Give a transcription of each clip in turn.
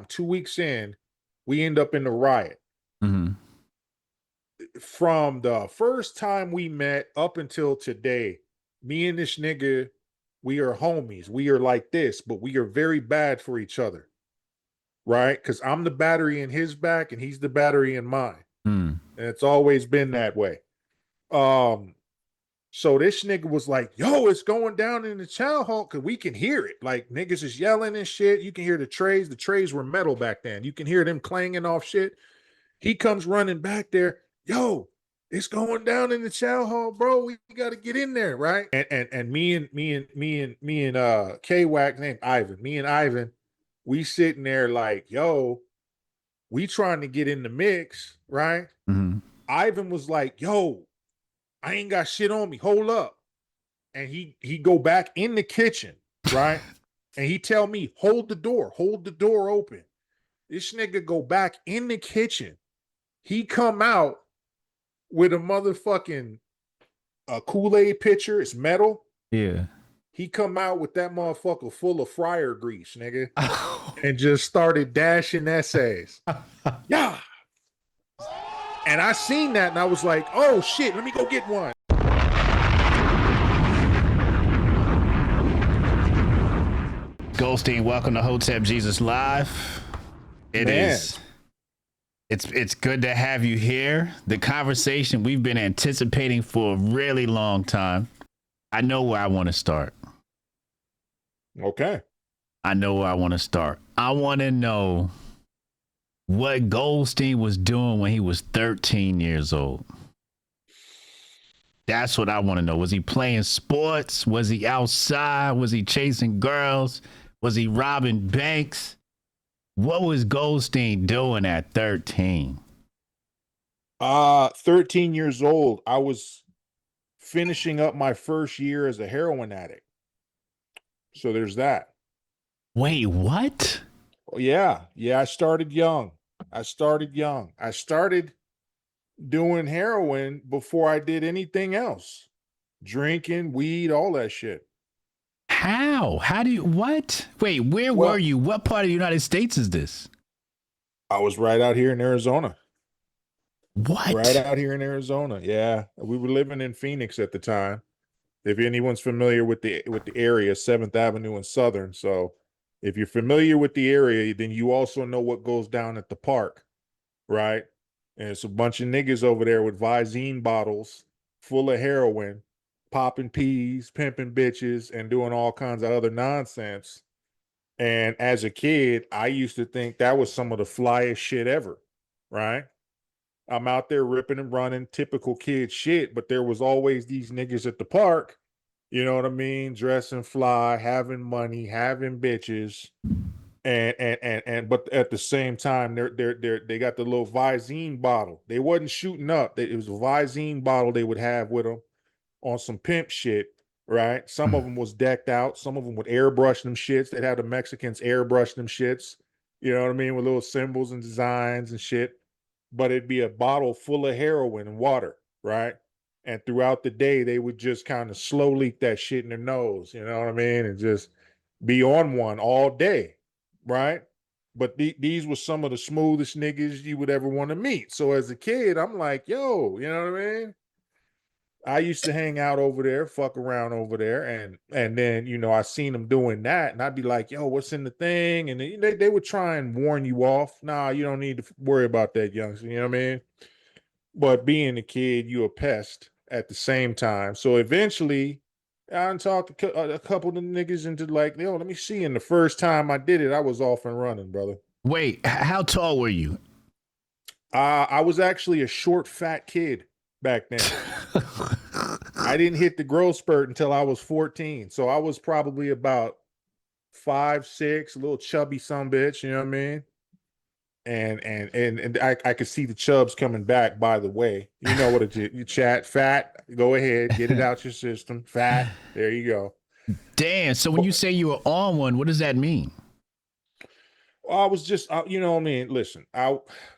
time, 2 weeks in, we end up in the riot. Mm-hmm. From the first time we met up until today, me and this nigga, we are homies. We are like this, but we are very bad for each other, right? Because I'm the battery in his back and he's the battery in mine. Mm. And it's always been that way. So this nigga was like, yo, it's going down in the chow hall, because we can hear it. Like, niggas is yelling and shit. You can hear the trays. The trays were metal back then. You can hear them clanging off shit. He comes running back there. Yo, it's going down in the chow hall, bro. We got to get in there, right? And me and K-Wack, named Ivan. Me and Ivan, we sitting there like, yo, we trying to get in the mix, right? Mm-hmm. Ivan was like, yo, I ain't got shit on me. Hold up. And he go back in the kitchen, right? And he tell me, hold the door open. This nigga go back in the kitchen. He come out with a motherfucking Kool-Aid pitcher. It's metal. Yeah. He come out with that motherfucker full of fryer grease, nigga. And just started dashing essays. Yeah. And I seen that and I was like, oh shit, let me go get one. Goldstein, welcome to Hotep Jesus Live. It's good to have you here. The conversation we've been anticipating for a really long time. I know where I want to start. Okay. I know where I want to start. I want to know what Goldstein was doing when he was 13 years old. That's what I want to know. Was he playing sports? Was he outside? Was he chasing girls? Was he robbing banks? What was Goldstein doing at 13? 13 years old. I was finishing up my first year as a heroin addict. So there's that. Wait, what? Yeah. I started young. I started doing heroin before I did anything else. Drinking, weed, all that shit. How? How do you, what? Wait, where were you? What part of the United States is this? I was right out here in Arizona. What? Right out here in Arizona. Yeah. We were living in Phoenix at the time. If anyone's familiar with the area, 7th Avenue and Southern. So if you're familiar with the area, then you also know what goes down at the park, right? And it's a bunch of niggas over there with Visine bottles full of heroin, popping peas, pimping bitches, and doing all kinds of other nonsense. And as a kid, I used to think that was some of the flyest shit ever, right? I'm out there ripping and running, typical kid shit, but there was always these niggas at the park, you know what I mean? Dressing fly, having money, having bitches. And but at the same time, they got the little Visine bottle. They wasn't shooting up. It was a Visine bottle they would have with them on some pimp shit, right? Some of them was decked out. Some of them would airbrush them shits. They'd have the Mexicans airbrush them shits, you know what I mean? With little symbols and designs and shit. But it'd be a bottle full of heroin and water, right? And throughout the day, they would just kind of slow leak that shit in their nose, you know what I mean? And just be on one all day, right? But these were some of the smoothest niggas you would ever want to meet. So as a kid, I'm like, yo, you know what I mean? I used to hang out over there, fuck around over there, and then, you know, I seen them doing that, and I'd be like, yo, what's in the thing? And they would try and warn you off. Nah, you don't need to worry about that, youngster, you know what I mean? But being a kid, you a pest at the same time. So eventually, I talked a couple of the niggas into like, yo, let me see. And the first time I did it, I was off and running, brother. Wait, how tall were you? I was actually a short, fat kid back then. I didn't hit the growth spurt until I was 14. So I was probably about 5'6", a little chubby sumbitch, you know what I mean? And I could see the chubs coming back, by the way. You know what you chat, fat, go ahead, get it out your system. Fat, there you go. Damn, so when you say you were on one, what does that mean? I was just, you know what I mean? Listen,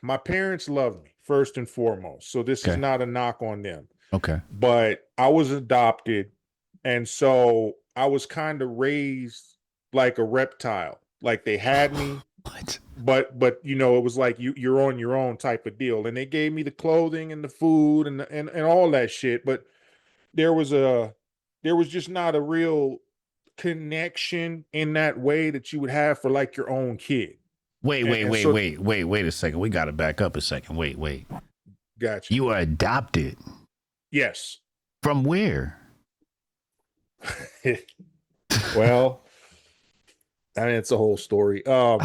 my parents loved me, first and foremost. So this is not a knock on them. Okay. But I was adopted, and so I was kind of raised like a reptile. Like they had me, What? But you know, it was like you're on your own type of deal. And they gave me the clothing and the food and all that shit. But there was just not a real connection in that way that you would have for like your own kid. And so Wait a second. We got to back up a second. Wait. gotcha. You are adopted. Yes. From where? Well, I mean, it's a whole story. Now,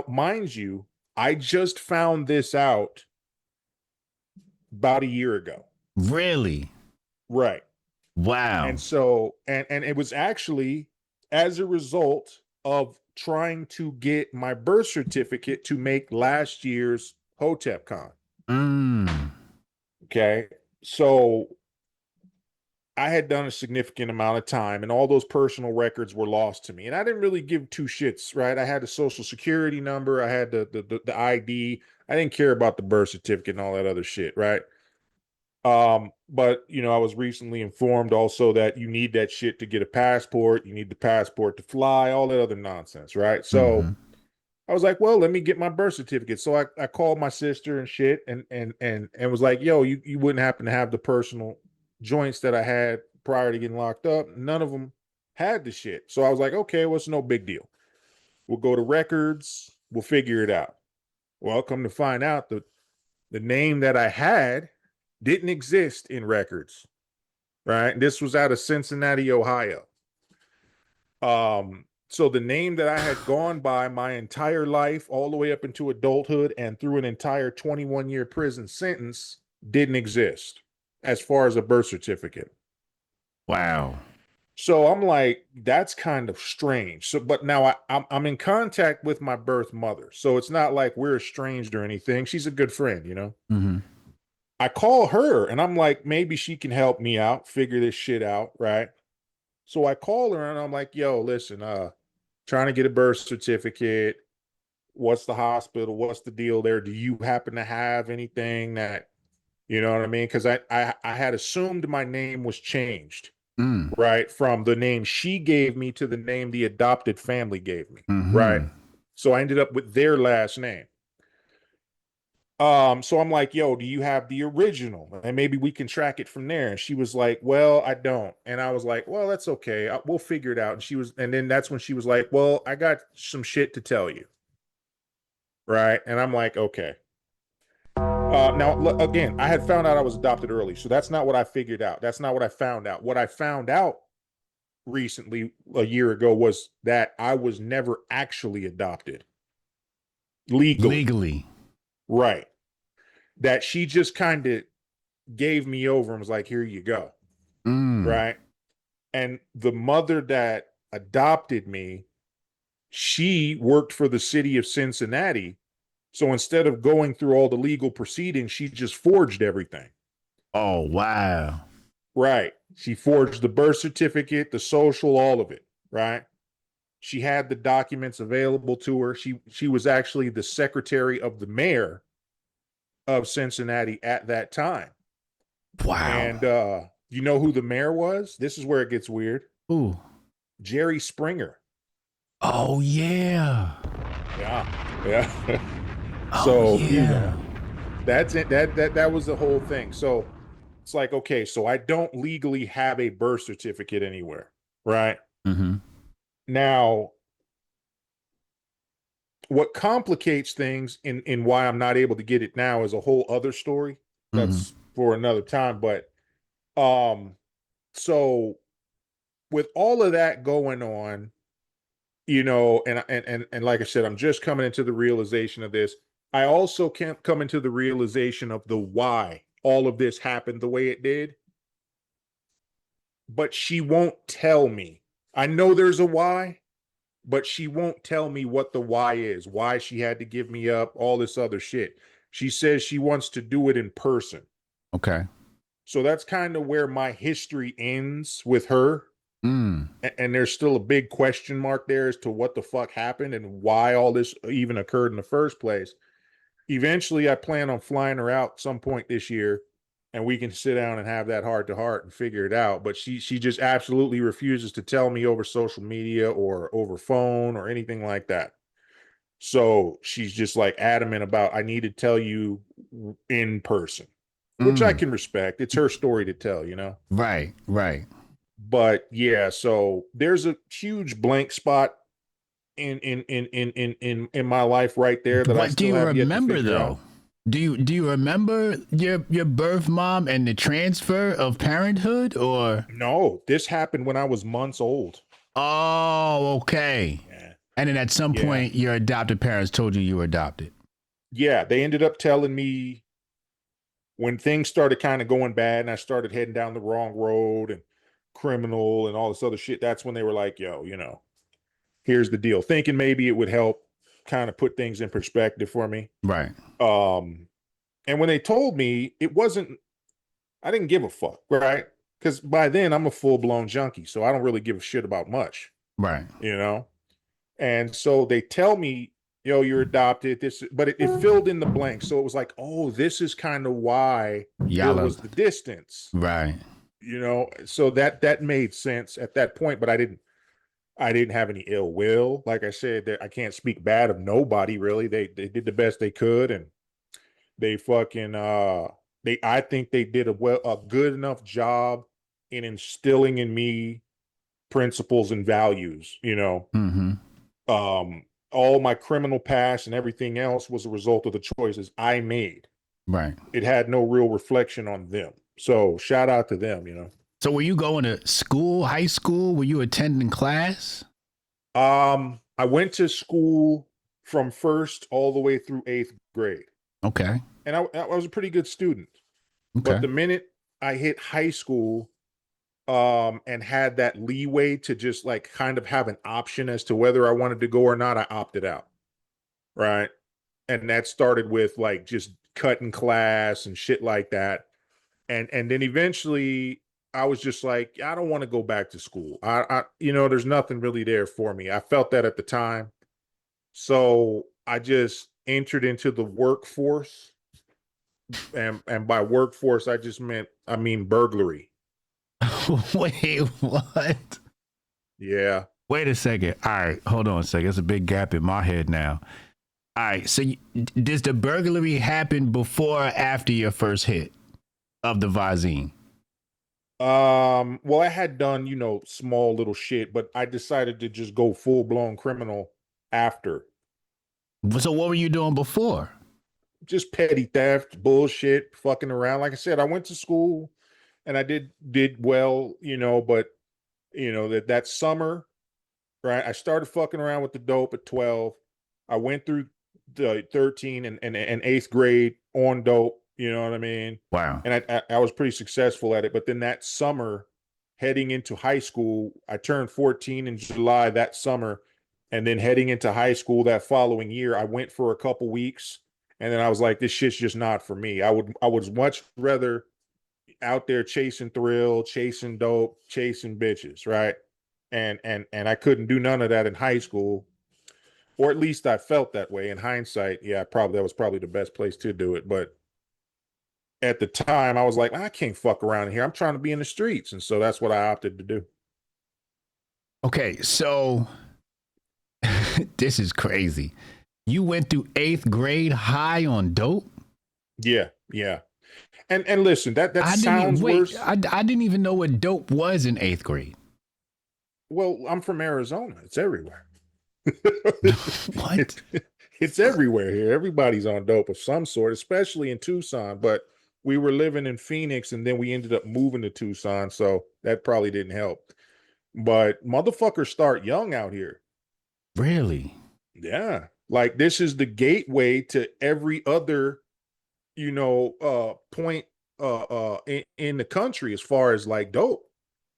mind you, I just found this out about a year ago. Really? Right. Wow. And so, and it was actually as a result of trying to get my birth certificate to make last year's Hotep Con. Okay. So I had done a significant amount of time and all those personal records were lost to me. And I didn't really give two shits, right? I had the social security number, I had the ID. I didn't care about the birth certificate and all that other shit, right? But you know, I was recently informed also that you need that shit to get a passport, you need the passport to fly, all that other nonsense, right? So I was like, well, let me get my birth certificate. So I called my sister and shit and was like, yo, you wouldn't happen to have the personal joints that I had prior to getting locked up. None of them had the shit. So I was like, okay, well, it's no big deal. We'll go to records, we'll figure it out. Well, come to find out the name that I had didn't exist in records, right? This was out of Cincinnati, Ohio. So the name that I had gone by my entire life, all the way up into adulthood and through an entire 21-year prison sentence, didn't exist as far as a birth certificate. Wow. So I'm like, that's kind of strange. So, but now I'm in contact with my birth mother, so it's not like we're estranged or anything. She's a good friend, you know. I call her and I'm like, maybe she can help me out, figure this shit out, right? So I call her and I'm like, yo, listen, trying to get a birth certificate. What's the hospital? What's the deal there? Do you happen to have anything that, you know what I mean? Because I had assumed my name was changed, right? From the name she gave me to the name the adopted family gave me, right? So I ended up with their last name. So I'm like, yo, do you have the original? And maybe we can track it from there. And she was like, well, I don't. And I was like, well, that's okay. We'll figure it out. And then that's when she was like, well, I got some shit to tell you. Right. And I'm like, okay. Now, again, I had found out I was adopted early. So that's not what I figured out. That's not what I found out. What I found out recently, a year ago, was that I was never actually adopted legally. Right. That she just kind of gave me over and was like, here you go. Right. And the mother that adopted me, she worked for the city of Cincinnati. So instead of going through all the legal proceedings, she just forged everything. Oh, wow. Right. She forged the birth certificate, the social, all of it. Right. She had the documents available to her. She was actually the secretary of the mayor of Cincinnati at that time. Wow. And you know who the mayor was? This is where it gets weird. Ooh. Jerry Springer. Oh yeah. Yeah. So yeah. You know, that's it. That was the whole thing. So it's like, okay, so I don't legally have a birth certificate anywhere, right? Now, what complicates things in why I'm not able to get it now is a whole other story. That's for another time. But so with all of that going on, you know, and like I said, I'm just coming into the realization of this. I also can't come into the realization of the why all of this happened the way it did. But she won't tell me. I know there's a why, but she won't tell me what the why is, why she had to give me up, all this other shit. She says she wants to do it in person. Okay. So that's kind of where my history ends with her. And there's still a big question mark there as to what the fuck happened and why all this even occurred in the first place. Eventually, I plan on flying her out some point this year and we can sit down and have that heart to heart and figure it out. But she just absolutely refuses to tell me over social media or over phone or anything like that. So she's just like adamant about, I need to tell you in person, which I Mm. can respect. It's her story to tell, you know? Right, right. But yeah, so there's a huge blank spot in my life right there that I What do still you have yet to remember figure out. though? Do you remember your birth mom and the transfer of parenthood or? No, this happened when I was months old. Oh, okay. Yeah. And then at some Yeah. point, your adopted parents told you were adopted. Yeah. They ended up telling me when things started kind of going bad and I started heading down the wrong road and criminal and all this other shit. That's when they were like, yo, here's the deal. Thinking maybe it would help kind of put things in perspective for me. Right, Um, and when they told me, I didn't give a fuck, right? Because by then I'm a full blown junkie, so I don't really give a shit about much, right. you know? And so they tell me, yo, you're adopted, but it filled in the blanks. So it was like, oh, this is kind of why there Y'all are, was the distance, right. So that made sense at that point, but I didn't have any ill will. Like I said, I can't speak bad of nobody really. They did the best they could, and they fucking I think they did a good enough job in instilling in me principles and values, Mm-hmm. All my criminal past and everything else was a result of the choices I made. Right. It had no real reflection on them. So shout out to them. So were you going to school, high school? Were you attending class? I went to school from first all the way through eighth grade. Okay. And I was a pretty good student. But Okay. the minute I hit high school, and had that leeway to just like kind of have an option as to whether I wanted to go or not, I opted out. Right. And that started with like just cutting class and shit like that. And then eventually I was just like, I don't want to go back to school. There's nothing really there for me. I felt that at the time. So I just entered into the workforce. And by workforce, I mean burglary. Wait, what? Yeah. Wait a second. All right, hold on a second. There's a big gap in my head now. All right, so does the burglary happen before or after your first hit of the Visine? Well, I had done, small little shit, but I decided to just go full blown criminal after. So what were you doing before? Just petty theft, bullshit, fucking around. Like I said, I went to school and I did well, but that summer, right? I started fucking around with the dope at 12. I went through the 13 and eighth grade on dope, you know what I mean? Wow. And I was pretty successful at it. But then that summer, heading into high school, I turned 14 in July that summer. And then heading into high school that following year, I went for a couple weeks. And then I was like, this shit's just not for me. I would much rather out there chasing thrill, chasing dope, chasing bitches, right? And I couldn't do none of that in high school, or at least I felt that way. In hindsight, yeah, that was probably the best place to do it. But at the time, I was like, I can't fuck around here. I'm trying to be in the streets, and so that's what I opted to do. Okay, so this is crazy. You went through eighth grade high on dope? Yeah, yeah. And listen, that I didn't even sounds wait. worse. I didn't even know what dope was in eighth grade. Well, I'm from Arizona. It's everywhere. What? It's everywhere here. Everybody's on dope of some sort, especially in Tucson. But we were living in Phoenix and then we ended up moving to Tucson. So that probably didn't help. But motherfuckers start young out here. Really? Yeah. Like this is the gateway to every other, point in the country as far as like dope.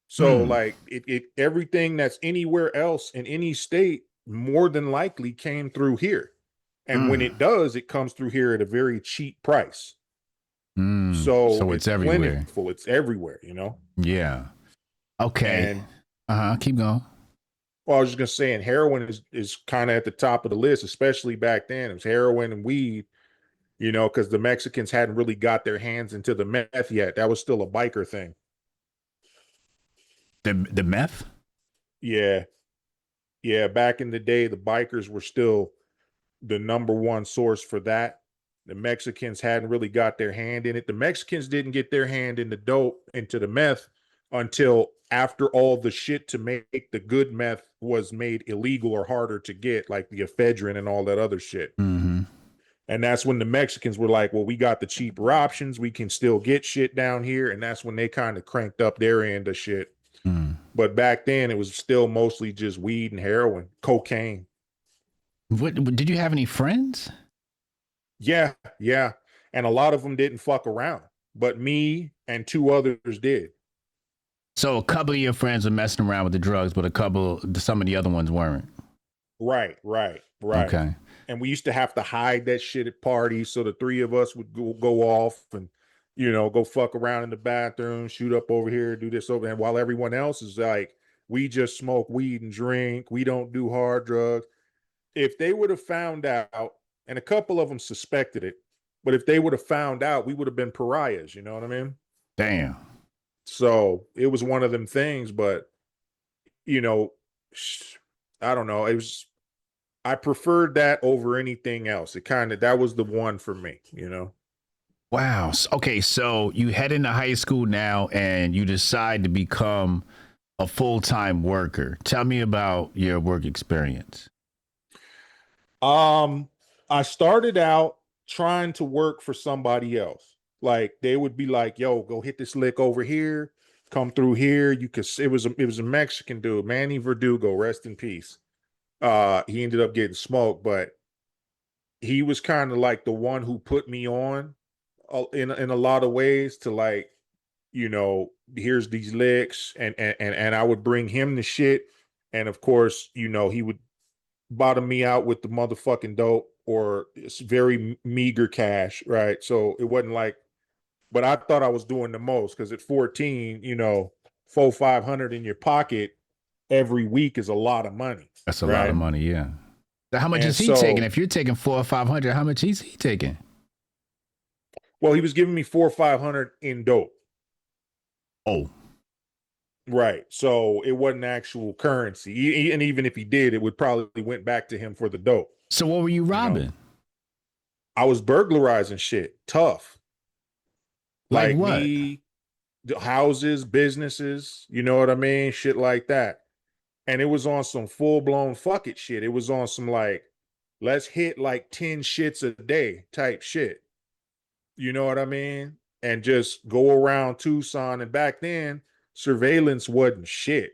So like it everything that's anywhere else in any state more than likely came through here. And when it does, it comes through here at a very cheap price. So So it's it's everywhere. plentiful. It's everywhere, Yeah. Okay. And Keep going. well, I was just gonna say, and heroin is kind of at the top of the list, especially back then. It was heroin and weed, because the Mexicans hadn't really got their hands into the meth yet. That was still a biker thing. The meth? Yeah. Yeah. Back in the day, the bikers were still the number one source for that. The Mexicans hadn't really got their hand in it. The Mexicans didn't get their hand in the dope, into the meth, until after all the shit to make the good meth was made illegal or harder to get, like the ephedrine and all that other shit. Mm-hmm. And that's when the Mexicans were like, well, we got the cheaper options. We can still get shit down here. And that's when they kind of cranked up their end of shit. Mm. But back then, it was still mostly just weed and heroin, cocaine. What did you have any friends? Yeah, yeah. And a lot of them didn't fuck around, but me and two others did. So a couple of your friends were messing around with the drugs, but some of the other ones weren't. Right. Okay. And we used to have to hide that shit at parties. So the three of us would go off and, go fuck around in the bathroom, shoot up over here, do this over there. While everyone else is like, we just smoke weed and drink. We don't do hard drugs. If they would have found out, and a couple of them suspected it, but if they would have found out, we would have been pariahs. You know what I mean? Damn. So it was one of them things, but I don't know. I preferred that over anything else. That was the one for me, Wow. Okay, so you head into high school now and you decide to become a full-time worker. Tell me about your work experience. I started out trying to work for somebody else. Like they would be like, "Yo, go hit this lick over here, come through here." It was a Mexican dude, Manny Verdugo, rest in peace. He ended up getting smoked, but he was kind of like the one who put me on in a lot of ways to like, here's these licks, and I would bring him the shit, and of course, he would bottom me out with the motherfucking dope or it's very meager cash, right? So it wasn't like, but I thought I was doing the most because at 14, 400-500 in your pocket every week is a lot of money. That's a lot of money, yeah. So how much is he taking? If you're taking 400 or 500, how much is he taking? Well, he was giving me 400 or 500 in dope. Oh. Right. So it wasn't actual currency. And even if he did, it would probably went back to him for the dope. So what were you robbing? I was burglarizing shit. Tough. Like what? Houses, businesses, you know what I mean? Shit like that. And it was on some full-blown fuck it shit. It was on some like, let's hit like 10 shits a day type shit. You know what I mean? And just go around Tucson. And back then, surveillance wasn't shit.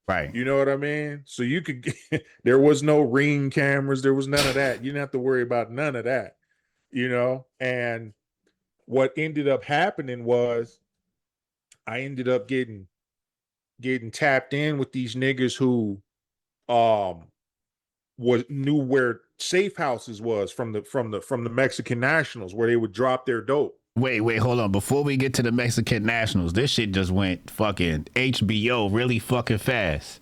Right. You know what I mean? So you could there was no Ring cameras, there was none of that. You didn't have to worry about none of that. And what ended up happening was I ended up getting tapped in with these niggas who knew where safe houses was from the Mexican nationals where they would drop their dope. Wait, hold on. Before we get to the Mexican nationals, this shit just went fucking HBO really fucking fast.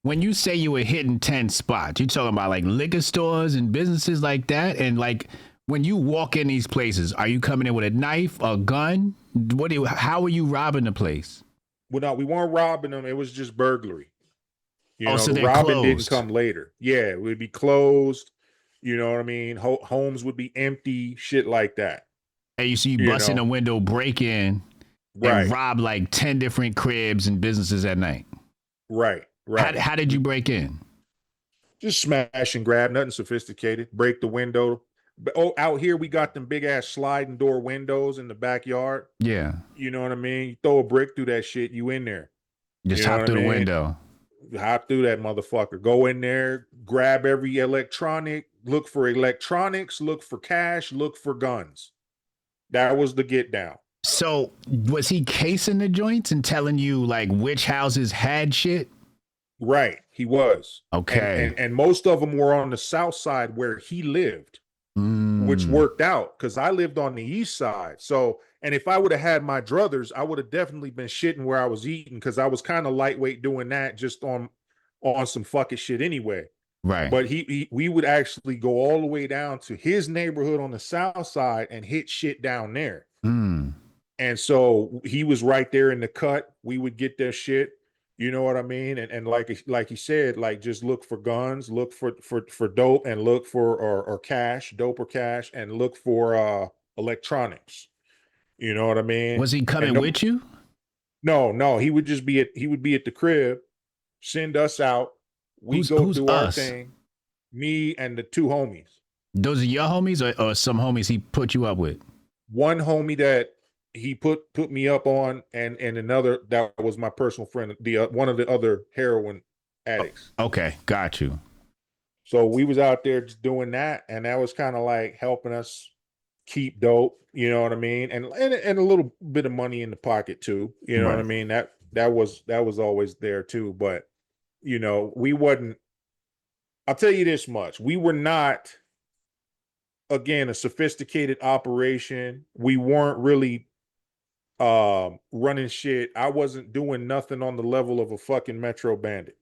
When you say you were hitting 10 spots, you talking about like liquor stores and businesses like that? And like when you walk in these places, are you coming in with a knife, a gun? How are you robbing the place? Well, no, we weren't robbing them. It was just burglary. So the they're robbing closed. didn't come later. Yeah, it would be closed. You know what I mean? Homes would be empty, shit like that. And you see you bust in a window, break in, and rob like 10 different cribs and businesses at night. Right. How did you break in? Just smash and grab, nothing sophisticated. Break the window. But out here we got them big ass sliding door windows in the backyard. Yeah. You know what I mean? You throw a brick through that shit, you in there. Just hop through the window. Hop through that motherfucker. Go in there, grab every electronic, look for electronics, look for cash, look for guns. That was the get down. So was he casing the joints and telling you like which houses had shit? Right. He was. Okay. And most of them were on the south side where he lived, which worked out because I lived on the east side. So, and if I would have had my druthers, I would have definitely been shitting where I was eating because I was kind of lightweight doing that just on some fucking shit anyway. Right. But we would actually go all the way down to his neighborhood on the south side and hit shit down there. Mm. And so he was right there in the cut. We would get their shit. You know what I mean? And like he said, like just look for guns, look for dope, and look for or cash, dope or cash, and look for electronics. You know what I mean? Was he And coming with you? no, he would just he would be at the crib, send us out. We go Who's do our us? thing. Me and the two homies. Those are your homies or some homies he put you up with? One homie that he put me up on, and another that was my personal friend, the one of the other heroin addicts. Okay, got you. So we was out there just doing that, and that was kind of like helping us keep dope. You know what I mean? And a little bit of money in the pocket too. You know what I Right. mean? That was always there too. But you know, we wasn't. I'll tell you this much: we were not, again, a sophisticated operation. We weren't really running shit. I wasn't doing nothing on the level of a fucking Metro Bandit.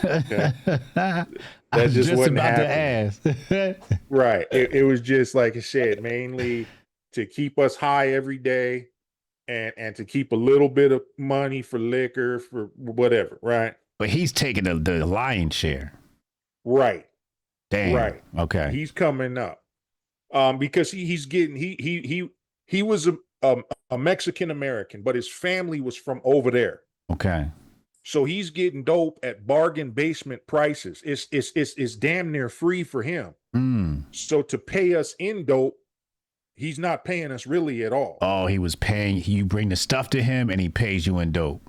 Okay. I That was just just wasn't about to happening. ask. Right. It was just like I said, mainly to keep us high every day, and to keep a little bit of money for liquor, for whatever, right? But he's taking the lion's share. Right. Damn. Right. Okay. He's coming up. Because he's getting he was a Mexican American, but his family was from over there. Okay. So he's getting dope at bargain basement prices. It's damn near free for him. Mm. So to pay us in dope, he's not paying us really at all. Oh, he was paying. You bring the stuff to him, and he pays you in dope.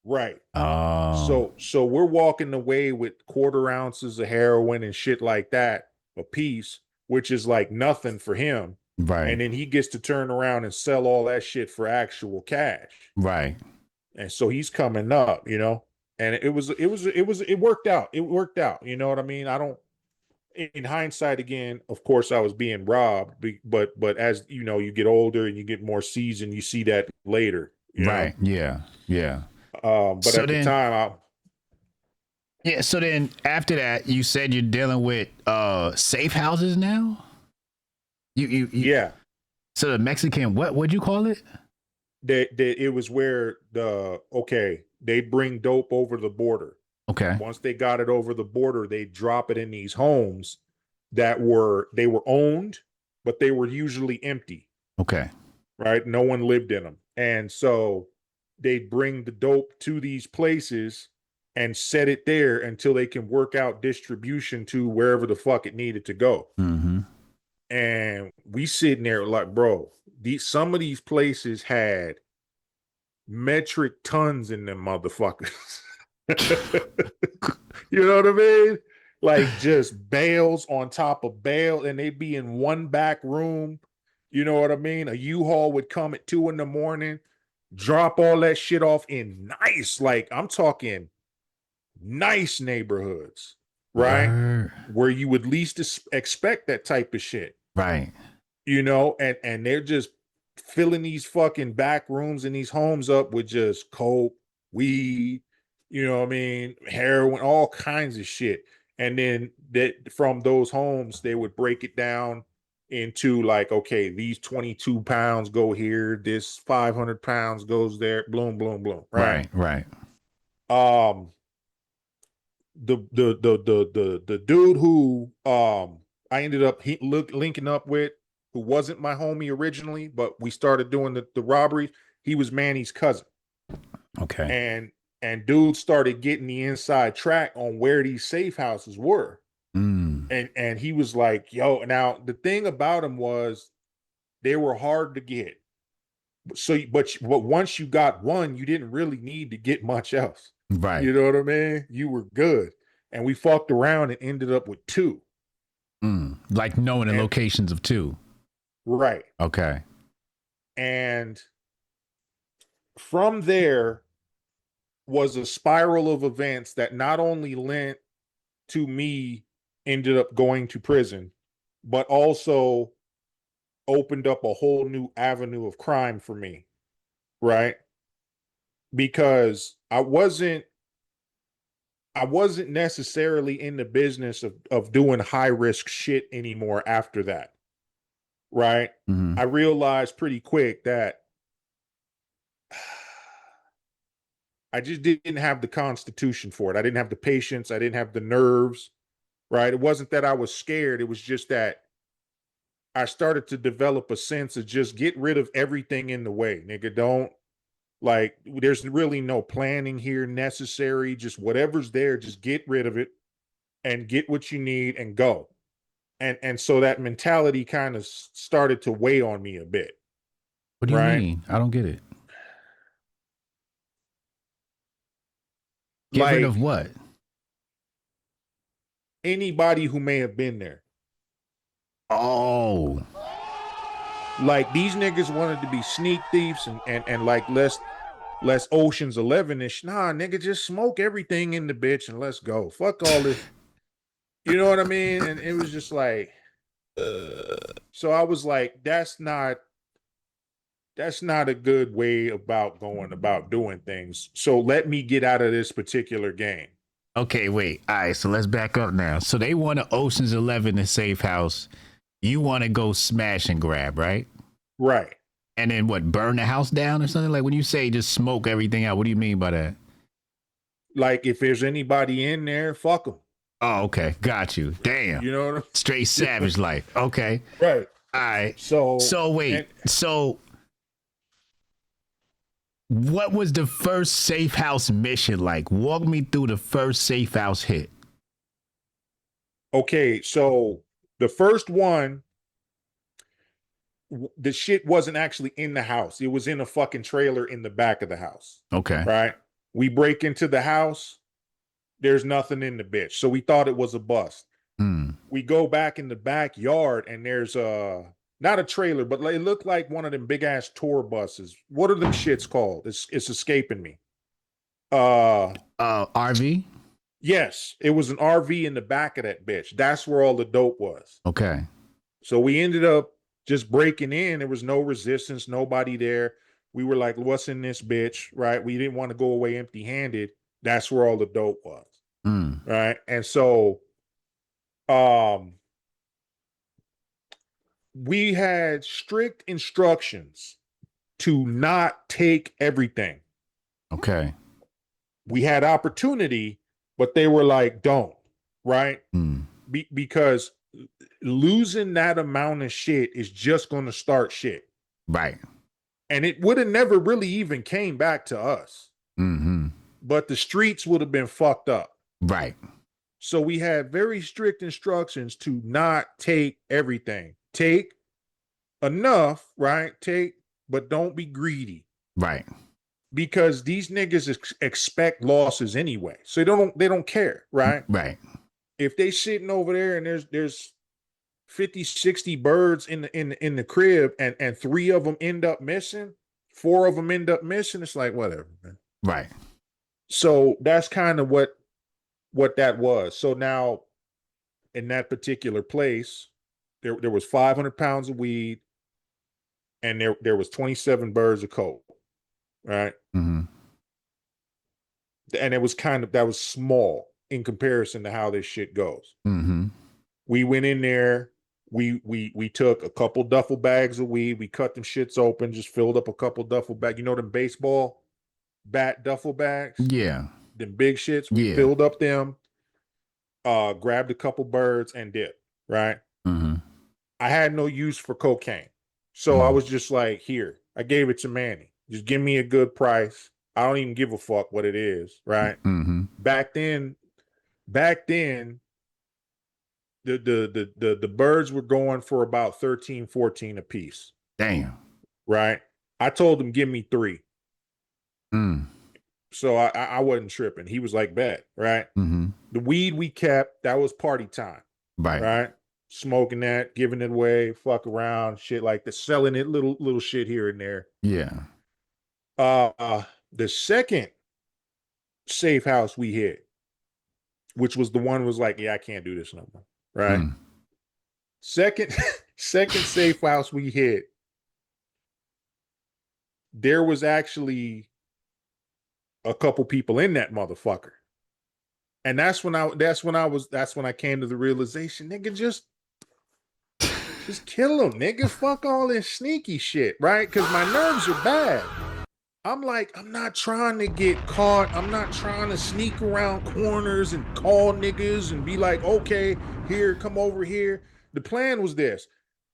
Right. Oh. So we're walking away with quarter ounces of heroin and shit like that a piece, which is like nothing for him. Right. And then he gets to turn around and sell all that shit for actual cash. Right. And so he's coming up, you know. And it worked out. It worked out. You know what I mean? I don't, in hindsight, again, of course I was being robbed, but as you know, you get older and you get more seasoned, you see that later, you know. Right. Yeah. Yeah. But So at the then, time yeah. So then, after that, you said you're dealing with safe houses now. You yeah, So the Mexican, what would you call it? that it was where they bring dope over the border. Okay. Once they got it over the border, they drop it in these homes that were owned, but they were usually empty. Okay. Right? No one lived in them. And so they'd bring the dope to these places and set it there until they can work out distribution to wherever the fuck it needed to go. Mm-hmm. And we sitting there like, bro, some of these places had metric tons in them motherfuckers. You know what I mean? Like just bales on top of bale, and they'd be in one back room. You know what I mean? A U-Haul would come at 2 a.m, drop all that shit off in nice, like I'm talking nice neighborhoods, right? Word. Where you would least expect that type of shit. Right. You know, and they're just filling these fucking back rooms in these homes up with just coke, weed, you know what I mean, heroin, all kinds of shit. And then that from those homes, they would break it down into like, okay, these 22 pounds go here, this 500 pounds goes there, bloom, bloom, bloom, right? Right. Right. Um, the dude who I ended up linking up with, who wasn't my homie originally, but we started doing the robberies. He was Manny's cousin. Okay. And dude started getting the inside track on where these safe houses were. Mm. And he was like, yo, now the thing about them was they were hard to get. So but once you got one, you didn't really need to get much else. Right. You know what I mean? You were good. And we fucked around and ended up with two. Mm. Like knowing the And locations of two. right. Okay. And from there was a spiral of events that not only lent to me ended up going to prison, but also opened up a whole new avenue of crime for me, right? Because I wasn't necessarily in the business of doing high risk shit anymore after that. Right. Mm-hmm. I realized pretty quick that I just didn't have the constitution for it. I didn't have the patience. I didn't have the nerves. Right. It wasn't that I was scared. It was just that I started to develop a sense of just get rid of everything in the way, nigga. Don't like, there's really no planning here necessary. Just whatever's there, just get rid of it and get what you need and go. And so that mentality kind of started to weigh on me a bit. What do you Right. mean? I don't get it. Get rid of Like what? anybody who may have been there. Oh, Like these niggas wanted to be sneak thieves and like less Ocean's 11ish. Nah, nigga, just smoke everything in the bitch and let's go. Fuck all this. You know what I mean? And it was just like, so I was like, that's not a good way about going about doing things. So let me get out of this particular game. okay. Wait. All right. So let's back up now. So they want an Ocean's 11 a safe house. You want to go smash and grab, right? Right. And then what? Burn the house down or something? Like when you say just smoke everything out, what do you mean by that? Like if there's anybody in there, fuck them. Oh, okay. Got you. Damn. You know what Straight savage life. Okay. Right. All right. So So wait. and So what was the first safe house mission like? Walk me through the first safe house hit. okay, so the first one, the shit wasn't actually in the house. It was in a fucking trailer in the back of the house. Okay. Right. We break into the house. There's nothing in the bitch. So we thought it was a bust. Hmm. We go back in the backyard and there's not a trailer, but it looked like one of them big ass tour buses. What are them shits called? It's escaping me. RV? Yes, it was an RV in the back of that bitch. That's where all the dope was. Okay. So we ended up just breaking in. There was no resistance, nobody there. We were like, what's in this bitch? Right. We didn't want to go away empty handed. That's where all the dope was. Hmm. Right. And so we had strict instructions to not take everything. Okay. We had opportunity, but they were like, don't. Right. Hmm. Because losing that amount of shit is just going to start shit. Right. And it would have never really even came back to us. Mm-hmm. But the streets would have been fucked up. Right. So we had very strict instructions to not take everything. Take enough, right? Take, but don't be greedy. Right. Because these niggas expect losses anyway. So they don't care, right? Right. If they sitting over there and there's 50, 60 birds in the crib and 3 of them end up missing, 4 of them end up missing, it's like whatever, man. Right. So that's kind of what that was. So now in that particular place, there was 500 pounds of weed and there was 27 birds of coke, right? Mm-hmm. And it was that was small in comparison to how this shit goes. Mm-hmm. We went in there, we took a couple duffel bags of weed, we cut them shits open, just filled up a couple duffel bags. You know them baseball bat duffel bags? Yeah. Them big shits. We filled up them, grabbed a couple birds and dipped, right? Mm-hmm. I had no use for cocaine. So I was just like, here, I gave it to Manny. Just give me a good price. I don't even give a fuck what it is, right? Mm-hmm. Back then, the birds were going for about 13, 14 a piece. Damn. Right? I told him, give me 3. Mm. So I wasn't tripping. He was like, bet, right? Mm-hmm. The weed we kept, that was party time. Right. Right? Smoking that, giving it away, fuck around, shit like that, selling it, little shit here and there. Yeah. The second safe house we hit, which was the one was like, yeah, I can't do this no more. Right? Mm. Second safe house we hit, there was actually a couple people in that motherfucker. And that's when I came to the realization, nigga, just kill him, nigga. Fuck all this sneaky shit, right? Because my nerves are bad. I'm like, I'm not trying to get caught. I'm not trying to sneak around corners and call niggas and be like, okay, here, come over here. The plan was this: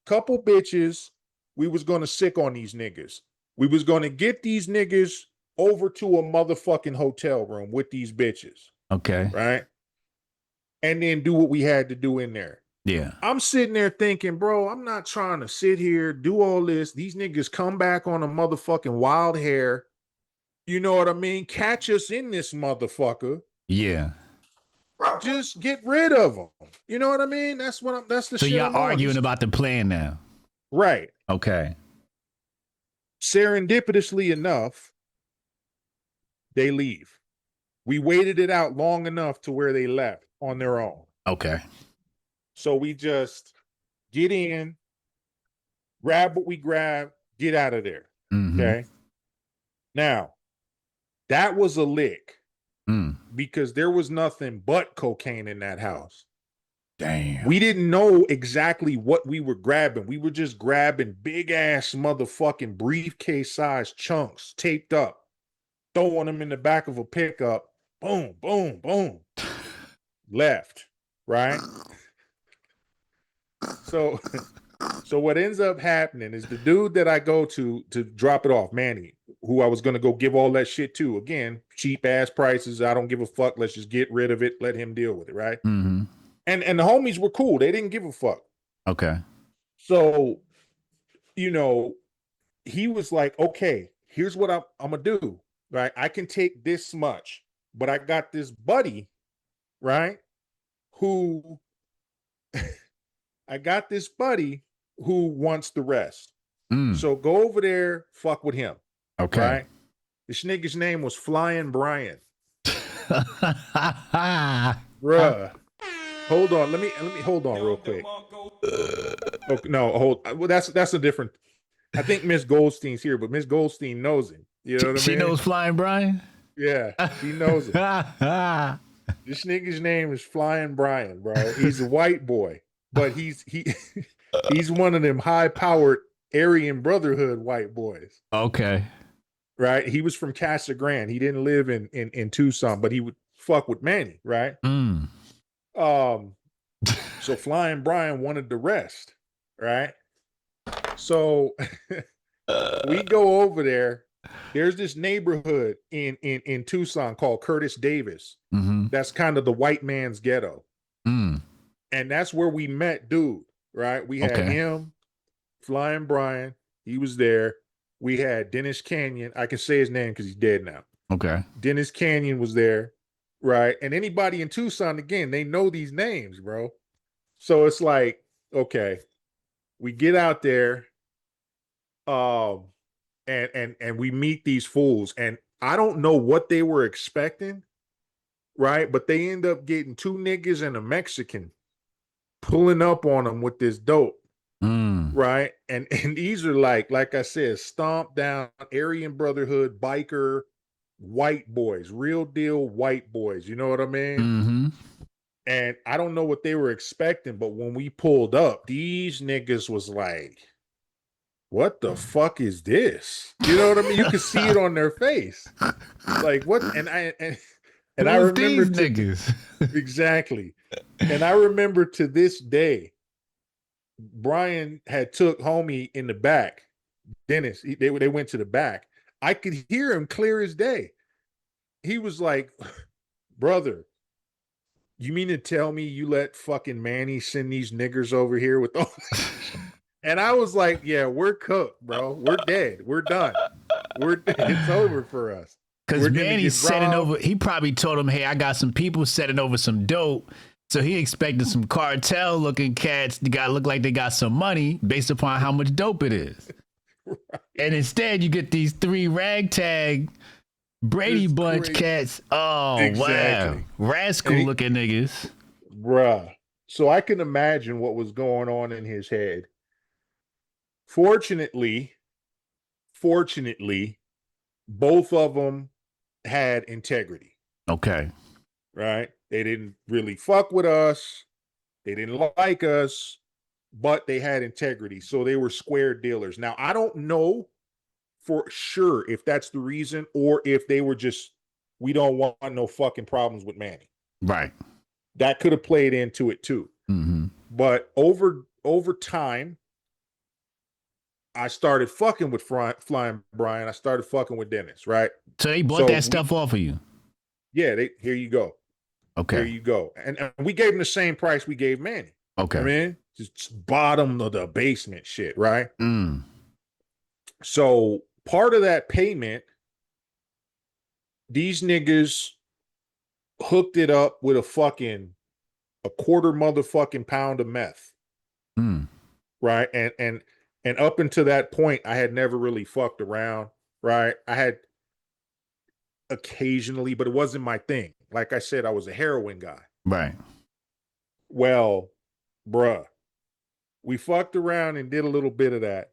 couple bitches, we was gonna sick on these niggas. We was gonna get these niggas over to a motherfucking hotel room with these bitches. Okay. Right? And then do what we had to do in there. Yeah. I'm sitting there thinking, bro, I'm not trying to sit here, do all this. These niggas come back on a motherfucking wild hair. You know what I mean? Catch us in this motherfucker. Yeah. Just get rid of them. You know what I mean? That's the so shit y'all I'm on. arguing about the plan now. Right. Okay. Serendipitously enough, they leave. We waited it out long enough to where they left on their own. Okay. So we just get in, grab what we grab, get out of there. Mm-hmm. Okay. Now, that was a lick because there was nothing but cocaine in that house. Damn. We didn't know exactly what we were grabbing. We were just grabbing big ass motherfucking briefcase size chunks taped up, throwing them in the back of a pickup. Boom, boom, boom. Left. Right. So what ends up happening is the dude that I go to drop it off, Manny, who I was going to go give all that shit to, again, cheap ass prices. I don't give a fuck. Let's just get rid of it. Let him deal with it. Right. Mm-hmm. And the homies were cool. They didn't give a fuck. Okay. So, you know, he was like, okay, here's what I'm going to do. Right. I can take this much, but I got this buddy, right, who wants the rest. So go over there, fuck with him. Okay. Right? This nigga's name was Flying Brian. Bruh. Hold on. Let me hold on real quick. Okay, no, hold. Well, that's a different. I think Miss Goldstein's here, but Miss Goldstein knows him. You know what I mean? She knows Flying Brian? Yeah, she knows him. This nigga's name is Flying Brian, bro. He's a white boy, but he's one of them high-powered Aryan Brotherhood white boys. Okay. Right? He was from Casa Grande. He didn't live in Tucson, but he would fuck with Manny, right? So Flying Brian wanted the rest, right? So we go over there. There's this neighborhood in Tucson called Curtis Davis. Mm-hmm. That's kind of the white man's ghetto. And that's where we met dude, right? We had him, Flying Brian. He was there. We had Dennis Canyon. I can say his name because he's dead now. Okay. Dennis Canyon was there, right? And anybody in Tucson, again, they know these names, bro. So it's like, okay, we get out there, and we meet these fools, and I don't know what they were expecting, right? But they end up getting two niggas and a Mexican pulling up on them with this dope. Right. And these are like I said, stomp down Aryan Brotherhood biker white boys, real deal white boys. You know what I mean? Mm-hmm. And I don't know what they were expecting, but when we pulled up, these niggas was like, what the fuck is this? You know what I mean? You could see it on their face. Like what? And I remember these niggas. Exactly. And I remember to this day, Brian had took homie in the back. Dennis, they went to the back. I could hear him clear as day. He was like, brother, you mean to tell me you let fucking Manny send these niggers over here with all And I was like, yeah, we're cooked, bro. We're dead. We're done. It's over for us. Because Manny's setting over, he probably told him, hey, I got some people setting over some dope. So he expected some cartel looking cats that got look like they got some money based upon how much dope it is. Right. And instead you get these three ragtag Brady Bunch cats. Oh, exactly. Wow. Rascal looking niggas. Bruh. So I can imagine what was going on in his head. Fortunately, both of them had integrity. Okay. right? They didn't really fuck with us. They didn't like us, but they had integrity. So they were square dealers. Now, I don't know for sure if that's the reason or if they were just, we don't want no fucking problems with Manny. Right. That could have played into it too. Mm-hmm. But over time, I started fucking with Flying Brian. I started fucking with Dennis, right? So they bought that stuff off of you. Yeah, here you go. Okay. Here you go. And we gave him the same price we gave Manny. Okay. I mean, just bottom of the basement shit, right? Mm. So part of that payment, these niggas hooked it up with a quarter motherfucking pound of meth. Mm. Right. And up until that point, I had never really fucked around. Right. I had occasionally, but it wasn't my thing. Like I said, I was a heroin guy. Right. Well, bruh, we fucked around and did a little bit of that.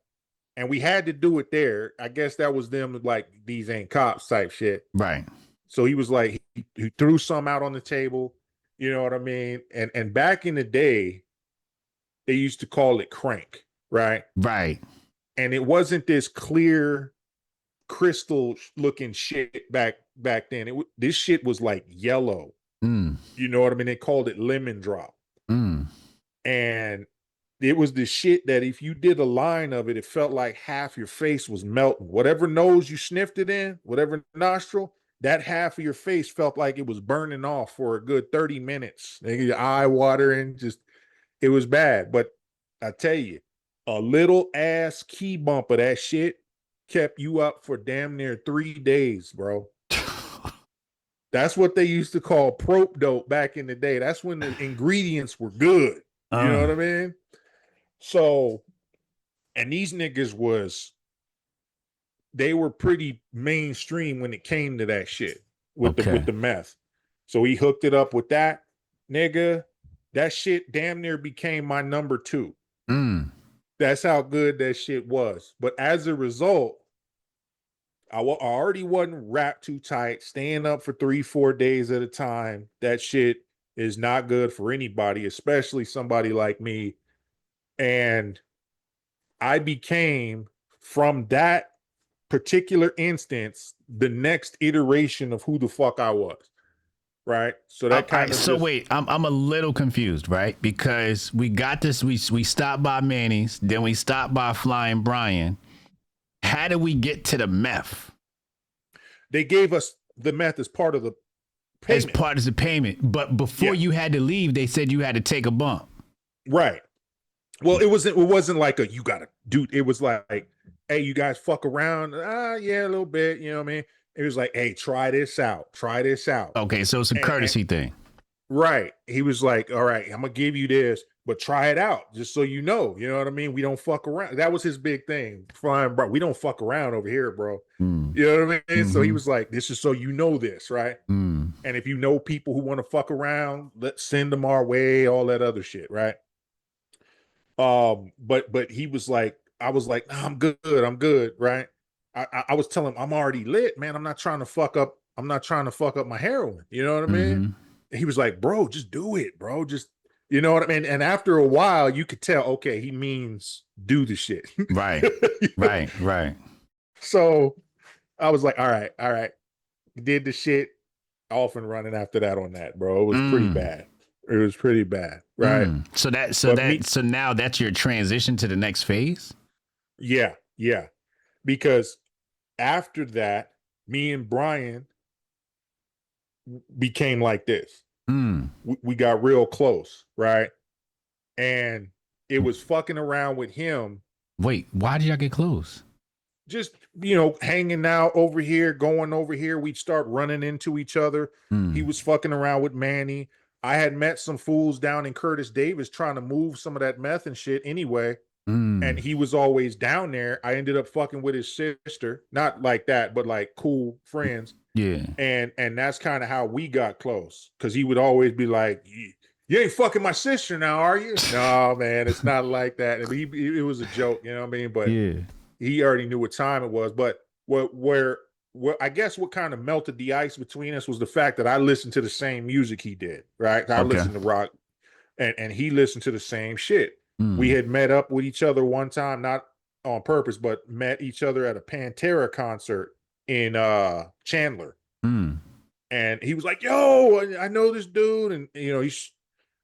And we had to do it there. I guess that was them like, these ain't cops type shit. Right. So he was like, he threw some out on the table. You know what I mean? And back in the day, they used to call it crank, right? Right. And it wasn't this clear crystal looking shit back then. This shit was like yellow. Mm. You know what I mean? They called it lemon drop. Mm. And it was the shit that if you did a line of it, it felt like half your face was melting. Whatever nose you sniffed it in, whatever nostril, that half of your face felt like it was burning off for a good 30 minutes. Your eye watering, just, it was bad. But I tell you, a little ass key bump of that shit kept you up for damn near 3 days, bro. That's what they used to call prope dope back in the day. That's when the ingredients were good. You know what I mean? So, and these niggas they were pretty mainstream when it came to that shit with the meth. So he hooked it up with that, nigga. That shit damn near became my number 2. Mm. That's how good that shit was. But as a result, I already wasn't wrapped too tight, staying up for 3-4 days at a time. That shit is not good for anybody, especially somebody like me. And I became, from that particular instance, the next iteration of who the fuck I was. Right. So that kind of. So wait, I'm a little confused, right? Because we got this, we stopped by Manny's, then we stopped by Flying Brian. How did we get to the meth? They gave us the meth as part of the payment. As part of the payment. But before you had to leave, they said you had to take a bump. Right. Well, it wasn't like you gotta do. It was like, hey, you guys fuck around. Yeah, a little bit. You know what I mean? It was like, hey, try this out. Try this out. Okay, so it's a courtesy thing. Right. He was like, all right, I'm gonna give you this, but try it out just so you know. You know what I mean? We don't fuck around. That was his big thing. Fine, bro. We don't fuck around over here, bro. Mm. You know what I mean? Mm-hmm. So he was like, this is so you know this, right? Mm. And if you know people who want to fuck around, let's send them our way, all that other shit, right? But he was like, I was like, nah, I'm good, right? I was telling him I'm already lit, man. I'm not trying to fuck up my heroin. You know what I mean? Mm-hmm. He was like, bro, just do it, bro. Just, you know what I mean? And after a while, you could tell, okay, he means do the shit. Right. Right. So I was like, all right. Did the shit, off and running after that on that, bro. It was pretty bad. It was pretty bad, right? So now that's your transition to the next phase? Yeah. Because after that, me and Brian became like this. We got real close, right? And it was fucking around with him. Wait, why did y'all get close? Just, hanging out over here, going over here. We'd start running into each other. He was fucking around with Manny. I had met some fools down in Curtis Davis trying to move some of that meth and shit anyway. And he was always down there. I ended up fucking with his sister. Not like that, but like cool friends. Yeah. And that's kind of how we got close. Because he would always be like, you ain't fucking my sister now, are you? No, man, it's not like that. It was a joke, you know what I mean? But he already knew what time it was. But where I guess what kind of melted the ice between us was the fact that I listened to the same music he did, right? I Okay. listened to rock, and he listened to the same shit. We Mm. had met up with each other one time, not on purpose, but met each other at a Pantera concert in Chandler. Mm. And he was like, "Yo, I know this dude," and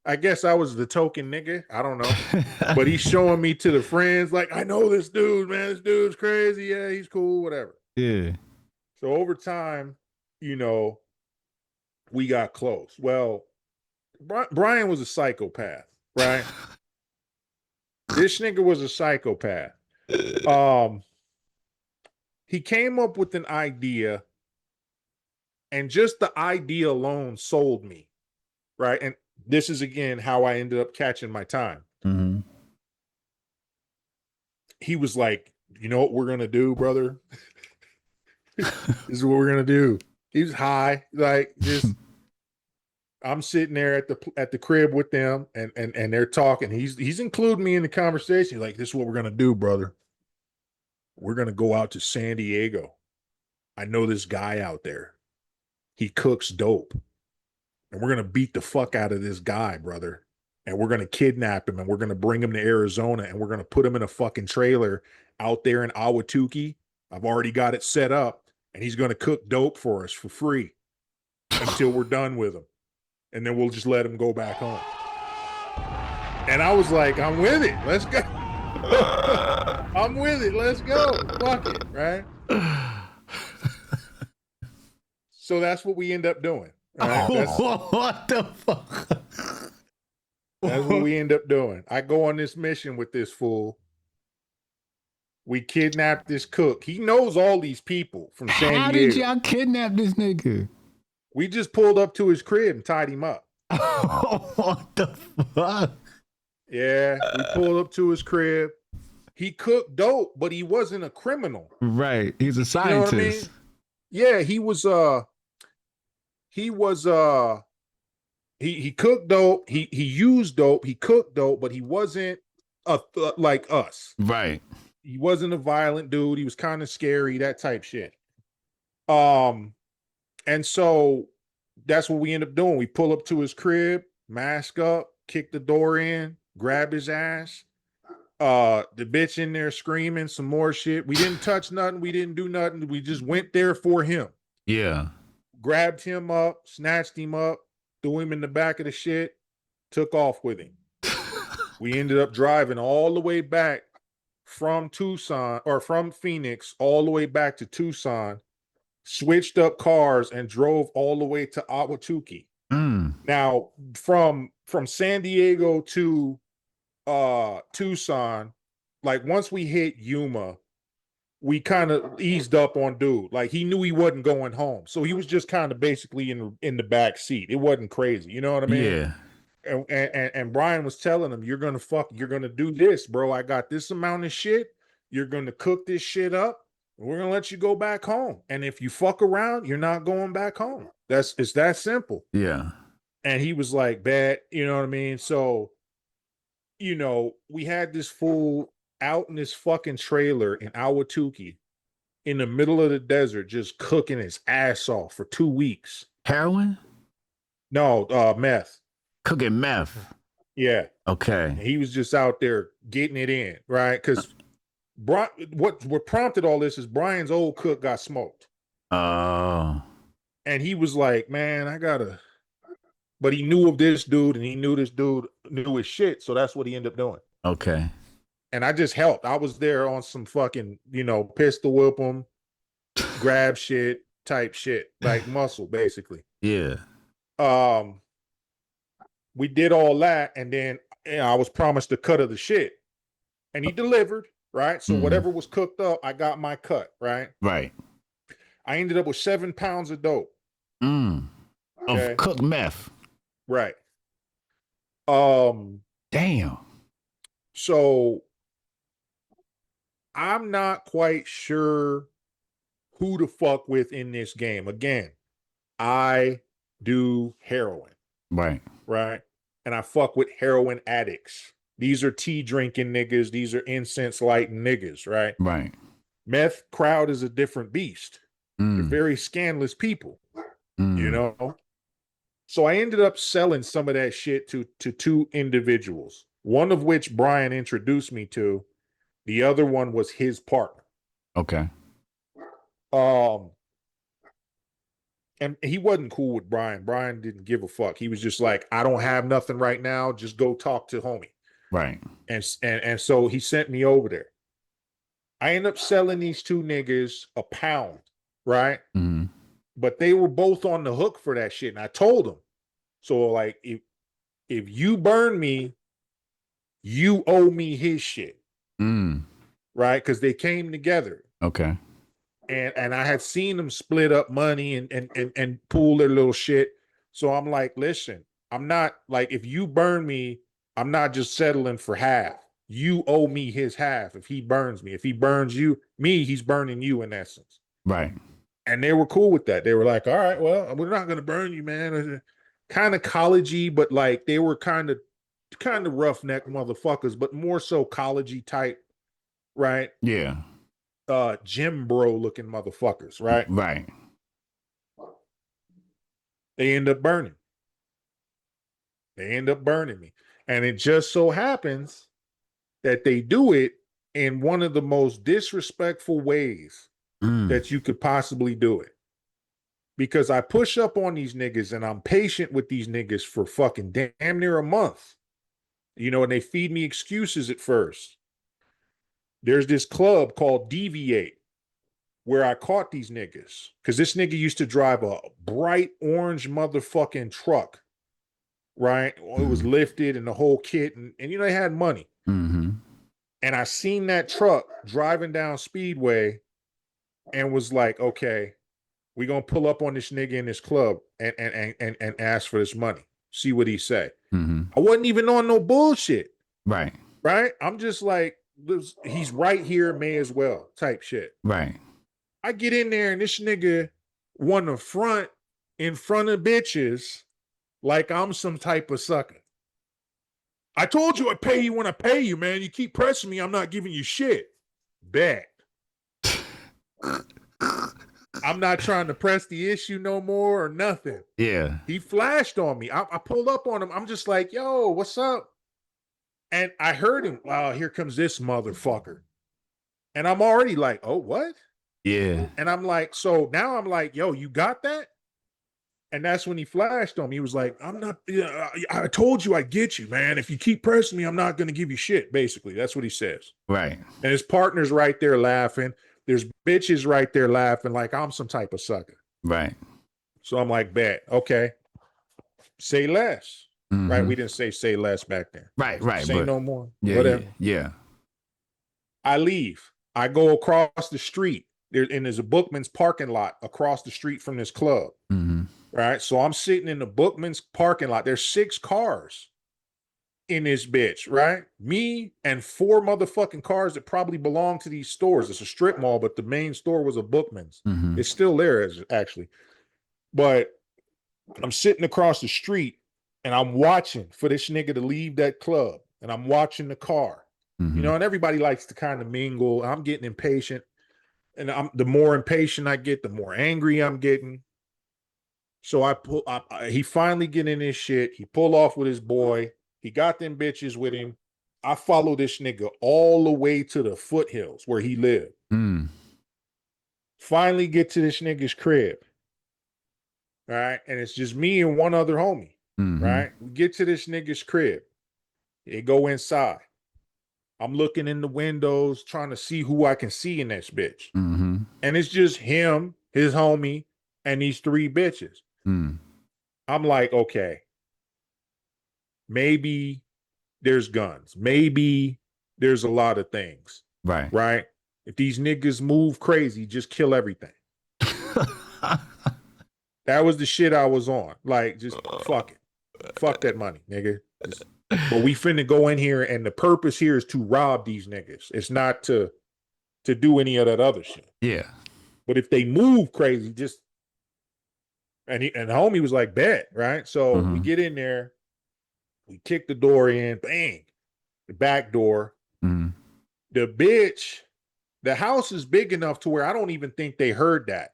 I guess I was the token nigga. I don't know, but he's showing me to the friends, like, "I know this dude, man. This dude's crazy. Yeah, he's cool, whatever." Yeah. So over time, we got close. Well, Brian was a psychopath, right? This nigga was a psychopath. He came up with an idea, and just the idea alone sold me, right? And this is again how I ended up catching my time. Mm-hmm. He was like, "You know what we're gonna do, brother? This is what we're gonna do." He was high, like just. I'm sitting there at the crib with them, and they're talking. He's including me in the conversation. Like, "This is what we're gonna do, brother. We're gonna go out to San Diego. I know this guy out there. He cooks dope, and we're gonna beat the fuck out of this guy, brother. And we're gonna kidnap him, and we're gonna bring him to Arizona, and we're gonna put him in a fucking trailer out there in Ahwatukee. I've already got it set up, and he's gonna cook dope for us for free until we're done with him. And then we'll just let him go back home." And I was like, "I'm with it. Let's go." I'm with it. Let's go. Fuck it, right? So that's what we end up doing. Right? What the fuck? That's what we end up doing. I go on this mission with this fool. We kidnap this cook. He knows all these people from San How Diego. did y'all kidnap this nigga? We just pulled up to his crib and tied him up. What the fuck? Yeah, we pulled up to his crib. He cooked dope, but he wasn't a criminal. Right. He's a You scientist. know what I mean? Yeah, he cooked dope. He used dope. He cooked dope, but he wasn't like us. Right. He wasn't a violent dude. He was kind of scary, that type shit. And so that's what we end up doing. We pull up to his crib, mask up, kick the door in, grab his ass. The bitch in there screaming some more shit. We didn't touch nothing. We didn't do nothing. We just went there for him. Yeah. Grabbed him up, snatched him up, threw him in the back of the shit, took off with him. We ended up driving all the way back from Tucson or from Phoenix all the way back to Tucson, switched up cars and drove all the way to Ahwatukee. Now, from San Diego to Tucson, like once we hit Yuma, we kind of eased up on dude. Like he knew he wasn't going home, so he was just kind of basically in the back seat. It wasn't crazy, you know what I mean? Yeah. And Brian was telling him, you're gonna do this, bro. I got this amount of shit. You're gonna cook this shit up, and we're gonna let you go back home. And if you fuck around, you're not going back home. It's that simple. Yeah. And he was like, "Bad," you know what I mean? So, we had this fool out in this fucking trailer in Ahwatukee in the middle of the desert, just cooking his ass off for 2 weeks. Heroin? No, meth. Cooking meth. Yeah. Okay. And he was just out there getting it in, right? Because what prompted all this is Brian's old cook got smoked. Oh. And he was like, "Man, but he knew of this dude, and he knew this dude knew his shit, so that's what he ended up doing. Okay. And I just helped. I was there on some fucking, pistol whip him, grab shit type shit, like muscle, basically. Yeah. We did all that, and then I was promised a cut of the shit, and he delivered, right? So whatever was cooked up, I got my cut, right? Right. I ended up with 7 pounds of dope. Okay. Of cooked meth. Right. Damn. So I'm not quite sure who to fuck with in this game. Again, I do heroin. Right. Right. And I fuck with heroin addicts. These are tea drinking niggas. These are incense lighting niggas. Right. Right. Meth crowd is a different beast. They're very scandalous people, you know? So I ended up selling some of that shit to two individuals, one of which Brian introduced me to. The other one was his partner. Okay. And he wasn't cool with Brian. Brian didn't give a fuck. He was just like, I don't have nothing right now. Just go talk to homie. Right. And so he sent me over there. I ended up selling these two niggas a pound, right? Mm-hmm. But they were both on the hook for that shit. And I told them, so like, if you burn me, you owe me his shit. Right? Because they came together. Okay. And I had seen them split up money and pool their little shit. So I'm like, listen, I'm not like, if you burn me, I'm not just settling for half. You owe me his half if he burns me. If he burns me, he's burning you in essence. Right. And they were cool with that. They were like, all right, well, we're not gonna burn you, man. Kind of collegey, but like they were kind of roughneck motherfuckers, but more so collegey type, right? Yeah. Gym bro looking motherfuckers, right? Right. They end up burning. They end up burning me. And it just so happens that they do it in one of the most disrespectful ways that you could possibly do it. Because I push up on these niggas and I'm patient with these niggas for fucking damn near a month. You know, and they feed me excuses at first. There's this club called Deviate where I caught these niggas. Because this nigga used to drive a bright orange motherfucking truck, right? It was lifted and the whole kit. And you know, they had money. Mm-hmm. And I seen that truck driving down Speedway and was like, okay, we're going to pull up on this nigga in this club and ask for this money. See what he say. I wasn't even on no bullshit. Right. Right? I'm just like, he's right here, may as well type shit. Right. I get in there and this nigga won the front in front of bitches like I'm some type of sucker. I told you I'd pay you when I pay you, man. You keep pressing me, I'm not giving you shit. Bet. I'm not trying to press the issue no more or nothing. Yeah. He flashed on me. I pulled up on him. I'm just like, yo, what's up? And I heard him, wow, here comes this motherfucker. And I'm already like, oh, what? Yeah. And I'm like, so now I'm like, yo, you got that? And that's when he flashed on me. He was like, I told you I'd get you, man. If you keep pressing me, I'm not going to give you shit, basically. That's what he says. Right. And his partner's right there laughing. There's bitches right there laughing like I'm some type of sucker. Right. So I'm like, bet, okay. Say less. Right? We didn't say less back then. Right. Say no more. Yeah. Whatever. Yeah. I leave. I go across the street. There's a Bookman's parking lot across the street from this club. Right? So I'm sitting in the Bookman's parking lot. There's 6 cars in this bitch, right? Me and 4 motherfucking cars that probably belong to these stores. It's a strip mall, but the main store was a Bookman's. It's still there, actually. But I'm sitting across the street and I'm watching for this nigga to leave that club. And I'm watching the car. You know, and everybody likes to kind of mingle. I'm getting impatient. And the more impatient I get, the more angry I'm getting. So he finally get in his shit. He pull off with his boy. He got them bitches with him. I follow this nigga all the way to the foothills where he lived. Finally get to this nigga's crib. Right? And it's just me and one other homie. Right? We get to this nigga's crib. They go inside. I'm looking in the windows, trying to see who I can see in this bitch. And it's just him, his homie, and these 3 bitches. I'm like, okay, maybe there's guns. Maybe there's a lot of things. Right. Right? If these niggas move crazy, just kill everything. That was the shit I was on. Like, just fuck it. Fuck that money, nigga. But we finna go in here, and the purpose here is to rob these niggas. It's not to do any of that other shit. Yeah. But if they move crazy, just and the homie was like, bet, right? So we get in there, we kick the door in, bang, the back door. The bitch, the house is big enough to where I don't even think they heard that.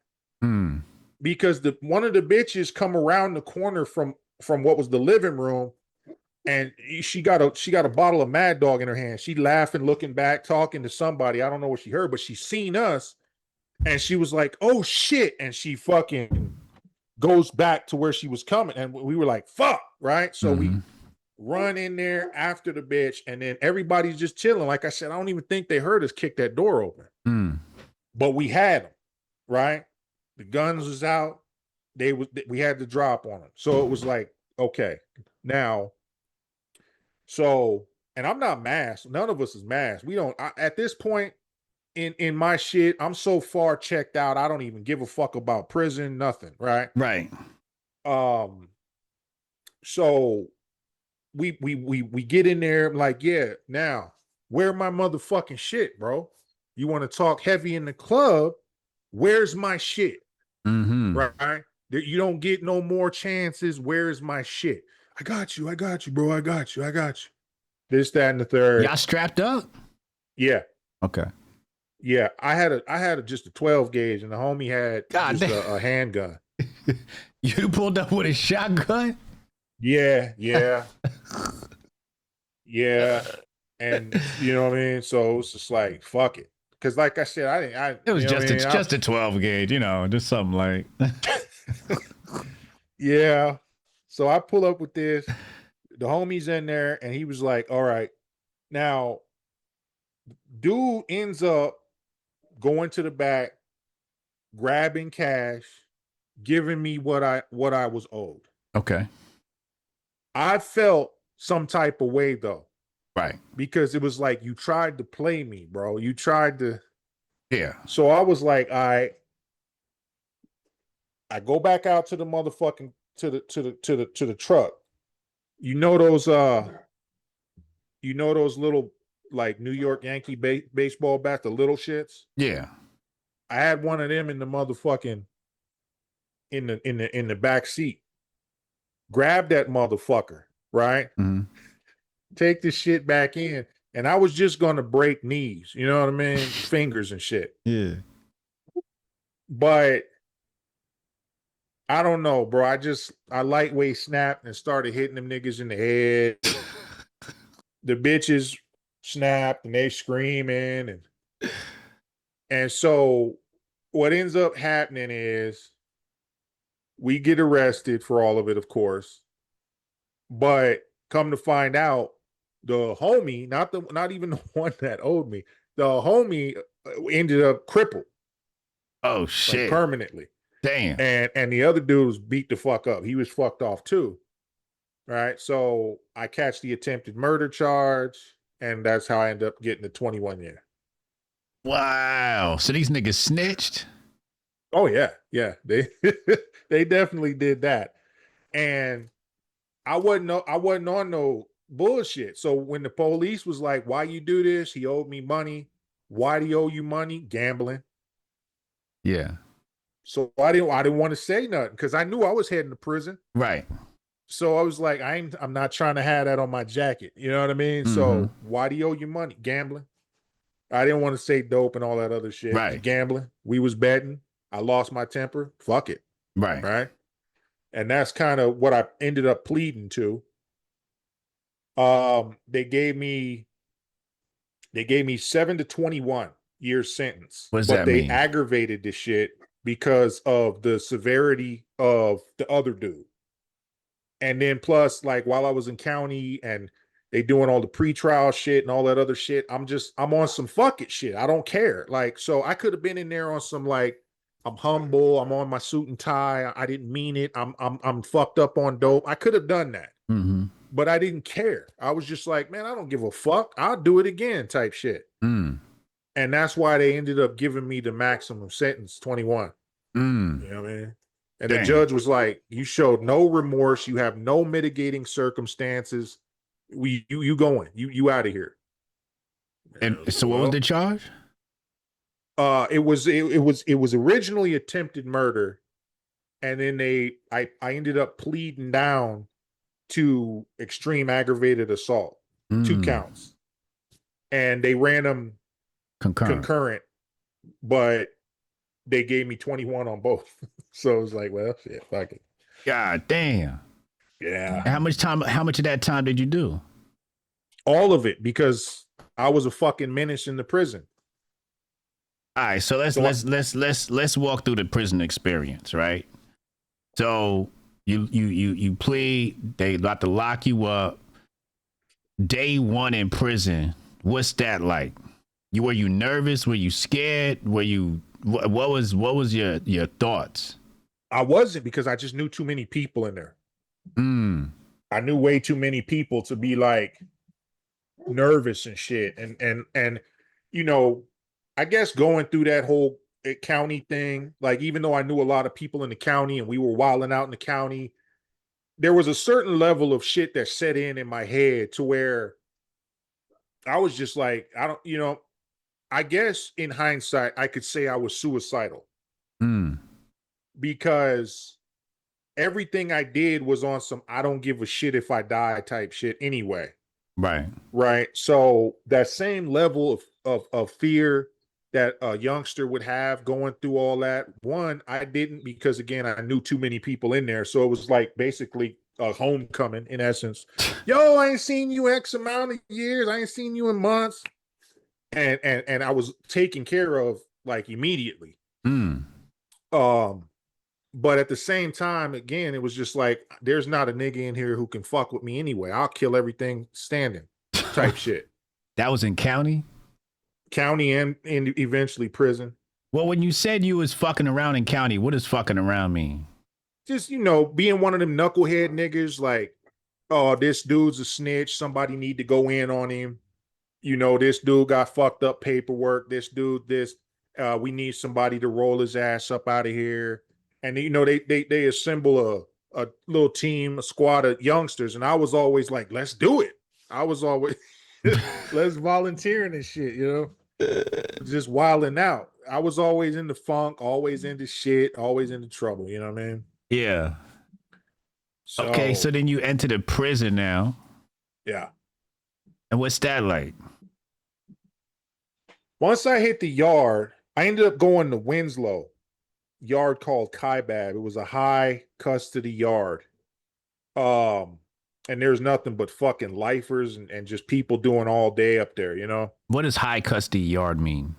because one of the bitches come around the corner from what was the living room, and she got a bottle of Mad Dog in her hand. She laughing, looking back, talking to somebody. I don't know what she heard, but she seen us, and she was like, "Oh shit!" And she fucking goes back to where she was coming, and we were like, "Fuck!" Right? So we run in there after the bitch, and then everybody's just chilling. Like I said, I don't even think they heard us kick that door open, but we had them, right? The guns was out. We had the drop on them, so it was like, okay, now. So, and I'm not masked. None of us is masked. We don't. At this point in my shit, I'm so far checked out. I don't even give a fuck about prison. Nothing. Right. Right. So we get in there. I'm like, yeah. Now, where my motherfucking shit, bro? You want to talk heavy in the club? Where's my shit? Right. You don't get no more chances. Where's my shit? I got you, bro. I got you. This, that, and the third. Y'all strapped up? Yeah. Okay. Yeah. I had just a 12 gauge, and the homie had just a handgun. You pulled up with a shotgun? Yeah. Yeah. And you know what I mean? So it's just like, fuck it. Cause like I said, it was just a 12 gauge, just something like. Yeah. So I pull up with this. The homie's in there, and he was like, all right. Now, dude ends up going to the back, grabbing cash, giving me what I was owed. Okay. I felt some type of way though. Right. Because it was like, you tried to play me, bro. You tried to. Yeah. So I was like, I go back out to the motherfucking to the truck. You know those little like New York Yankee baseball bats, the little shits? Yeah. I had one of them in the motherfucking in the back seat. Grab that motherfucker, right? Take the shit back in. And I was just gonna break knees, you know what I mean? Fingers and shit. Yeah. But I don't know, bro. I lightweight snapped and started hitting them niggas in the head. The bitches snapped and they screaming, and so what ends up happening is we get arrested for all of it, of course. But come to find out, the homie, not even the one that owed me, the homie ended up crippled. Oh shit! Like permanently. Damn. And the other dude was beat the fuck up. He was fucked off too. Right. So I catch the attempted murder charge, and that's how I end up getting the 21 year. Wow. So these niggas snitched? Oh yeah. Yeah. They they definitely did that. And I wasn't on no bullshit. So when the police was like, why you do this? He owed me money. Why do he owe you money? Gambling. Yeah. So I didn't want to say nothing because I knew I was heading to prison. Right. So I was like, I'm not trying to have that on my jacket. You know what I mean? So why do you owe you money? Gambling. I didn't want to say dope and all that other shit. Right. Gambling. We was betting. I lost my temper. Fuck it. Right. Right. And that's kind of what I ended up pleading to. They gave me 7 to 21 years sentence. What does but that they mean? aggravated the shit because of the severity of the other dude. And then plus, like, while I was in county and they doing all the pretrial shit and all that other shit, I'm on some fuck it shit. I don't care. Like, so I could have been in there on some like, I'm humble. I'm on my suit and tie. I didn't mean it. I'm fucked up on dope. I could have done that, but I didn't care. I was just like, man, I don't give a fuck. I'll do it again, type shit. And that's why they ended up giving me the maximum sentence, 21. You know what I mean? And the judge was like, you showed no remorse. You have no mitigating circumstances. You going, you out of here. And so what was the charge? It was originally attempted murder. And then I ended up pleading down to extreme aggravated assault, 2 counts. And they ran them concurrent, but they gave me 21 on both. So it was like, well, shit, fuck it. God damn. Yeah. And how much of that time did you do? All of it, because I was a fucking menace in the prison. All right, so let's walk through the prison experience, right? So you plead, they about to lock you up. Day one in prison, what's that like? Were you nervous? Were you scared? Were you what was your thoughts? I wasn't, because I just knew too many people in there. Mm. I knew way too many people to be like nervous and shit. And you know, I guess going through that whole county thing, like even though I knew a lot of people in the county and we were wilding out in the county, there was a certain level of shit that set in my head to where I was just like, I don't, I guess in hindsight, I could say I was suicidal Mm. because everything I did was on some I don't give a shit if I die type shit anyway. Right. Right. So that same level of fear that a youngster would have going through all that, one, I didn't, because again, I knew too many people in there. So it was like basically a homecoming in essence. Yo, I ain't seen you X amount of years. I ain't seen you in months. And I was taken care of like immediately. Mm. But at the same time, again, it was just like, there's not a nigga in here who can fuck with me anyway. I'll kill everything standing type shit. That was in county? County and eventually prison. Well, when you said you was fucking around in county, what does fucking around mean? Just, being one of them knucklehead niggas, like, oh, this dude's a snitch. Somebody need to go in on him. This dude got fucked up paperwork. This dude, we need somebody to roll his ass up out of here. And they assemble a little team, a squad of youngsters, and I was always like, let's do it. I was always let's volunteer in this shit, just wilding out. I was always in the funk, always into shit, always into trouble. You know what I mean? Yeah. So, okay, so then you enter the prison now. Yeah. And what's that like? Once I hit the yard, I ended up going to Winslow, yard called Kaibab. It was a high custody yard. And there's nothing but fucking lifers and just people doing all day up there, What does high custody yard mean?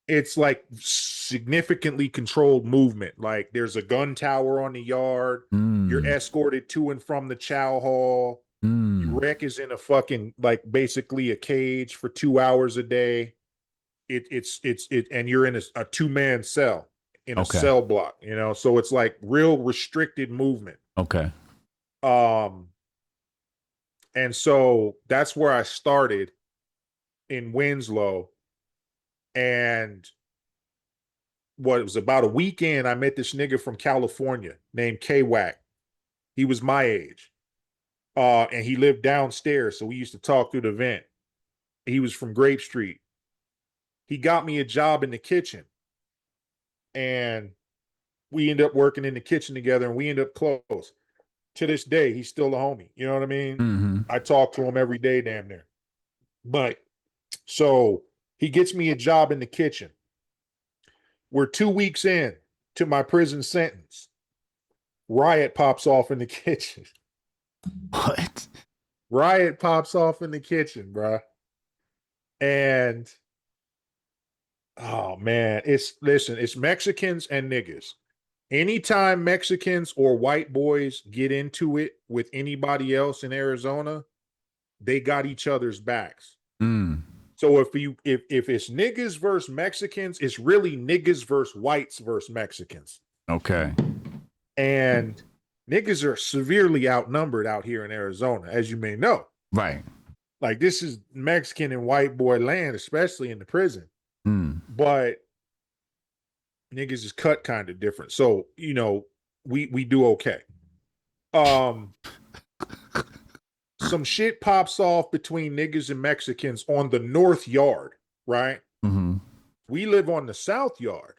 It's like significantly controlled movement. Like there's a gun tower on the yard. You're escorted to and from the chow hall. Your wreck is in a fucking, like, basically a cage for 2 hours a day. And you're in a 2-man cell in a cell block, so it's like real restricted movement. Okay. And so that's where I started in Winslow. And it was about a weekend, I met this nigga from California named K-Wack. He was my age. And he lived downstairs, so we used to talk through the vent. He was from Grape Street. He got me a job in the kitchen. And we ended up working in the kitchen together, and we ended up close. To this day, he's still a homie. You know what I mean? Mm-hmm. I talk to him every day, damn near. But so he gets me a job in the kitchen. We're 2 weeks in to my prison sentence. Riot pops off in the kitchen. What? Riot pops off in the kitchen, bruh. And oh man, it's Mexicans and niggas. Anytime Mexicans or white boys get into it with anybody else in Arizona, they got each other's backs. So if it's niggas versus Mexicans, it's really niggas versus whites versus Mexicans. Okay. And niggas are severely outnumbered out here in Arizona, as you may know. Right. Like, this is Mexican and white boy land, especially in the prison. But niggas is cut kind of different. So, we do okay. Some shit pops off between niggas and Mexicans on the north yard, right? Mm-hmm. We live on the south yard.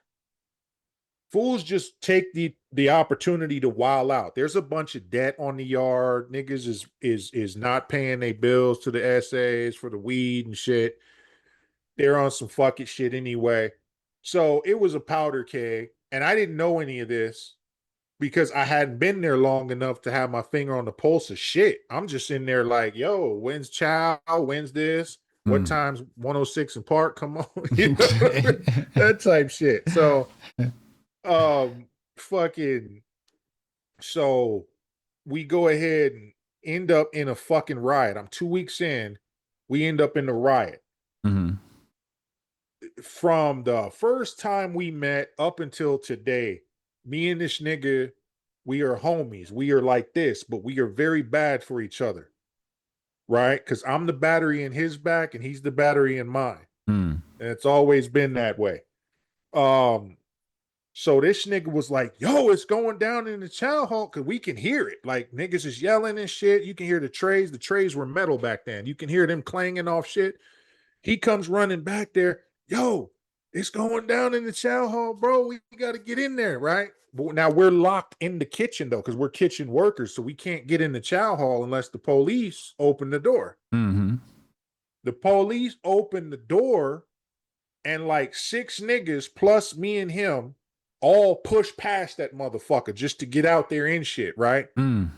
Fools just take the opportunity to wild out. There's a bunch of debt on the yard. Niggas is not paying their bills to the SAs for the weed and shit. They're on some fuck it shit anyway. So it was a powder keg, and I didn't know any of this because I hadn't been there long enough to have my finger on the pulse of shit. I'm just in there like, yo, when's chow? When's this? What time's 106 and Park? Come on. You know? That type shit. So fucking so we go ahead and end up in a fucking riot. I'm 2 weeks in. We end up in the riot. From the first time we met up until today, me and this nigga, we are homies. We are like this, but we are very bad for each other. Right? Because I'm the battery in his back and he's the battery in mine. And it's always been that way. So this nigga was like, yo, it's going down in the chow hall because we can hear it. Like niggas is yelling and shit. You can hear the trays. The trays were metal back then. You can hear them clanging off shit. He comes running back there. Yo, it's going down in the chow hall, bro. We got to get in there, right? But now we're locked in the kitchen though, because we're kitchen workers, so we can't get in the chow hall unless the police open the door. The police open the door, and like 6 niggas plus me and him all push past that motherfucker just to get out there and shit, right? And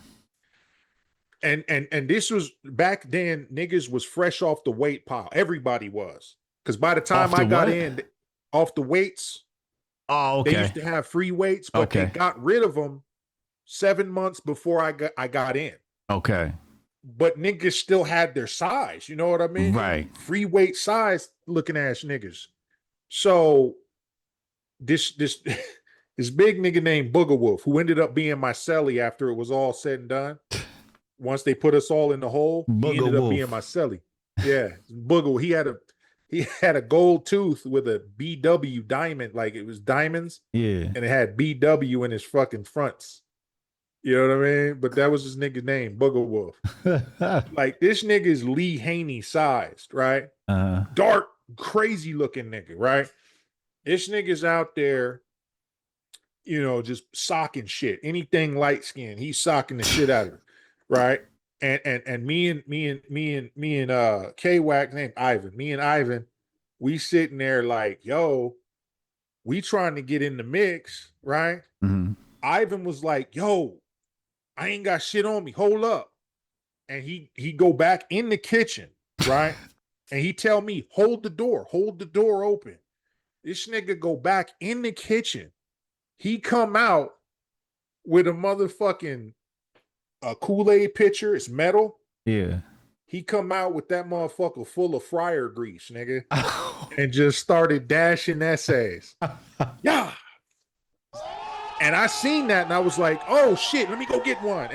this was back then. Niggas was fresh off the weight pile. Everybody was, because by the time I got in, off the weights. Oh, okay. They used to have free weights, but they got rid of them 7 months before I got in. Okay. But niggas still had their size. You know what I mean? Right. Free weight size looking ass niggas. So this big nigga named Booger Wolf, who ended up being my cellie after it was all said and done. Once they put us all in the hole, he ended up being my cellie. Yeah, Booger. He had a gold tooth with a BW diamond, like it was diamonds. Yeah. And it had BW in his fucking fronts. You know what I mean? But that was his nigga's name, Booger Wolf. Like this nigga is Lee Haney sized, right? Dark, crazy looking nigga, right? This nigga's out there, you know, just socking shit. Anything light skinned, he's socking the shit out of it, right? And me and K-Wack named Ivan. Me and Ivan, we sitting there like, yo, we trying to get in the mix, right? Ivan was like, yo, I ain't got shit on me. Hold up. And he go back in the kitchen, right? And he tell me, hold the door open. This nigga go back in the kitchen. He come out with a motherfucking Kool-Aid pitcher. It's metal. Yeah. He come out with that motherfucker full of fryer grease, nigga. And just started dashing essays. Yeah. And I seen that and I was like, oh shit, let me go get one.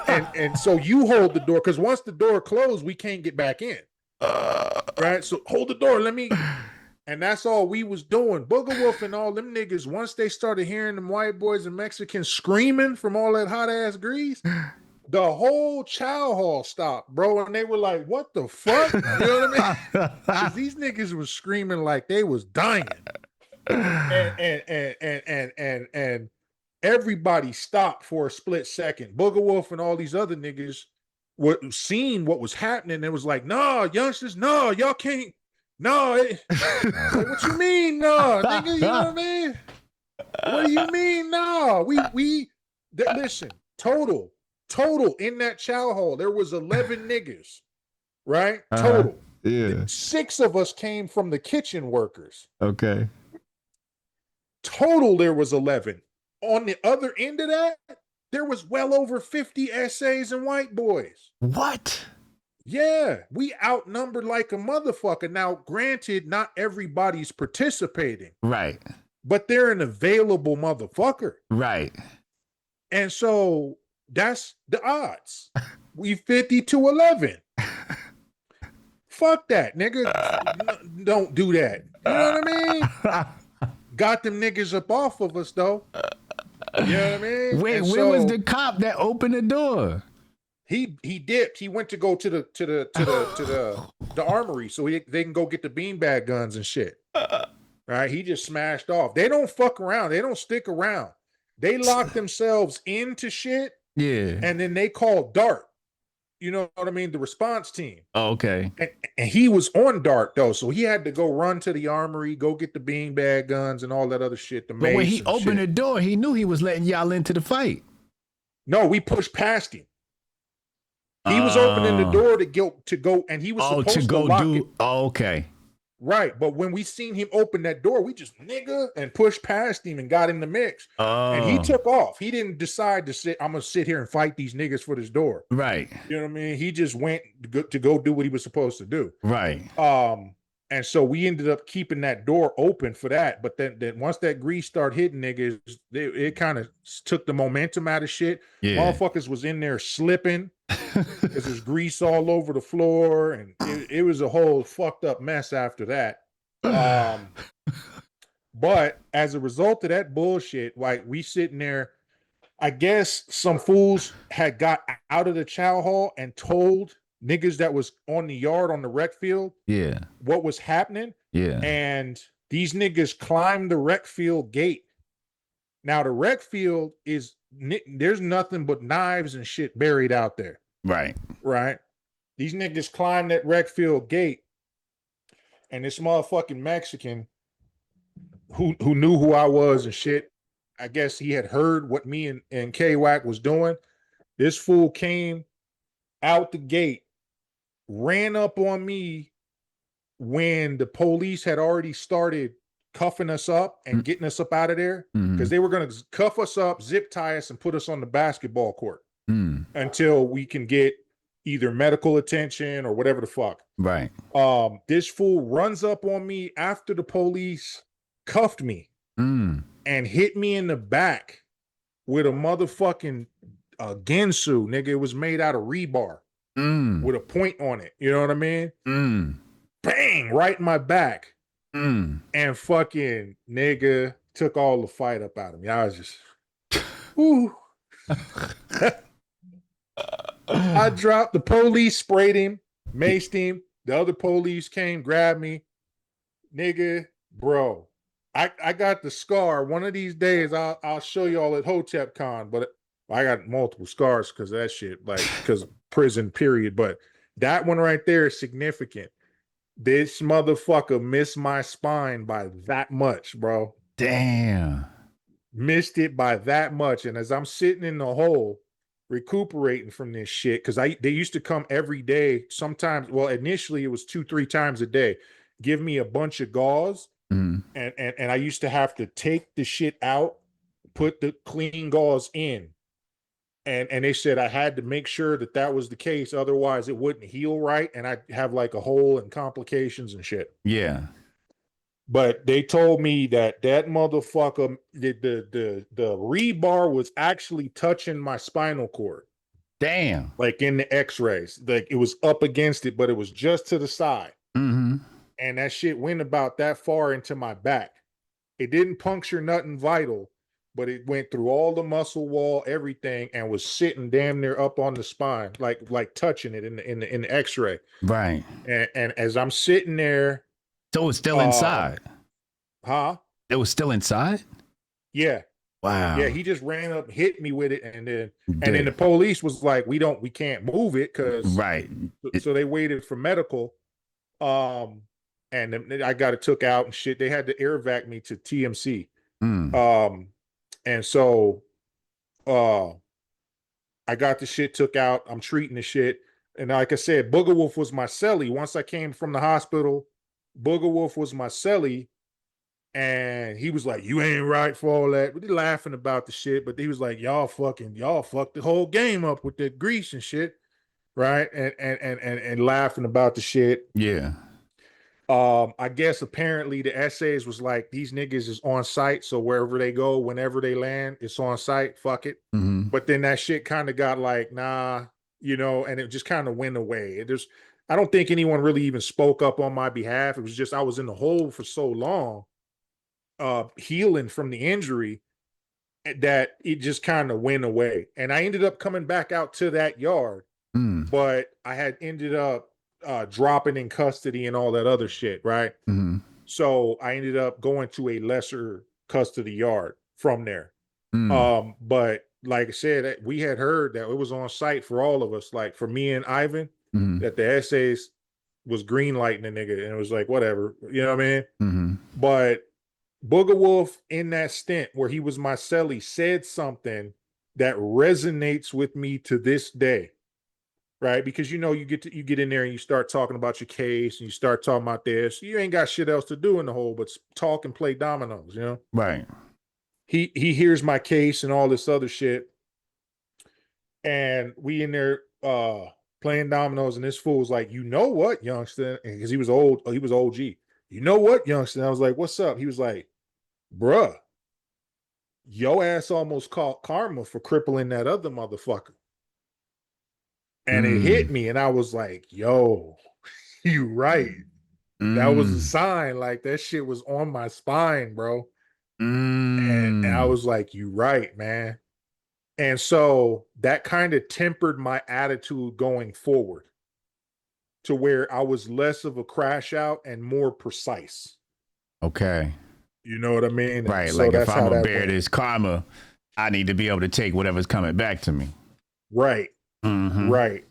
And so you hold the door, because once the door closed, we can't get back in. Right? So hold the door, and that's all we was doing. Booger Wolf and all them niggas, once they started hearing them white boys and Mexicans screaming from all that hot ass grease, the whole chow hall stopped, bro. And they were like, what the fuck? You know what I mean? Because these niggas was screaming like they was dying. And everybody stopped for a split second. Booger Wolf and all these other niggas were seeing what was happening. It was like, nah, youngsters, no, y'all can't. No, like, what you mean, no, nigga? You know what I mean? What do you mean, no? Listen, total in that chow hall, there was 11 niggas, right? Total. Yeah. 6 of us came from the kitchen workers. Okay. Total, there was 11. On the other end of that, there was well over 50 essays and white boys. What? Yeah, we outnumbered like a motherfucker. Now, granted, not everybody's participating. Right. But they're an available motherfucker. Right. And so that's the odds. We 50-11. Fuck that, nigga. Don't do that. You know what I mean? Got them niggas up off of us though. You know what I mean? Wait, where was the cop that opened the door? He dipped. He went to go to the armory so they can go get the beanbag guns and shit. Right? He just smashed off. They don't fuck around. They don't stick around. They lock themselves into shit. Yeah. And then they call Dart. You know what I mean? The response team. Oh, okay. And he was on dark though, so he had to go run to the armory, go get the beanbag guns and all that other shit, the But when mace he and opened shit. the door, he knew he was letting y'all into the fight. No, we pushed past him. He was opening the Uh, door to go, and he was oh, to supposed to go lock it. do. Oh, okay. Right, but when we seen him open that door, we just nigga and pushed past him and got in the mix. And he Oh, took off. He didn't decide to sit. I'm gonna sit here and fight these niggas for this door. right, You know what I mean? He just went to go do what he was supposed to do. right. And so we ended up keeping that door open for that. But then once that grease started hitting niggas, it kind of took the momentum out of shit. Yeah. Motherfuckers was in there slipping because there's grease all over the floor, and it was a whole fucked up mess after that. But as a result of that bullshit, like we sitting there, I guess some fools had got out of the chow hall and told niggas that was on the yard on the rec field Yeah. what was happening. Yeah. And these niggas climbed the rec field gate. Now the rec field there's nothing but knives and shit buried out there. Right. Right. These niggas climbed that rec field gate, and this motherfucking Mexican who knew who I was and shit, I guess he had heard what me and K-Wack was doing. This fool came out the gate, ran up on me when the police had already started cuffing us up and getting us up out of there, because they were going to cuff us up, zip tie us, and put us on the basketball court until we can get either medical attention or whatever the fuck. Right. This fool runs up on me after the police cuffed me and hit me in the back with a motherfucking Gensu, nigga. It was made out of rebar with a point on it. You know what I mean? Bang, right in my back. And fucking nigga took all the fight up out of me. I was just, ooh. I dropped. The police sprayed him, maced him. The other police came, grabbed me. Nigga, bro. I got the scar. One of these days, I'll show y'all at Hotep Con, but I got multiple scars because of that shit, like because prison period. But that one right there is significant. This motherfucker missed my spine by that much, bro. Damn. Missed it by that much. And as I'm sitting in the hole recuperating from this shit, because they used to come every day, sometimes, well, initially it was 2-3 times a day, give me a bunch of gauze. And I used to have to take the shit out, put the clean gauze in. And they said I had to make sure that was the case. Otherwise it wouldn't heal right. And I'd have like a hole and complications and shit. Yeah. But they told me that motherfucker, the rebar was actually touching my spinal cord. Damn. Like in the x-rays, like it was up against it, but it was just to the side. And that shit went about that far into my back. It didn't puncture nothing vital, but it went through all the muscle wall, everything, and was sitting damn near up on the spine, like touching it in the x-ray. Right. And as I'm sitting there. So it was still inside. Huh? It was still inside? Yeah. Wow. Yeah, he just ran up, hit me with it, and then the police was like, we can't move it because right. So they waited for medical. And then I got it took out and shit. They had to air vac me to TMC. And so I got the shit took out. I'm treating the shit. And like I said, Booger Wolf was my cellie. Once I came from the hospital, Booger Wolf was my cellie. And he was like, you ain't right for all that. We laughing about the shit, but he was like, y'all fucked the whole game up with that grease and shit. Right. And laughing about the shit. Yeah. I guess apparently the essays was like, these niggas is on site, so wherever they go, whenever they land, it's on site. Fuck it. But then that shit kind of got like, nah, and it just kind of went away. I don't think anyone really even spoke up on my behalf. It was just I was in the hole for so long, healing from the injury, that it just kind of went away. And I ended up coming back out to that yard, but I had ended up dropping in custody and all that other shit, right? So I ended up going to a lesser custody yard from there. But like I said, we had heard that it was on site for all of us, like for me and Ivan, Mm-hmm. that the essays was green lighting the nigga, and it was like whatever, you know what I mean? Mm-hmm. But Booger Wolf in that stint where he was my cellie said something that resonates with me to this day, right? Because you get in there and you start talking about your case and you start talking about this. You ain't got shit else to do in the hole but talk and play dominoes, you know? Right. He hears my case and all this other shit, and we in there playing dominoes, and this fool was like, you know what, youngster? Because he was OG. You know what, youngster? And I was like, what's up? He was like, bruh, your ass almost caught karma for crippling that other motherfucker. And it hit me, and I was like, yo, you right. That was a sign. Like, that shit was on my spine, bro. And I was like, you right, man. And so that kind of tempered my attitude going forward to where I was less of a crash out and more precise. Okay. You know what I mean? And right. so Like that's if I'm how gonna that bear went. this karma, I need to be able to take whatever's coming back to me. Right. Mm-hmm. Right.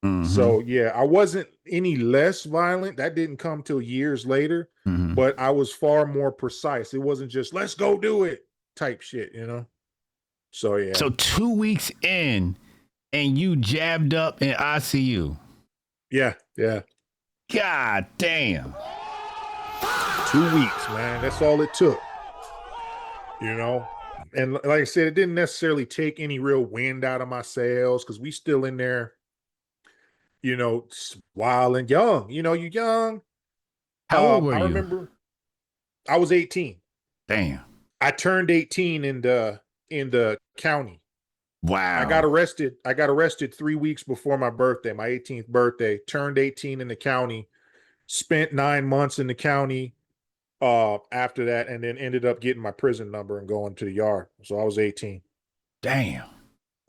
Mm-hmm. So yeah, I wasn't any less violent. That didn't come till years later, but I was far more precise. It wasn't just let's go do it type shit, you know? So yeah. So 2 weeks in and you jabbed up in ICU. Yeah, yeah. God damn. 2 weeks, man. That's all it took. You know? And like I said, it didn't necessarily take any real wind out of my sails because we still in there, you know, wild and young. You know, you young. How old were I you? remember I was 18. Damn. I turned 18 in the county. Wow. I got arrested 3 weeks before my birthday, my 18th birthday. Turned 18 in the county. Spent 9 months in the county after that, and then ended up getting my prison number and going to the yard. So I was 18. Damn.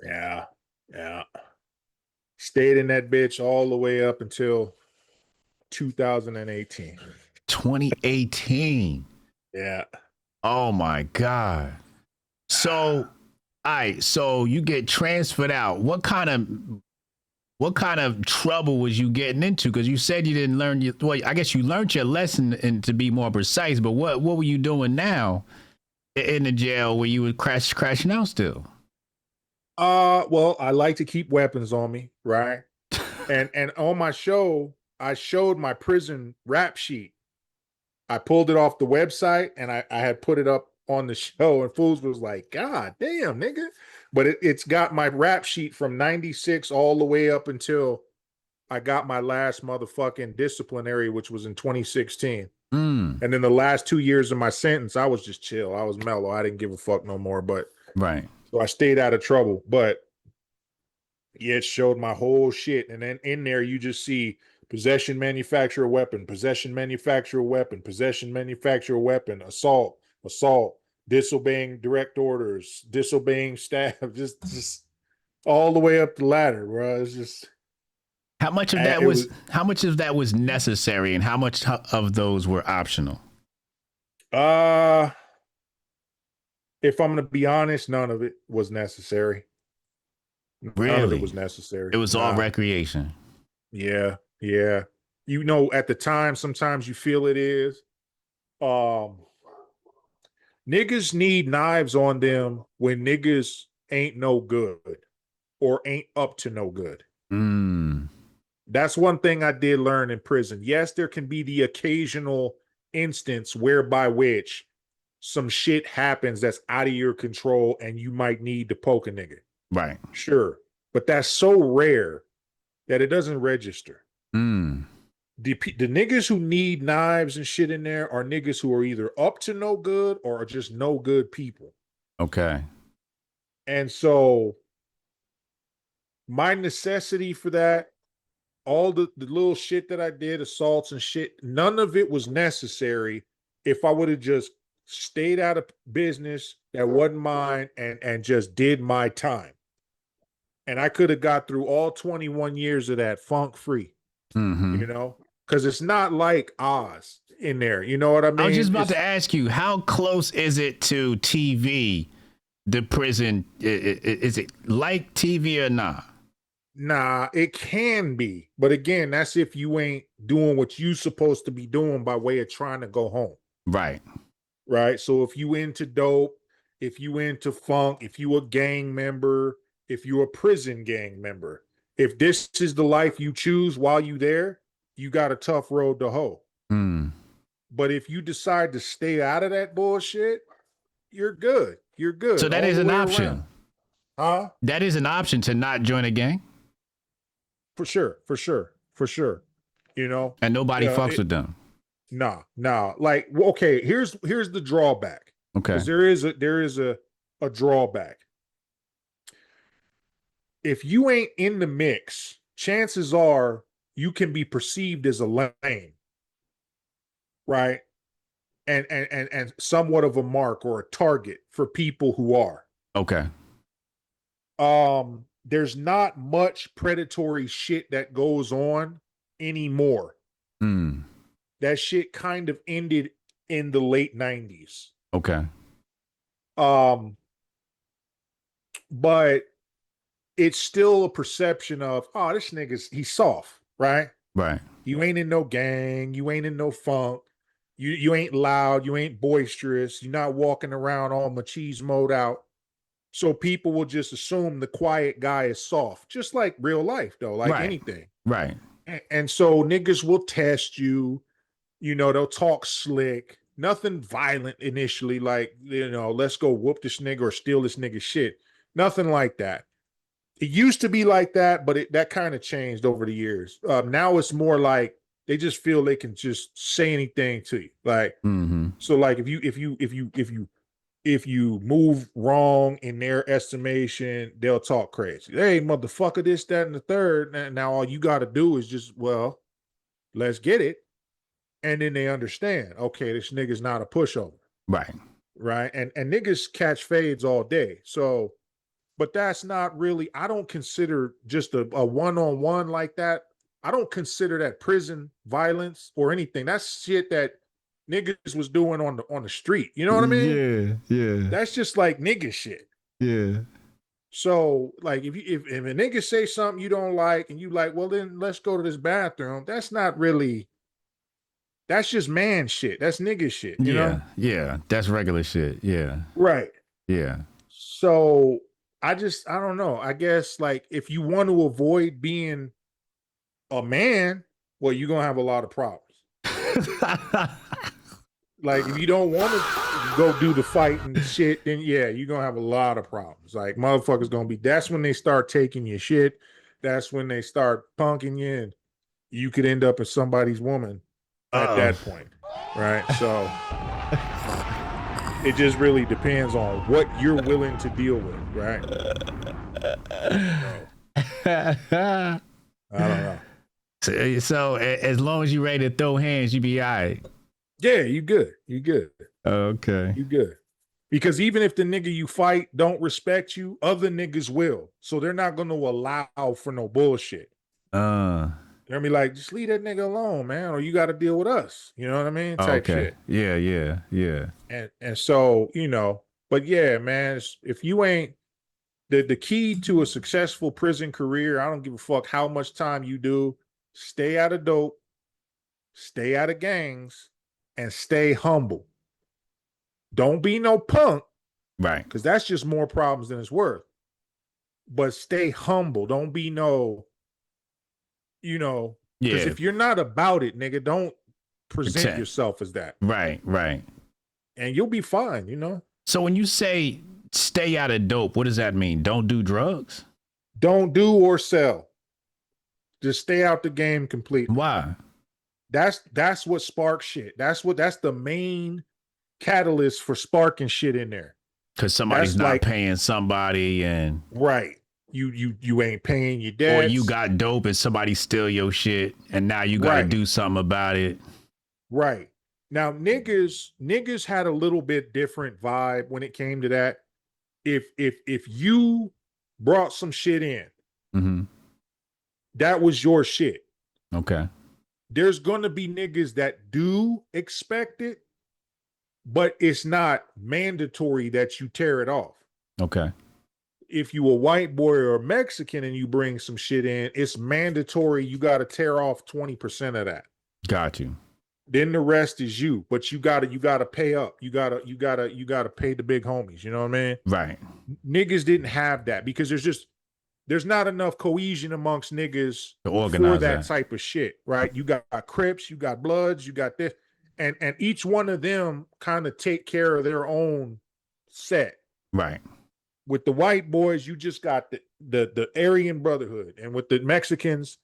Yeah. Yeah. Stayed in that bitch all the way up until 2018. 2018. Yeah. Oh my God. So, all right. So you get transferred out. What kind of trouble was you getting into? Because you said you didn't learn your. Well, I guess you learned your lesson and to be more precise. But what were you doing now in the jail where you were crashing out still? Well, I like to keep weapons on me, right? And on my show, I showed my prison rap sheet. I pulled it off the website and I had put it up on the show, and fools was like, God damn, nigga. But it's got my rap sheet from 96 all the way up until I got my last motherfucking disciplinary, which was in 2016. And then the last 2 years of my sentence, I was just chill. I was mellow. I didn't give a fuck no more. But Right. so I stayed out of trouble. But yeah, it showed my whole shit. And then in there, you just see possession, manufacture a weapon, possession, manufacture a weapon, possession, manufacture a weapon, assault, disobeying direct orders, disobeying staff, just all the way up the ladder, bro. It's just how much of that was necessary, and how much of those were optional? If I'm gonna be honest, none of it was necessary. Really? None of it was necessary. It was all recreation. Yeah, yeah. You know, at the time, sometimes you feel it is. Niggas need knives on them when niggas ain't no good or ain't up to no good. That's one thing I did learn in prison. Yes, there can be the occasional instance whereby which some shit happens that's out of your control and you might need to poke a nigga. Right. Sure. But that's so rare that it doesn't register. The niggas who need knives and shit in there are niggas who are either up to no good or are just no good people. Okay. And so my necessity for that, all the little shit that I did, assaults and shit, none of it was necessary if I would have just stayed out of business that wasn't mine and just did my time. And I could have got through all 21 years of that funk free, you know, because it's not like Oz in there. You know what I mean? I was just about to ask you, how close is it to TV the prison, is it like TV or not? Nah, it can be. But again, that's if you ain't doing what you supposed to be doing by way of trying to go home. Right. Right. So if you into dope, if you into funk, if you a gang member, if you a prison gang member, if this is the life you choose while you there, you got a tough road to hoe. Mm. But if you decide to stay out of that bullshit, you're good. You're good. So that all is the an way option. around. Huh? That is an option to not join a gang. For sure. For sure. For sure. You know? And nobody fucks with them. Nah. Like, okay, here's the drawback. Okay. Because there is a drawback. If you ain't in the mix, chances are you can be perceived as a lame, right? And somewhat of a mark or a target for people who are. Okay. There's not much predatory shit that goes on anymore. Mm. That shit kind of ended in the late 90s. Okay. But it's still a perception of, oh, this nigga's he's soft, right? Right. You ain't in no gang, you ain't in no funk, you ain't loud, you ain't boisterous, you're not walking around all machismoed out. So people will just assume the quiet guy is soft, just like real life, though, like Right. anything. Right. And so niggas will test you, they'll talk slick, nothing violent initially, like, let's go whoop this nigga or steal this nigga shit. Nothing like that. It used to be like that, but that kind of changed over the years. Now it's more like they just feel they can just say anything to you. Like, so like if you move wrong in their estimation, they'll talk crazy. Hey, motherfucker, this, that, and the third. And now all you got to do is just, well, let's get it. And then they understand, okay, this nigga's not a pushover. Right. Right. And niggas catch fades all day. So, but that's not really, I don't consider just a one-on-one like that. I don't consider that prison violence or anything. That's shit that niggas was doing on the street. You know what I mean? Yeah. That's just like nigga shit. Yeah. So like if a nigga say something you don't like and you like, well then let's go to this bathroom. That's not really, that's just man shit. That's nigga shit. You know? Yeah. That's regular shit. Yeah. Right. Yeah. So I don't know. I guess like if you want to avoid being a man, well, you're gonna have a lot of problems. Like if you don't want to go do the fight and shit, then yeah, you're gonna have a lot of problems. Like motherfuckers gonna be, that's when they start taking your shit. That's when they start punking you, and you could end up as somebody's woman at that point. Right. So it just really depends on what you're willing to deal with, right? I don't know. So as long as you ready to throw hands, you be all right. Yeah, you good. You good. Okay. You good. Because even if the nigga you fight don't respect you, other niggas will. So they're not going to allow for no bullshit. They're gonna be like, just leave that nigga alone, man, or you got to deal with us. You know what I mean? Type shit. Yeah. And so, but yeah, man, if you ain't the key to a successful prison career, I don't give a fuck how much time you do, stay out of dope, stay out of gangs, and stay humble. Don't be no punk. Right. Because that's just more problems than it's worth. But stay humble. Don't be no, because if you're not about it, nigga, don't present yourself as that. Right. And you'll be fine, So when you say stay out of dope, what does that mean? Don't do drugs? Don't do or sell. Just stay out the game completely. Why? That's what sparks shit. That's the main catalyst for sparking shit in there. Because somebody's not paying somebody, and right. You ain't paying your debts. Or you got dope and somebody steal your shit, and now you gotta do something about it. Right. Now niggas had a little bit different vibe when it came to that. If you brought some shit in, that was your shit. Okay. There's gonna be niggas that do expect it, but it's not mandatory that you tear it off. Okay. If you a white boy or a Mexican and you bring some shit in, it's mandatory. You got to tear off 20% of that. Got you. Then the rest is you, but you gotta pay up. You gotta pay the big homies. You know what I mean? Right. Niggas didn't have that because there's not enough cohesion amongst niggas To for organize that that. type of shit, right? You got Crips, you got Bloods, you got this, and each one of them kind of take care of their own set. Right. With the white boys, you just got the Aryan Brotherhood, and with the Mexicans,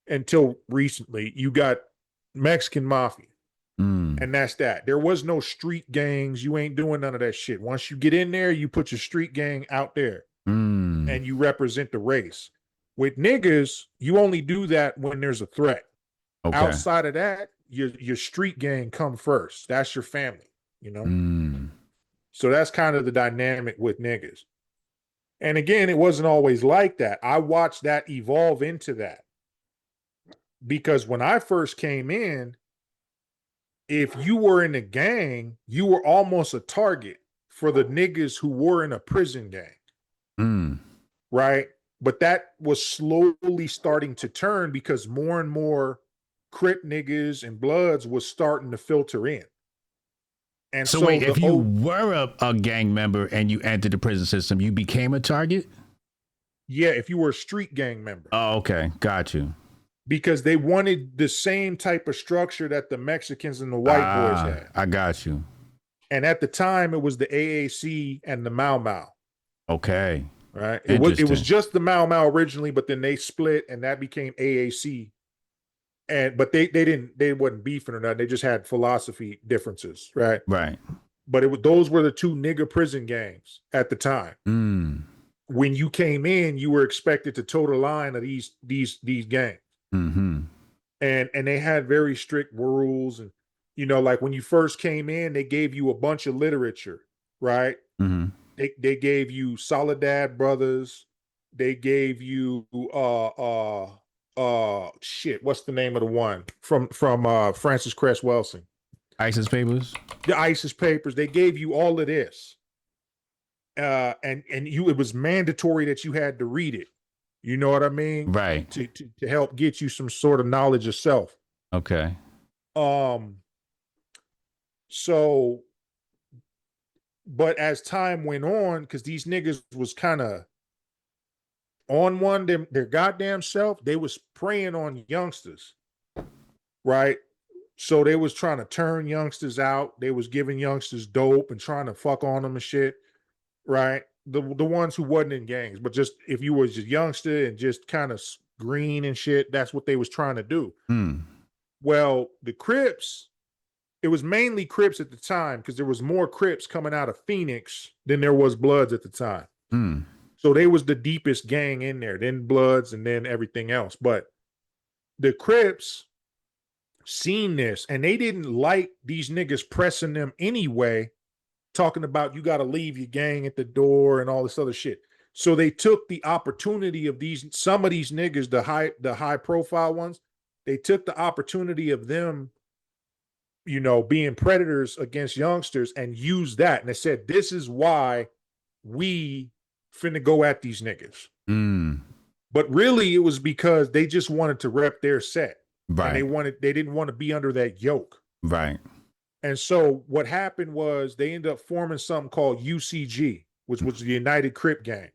until recently, you got Mexican Mafia. And that's that. There was no street gangs. You ain't doing none of that shit. Once you get in there, you put your street gang out there and you represent the race. With niggas, you only do that when there's a threat. Okay. Outside of that, your street gang come first. That's your family, you know? So that's kind of the dynamic with niggas. And again, it wasn't always like that. I watched that evolve into that. Because when I first came in, if you were in a gang, you were almost a target for the niggas who were in a prison gang. Right? But that was slowly starting to turn because more and more Crip niggas and Bloods was starting to filter in. And so wait, if you were a gang member and you entered the prison system, you became a target? Yeah, if you were a street gang member. Oh, okay. Got you. Because they wanted the same type of structure that the Mexicans and the white boys had. I got you. And at the time, it was the AAC and the Mau Mau. Okay. Right. It was just the Mau Mau originally, but then they split and that became AAC. But they wasn't beefing or nothing. They just had philosophy differences. Right. Right. But those were the two nigga prison gangs at the time. When you came in, you were expected to toe the line of these gangs. And they had very strict rules, and you know, like when you first came in, they gave you a bunch of literature, right? They gave you Soledad Brothers, they gave you shit, what's the name of the one from Francis Cress Welsing? ISIS Papers. The ISIS Papers. They gave you all of this, and it was mandatory that you had to read it. You know what I mean? Right. To help get you some sort of knowledge of self. Okay. So, but as time went on, because these niggas was kind of on their goddamn self, they was preying on youngsters, right? So they was trying to turn youngsters out. They was giving youngsters dope and trying to fuck on them and shit, right? The ones who wasn't in gangs, but just if you was a youngster and just kind of green and shit, that's what they was trying to do. Well, the Crips, it was mainly Crips at the time because there was more Crips coming out of Phoenix than there was Bloods at the time. So they was the deepest gang in there, then Bloods and then everything else. But the Crips seen this and they didn't like these niggas pressing them anyway, talking about you got to leave your gang at the door and all this other shit. So they took the opportunity of some of these niggas, the high profile ones, they took the opportunity of them, you know, being predators against youngsters and used that. And they said, this is why we finna go at these niggas. But really it was because they just wanted to rep their set. Right. And they didn't want to be under that yoke. Right. And so what happened was they ended up forming something called UCG, which was the United Crip Gang.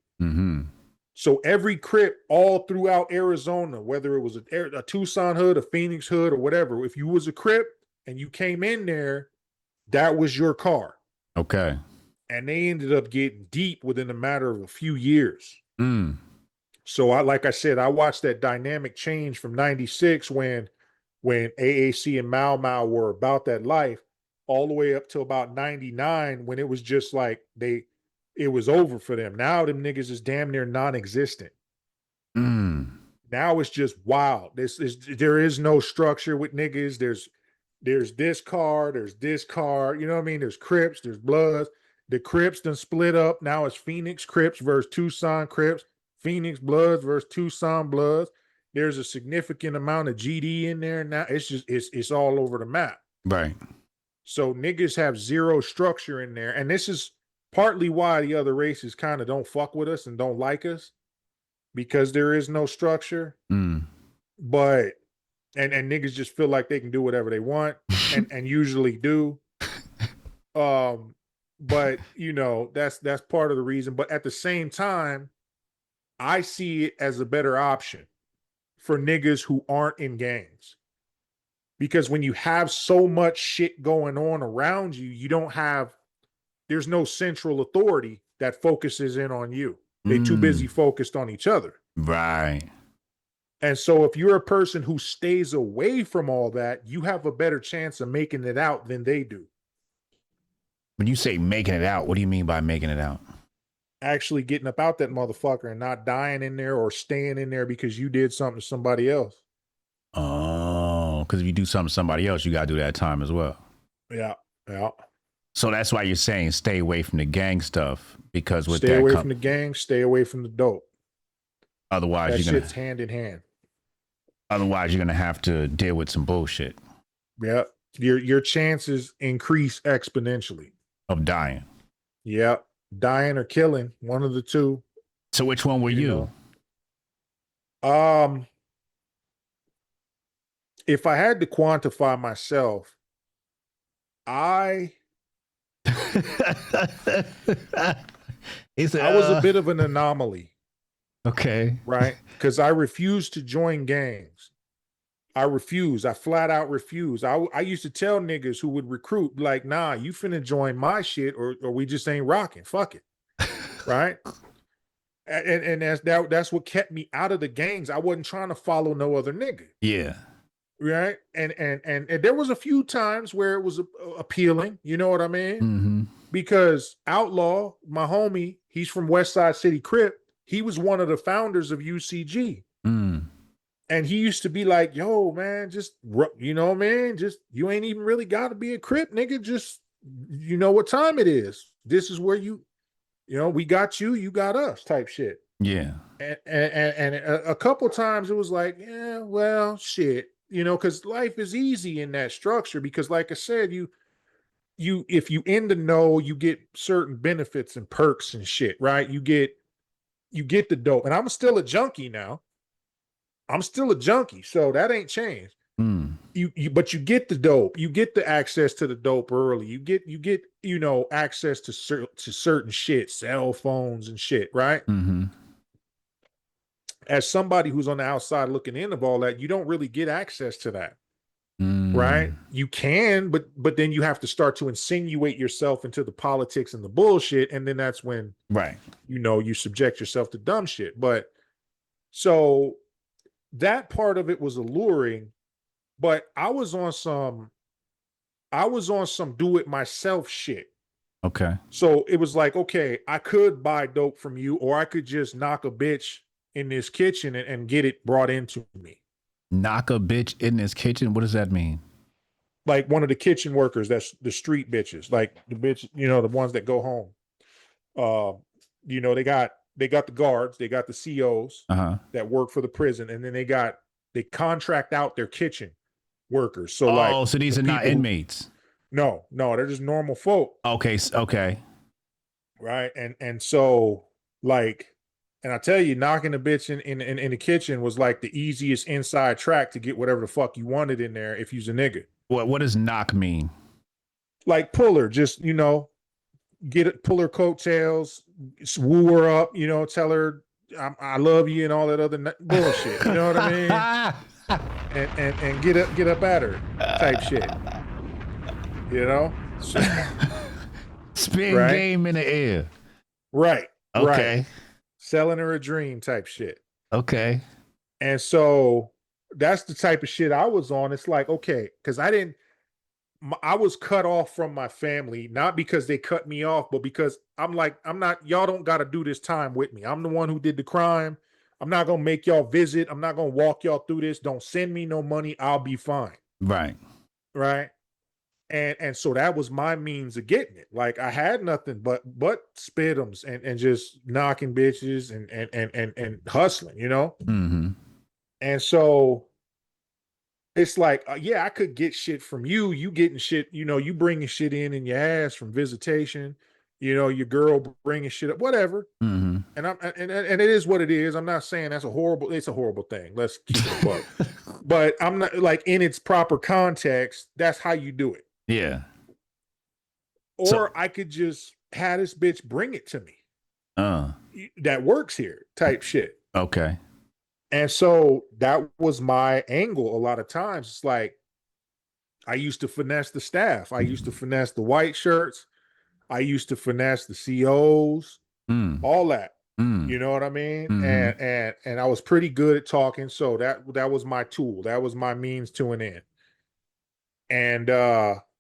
So every Crip all throughout Arizona, whether it was a Tucson hood, a Phoenix hood, or whatever, if you was a Crip and you came in there, that was your car. Okay. And they ended up getting deep within a matter of a few years. So like I said, I watched that dynamic change from 96 when AAC and Mau Mau were about that life, all the way up to about 99 when it was just like it was over for them. Now them niggas is damn near non-existent. Now it's just wild. There is no structure with niggas. There's this car, you know what I mean? There's Crips, there's Bloods. The Crips done split up. Now it's Phoenix Crips versus Tucson Crips, Phoenix Bloods versus Tucson Bloods. There's a significant amount of GD in there now. It's all over the map. Right. So niggas have zero structure in there. And this is partly why the other races kind of don't fuck with us and don't like us, because there is no structure. But and niggas just feel like they can do whatever they want and usually do. But you know, that's part of the reason. But at the same time, I see it as a better option for niggas who aren't in gangs. Because when you have so much shit going on around you, there's no central authority that focuses in on you. They're too busy focused on each other. Right. And so if you're a person who stays away from all that, you have a better chance of making it out than they do. When you say making it out, what do you mean by making it out? Actually getting up out that motherfucker and not dying in there or staying in there because you did something to somebody else. Oh, because if you do something to somebody else, you got to do that time as well. Yeah. So that's why you're saying stay away from the gang stuff, because with stay away from the gang, stay away from the dope. Otherwise, that shit's hand in hand. Otherwise, you're gonna have to deal with some bullshit. Yeah, your chances increase exponentially of dying. Yeah, dying or killing, one of the two. So which one were you? If I had to quantify myself, I was a bit of an anomaly. Okay. Right? Because I refused to join gangs. I flat out refuse. I used to tell niggas who would recruit, like, nah, you finna join my shit or we just ain't rocking. Fuck it. Right? And that's what kept me out of the gangs. I wasn't trying to follow no other nigga. Yeah. Right? And there was a few times where it was appealing, you know what I mean? Mm-hmm. Because Outlaw, my homie, he's from West Side City Crip. He was one of the founders of UCG. And he used to be like, yo, man, just, you know, man, just, you ain't even really got to be a Crip, nigga. Just, you know what time it is. This is where you know, we got you got us type shit. Yeah. And a couple times it was like, yeah, well, shit, you know, because life is easy in that structure. Because like I said, if you in the know, you get certain benefits and perks and shit, right? You get the dope. And I'm still a junkie now. I'm still a junkie, so that ain't changed. But you get the dope. You get the access to the dope early. You get you know, access to certain shit, cell phones and shit, right? As somebody who's on the outside looking in of all that, you don't really get access to that. Right? You can, but then you have to start to insinuate yourself into the politics and the bullshit, and then that's when, right, you know, you subject yourself to dumb shit. But so that part of it was alluring, but I was on some do it myself shit. Okay. So it was like, okay, I could buy dope from you, or I could just knock a bitch in this kitchen and get it brought into me. Knock a bitch in this kitchen? What does that mean? Like one of the kitchen workers, that's the street bitches, like the bitch, you know, the ones that go home. You know, they got the guards, they got the COs that work for the prison, and then they contract out their kitchen workers. So so these are not inmates. No, they're just normal folk. Okay. Right. And so like, and I tell you, knocking a bitch in the kitchen was like the easiest inside track to get whatever the fuck you wanted in there if you's a nigga. What does knock mean? Like pull her, just, you know, pull her coattails, woo her up, you know, tell her I love you and all that other bullshit. You know what I mean? and get up at her type shit. You know? Spin right? Game in the air. Right. Okay. Right. Selling her a dream type shit. Okay. And so that's the type of shit I was on. It's like, okay, because I was cut off from my family, not because they cut me off, but because I'm like, y'all don't got to do this time with me. I'm the one who did the crime. I'm not going to make y'all visit. I'm not going to walk y'all through this. Don't send me no money. I'll be fine. Right. Right. And so that was my means of getting it. Like I had nothing but spitums and just knocking bitches and hustling, you know? And so it's like, yeah, I could get shit from you. You getting shit, you know, you bringing shit in your ass from visitation. your girl bringing shit up, whatever. Mm-hmm. And it is what it is. I'm not saying it's a horrible thing. Let's keep it a buck. But I'm not like in its proper context, that's how you do it. Yeah. Or I could just have this bitch bring it to me. Uh, that works here type shit. okay. And so that was my angle a lot of times. It's like I used to finesse the staff. I used to finesse the white shirts. I used to finesse the COs, all that. You know what I mean? Mm-hmm. And I was pretty good at talking. So that was my tool. That was my means to an end. And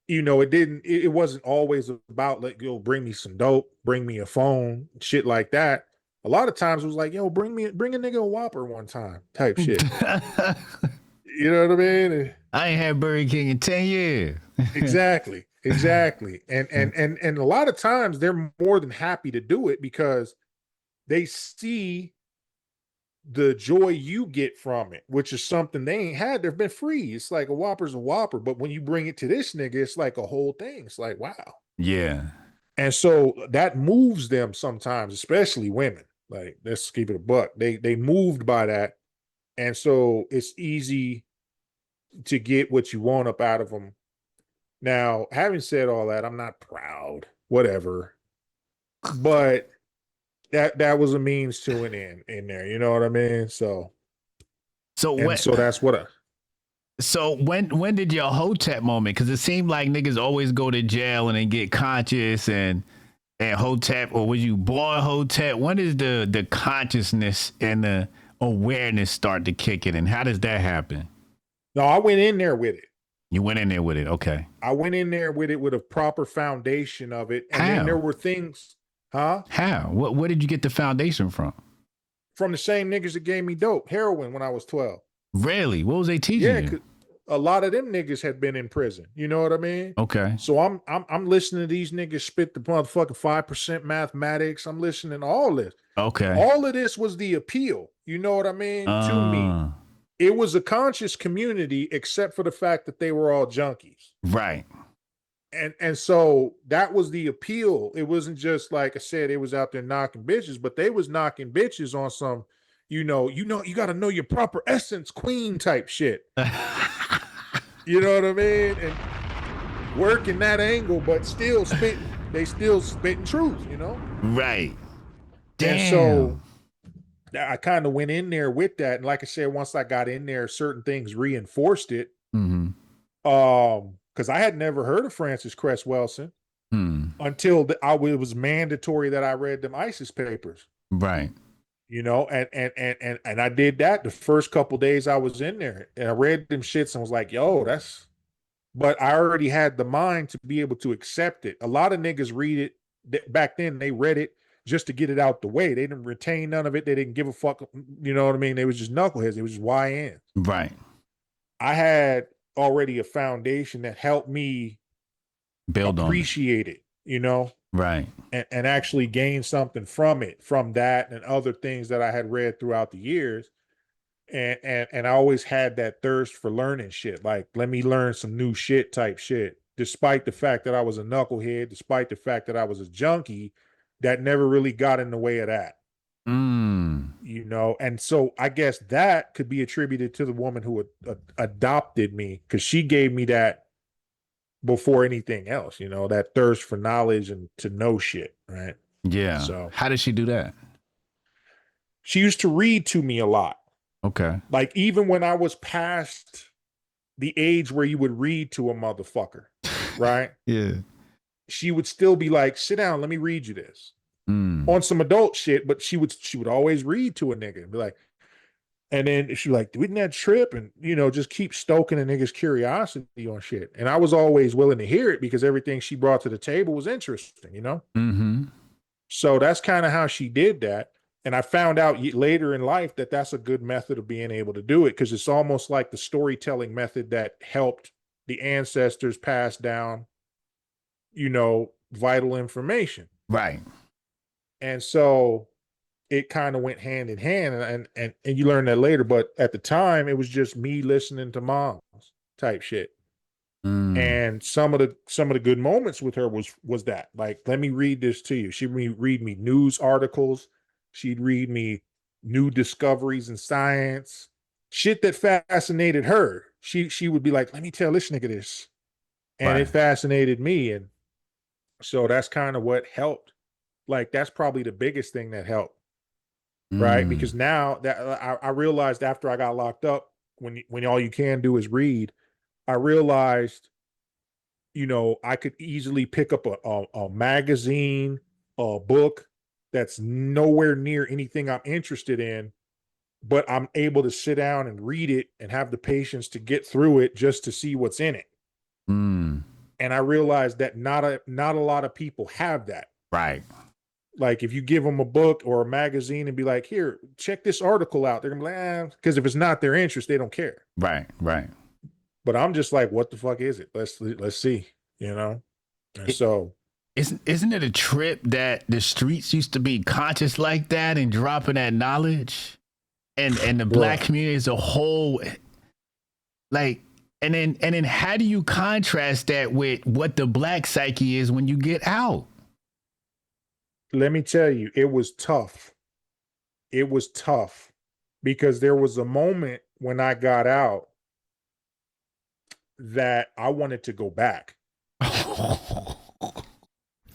it wasn't always about bring me some dope, bring me a phone, shit like that. A lot of times it was like, yo, bring a nigga a Whopper one time type shit. You know what I mean? I ain't had Burger King in 10 years. Exactly. And a lot of times they're more than happy to do it because they see the joy you get from it, which is something they ain't had. They've been free. It's like a Whopper's a Whopper, but when you bring it to this nigga, it's like a whole thing. It's like, wow. Yeah. And so that moves them sometimes, especially women. Like, let's keep it a buck. They moved by that. And so it's easy to get what you want up out of them. Now, having said all that, I'm not proud, whatever. But that was a means to an end in there. You know what I mean? So that's what So when did your Hotep moment? Because it seemed like niggas always go to jail and then get conscious and Hotep, or was you born Hotep? When does the consciousness and the awareness start to kick in, and how does that happen? No, I went in there with it. You went in there with it, okay. I went in there with it with a proper foundation of it. And how? Then there were things, huh? How? Where did you get the foundation from? From the same niggas that gave me dope, heroin, when I was 12. Really? What was they teaching you? A lot of them niggas had been in prison. You know what I mean? Okay. So I'm listening to these niggas spit the motherfucking 5% mathematics. I'm listening to all this. Okay. All of this was the appeal. You know what I mean? To me. It was a conscious community, except for the fact that they were all junkies. Right. And so that was the appeal. It wasn't just like I said, it was out there knocking bitches, but they was knocking bitches on some, you got to know your proper essence, queen type shit. You know what I mean? And working that angle, but still spitting. They still spitting truth, Right. Damn. And so I kind of went in there with that. And like I said, once I got in there, certain things reinforced it. Mm-hmm. Because I had never heard of Francis Cress Welsing until it was mandatory that I read them ISIS papers. Right. And I did that the first couple days I was in there, and I read them shits and was like, yo, but I already had the mind to be able to accept it. A lot of niggas read it back then. They read it just to get it out the way. They didn't retain none of it. They didn't give a fuck. You know what I mean? They was just knuckleheads. They was just YNs. Right. I had already a foundation that helped me appreciate it, Right. And actually gain something from it, from that and other things that I had read throughout the years. And I always had that thirst for learning shit. Like, let me learn some new shit type shit. Despite the fact that I was a knucklehead, despite the fact that I was a junkie, that never really got in the way of that. And so I guess that could be attributed to the woman who adopted me, because she gave me that before anything else, that thirst for knowledge and to know shit, right? Yeah. So how did she do that? She used to read to me a lot. Okay. Like, even when I was past the age where you would read to a motherfucker, right? Yeah. She would still be like, sit down, let me read you this. On some adult shit, but she would always read to a nigga and be like, and then she'd be like, didn't that trip? And, just keep stoking a nigga's curiosity on shit. And I was always willing to hear it because everything she brought to the table was interesting, Mm-hmm. So that's kind of how she did that. And I found out later in life that that's a good method of being able to do it, because it's almost like the storytelling method that helped the ancestors pass down, vital information. Right. And so it kind of went hand in hand, and you learn that later. But at the time, it was just me listening to moms type shit. And some of the good moments with her was that, like, let me read this to you. She'd read me news articles. She'd read me new discoveries in science, shit that fascinated her. She would be like, let me tell this nigga this. And it Right. fascinated me. And so that's kind of what helped. Like, that's probably the biggest thing that helped, right? Mm. Because now that I realized after I got locked up, when all you can do is read, I realized, I could easily pick up a magazine, a book that's nowhere near anything I'm interested in, but I'm able to sit down and read it and have the patience to get through it just to see what's in it. Mm. And I realized that not a lot of people have that. Right. Like, if you give them a book or a magazine and be like, here, check this article out, they're gonna be like, because if it's not their interest, they don't care. Right. Right. But I'm just like, what the fuck is it? Let's see, And so Isn't it a trip that the streets used to be conscious like that and dropping that knowledge, and the black bruh, community as a whole, like, and then how do you contrast that with what the black psyche is when you get out? let me tell you, it was tough. It was tough because there was a moment when I got out that I wanted to go back.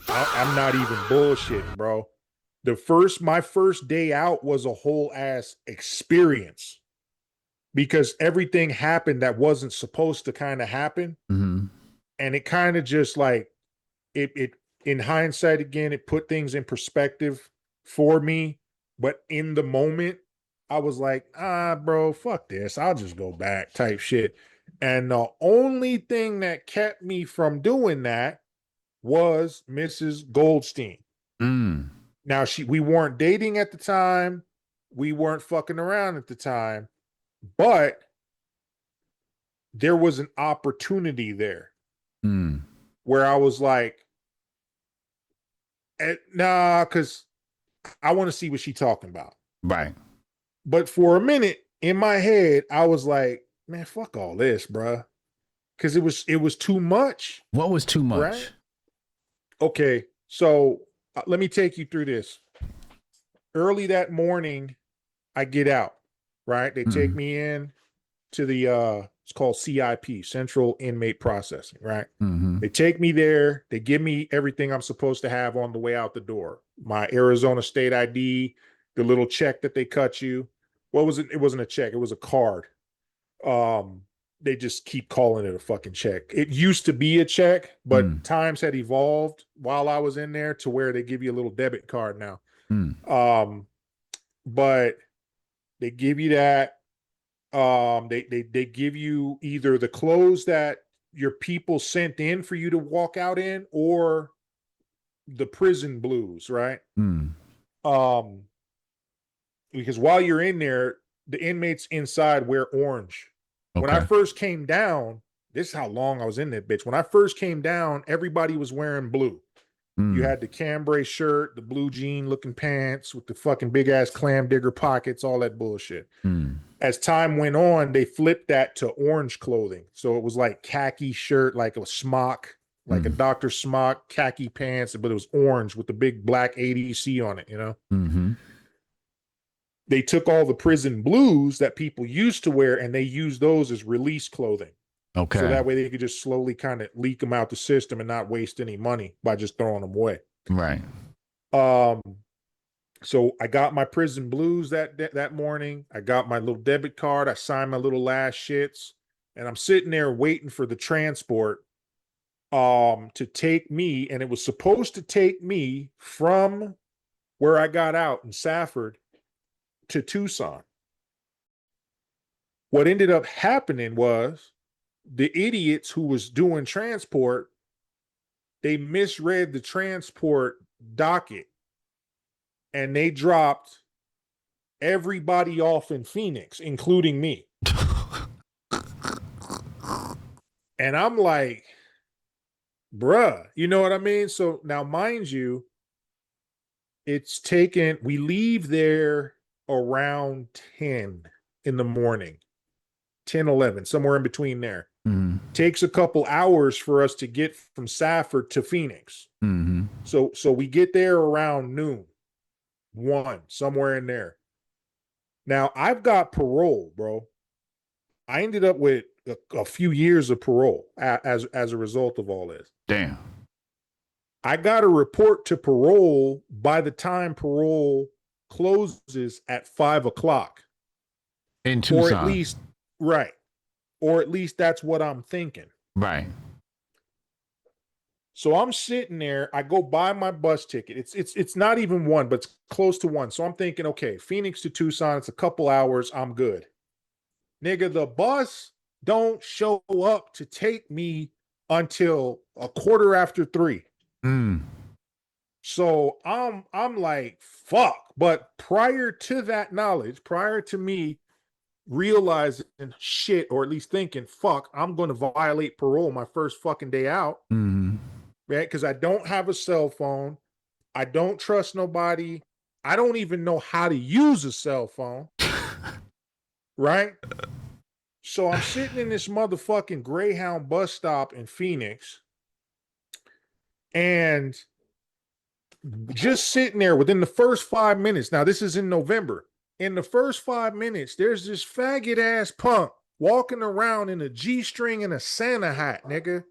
I'm not even bullshitting, bro. My first day out was a whole ass experience because everything happened that wasn't supposed to kind of happen. Mm-hmm. And it kind of just like, it in hindsight, again, it put things in perspective for me. But in the moment, I was like, bro, fuck this. I'll just go back type shit. And the only thing that kept me from doing that was Mrs. Goldstein. Mm. Now, we weren't dating at the time. We weren't fucking around at the time, but there was an opportunity there Mm. where I was like, nah, because I want to see what she's talking about. Right. But for a minute in my head, I was like, man, fuck all this, bruh. Because it was too much, What was too right? much? Okay, so let me take you through this. Early that morning, I get out, right? They take Mm. me in to the it's called CIP, Central Inmate Processing, right? Mm-hmm. They take me there, they give me everything I'm supposed to have on the way out the door. My Arizona state ID, the little check that they cut you. What was it? It wasn't a check, it was a card. Um, they just keep calling it a fucking check. It used to be a check, but Mm. times had evolved while I was in there to where they give you a little debit card now. Mm. But they give you that. They give you either the clothes that your people sent in for you to walk out in, or the prison blues, right? Mm. Um, because while you're in there, the inmates inside wear orange. When I Okay. first came down, this is how long I was in that bitch. When I first came down, everybody was wearing blue. You Mm. had the cambray shirt, the blue jean looking pants with the fucking big ass clam digger pockets, all that bullshit. Mm. As time went on, they flipped that to orange clothing. So it was like khaki shirt, like a smock, like a Mm. doctor smock, khaki pants, but it was orange with the big black ADC on it. Mm-hmm. They took all the prison blues that people used to wear and they used those as release clothing. So Okay. that way they could just slowly kind of leak them out the system and not waste any money by just throwing them away. Right. Um, so I got my prison blues that morning. I got my little debit card. I signed my little last shits, and I'm sitting there waiting for the transport to take me, and it was supposed to take me from where I got out in Safford to Tucson. What ended up happening was the idiots who was doing transport, they misread the transport docket and they dropped everybody off in Phoenix, including me. And I'm like, bruh, you know what I mean? So now, mind you, we leave there around 10 in the morning, 10, 11, somewhere in between there. Mm-hmm. Takes a couple hours for us to get from Safford to Phoenix. Mm-hmm. So we get there around noon, 1, somewhere in there. Now I've got parole, bro. I ended up with a few years of parole as a result of all this. Damn. I got a report to parole by the time parole closes at 5 o'clock. In Or at Tucson. least, right. Or at least that's what I'm thinking. Right. So I'm sitting there. I go buy my bus ticket. It's not even 1, but it's close to 1. So I'm thinking, okay, Phoenix to Tucson, it's a couple hours. I'm good. Nigga, the bus don't show up to take me until 3:15. Mm. So I'm like, fuck. But prior to that knowledge, prior to me realizing shit, or at least thinking, fuck, I'm going to violate parole my first fucking day out, Mm-hmm. right? Because I don't have a cell phone. I don't trust nobody. I don't even know how to use a cell phone, right? So I'm sitting in this motherfucking Greyhound bus stop in Phoenix, and just sitting there within the first 5 minutes. Now, this is in November. In the first 5 minutes, there's this faggot ass punk walking around in a G string and a Santa hat, nigga.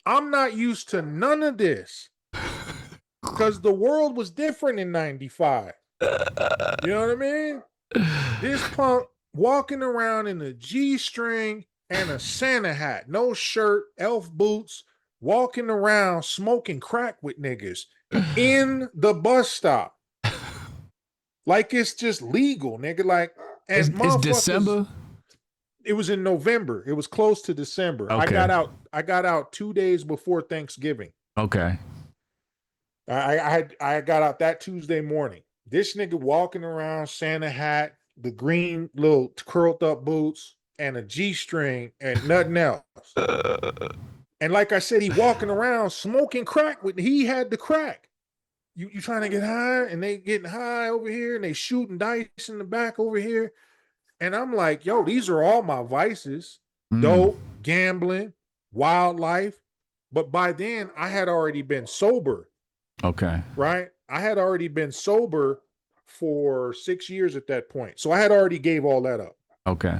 I'm not used to none of this because the world was different in 95. You know what I mean? This punk walking around in a G string and a Santa hat, no shirt, elf boots, walking around smoking crack with niggas in the bus stop. Like it's just legal, nigga. Like, and It's December. It was in November. It was close to December. Okay. I got out 2 days before Thanksgiving. Okay. I got out that Tuesday morning. This nigga walking around, Santa hat, the green little curled up boots, and a G-string and nothing else. And like I said, he walking around smoking crack he had the crack. You trying to get high, and they getting high over here, and they shooting dice in the back over here. And I'm like, yo, these are all my vices: dope, gambling, wildlife. But by then, I had already been sober. Okay. Right? I had already been sober for 6 years at that point. So I had already gave all that up. Okay.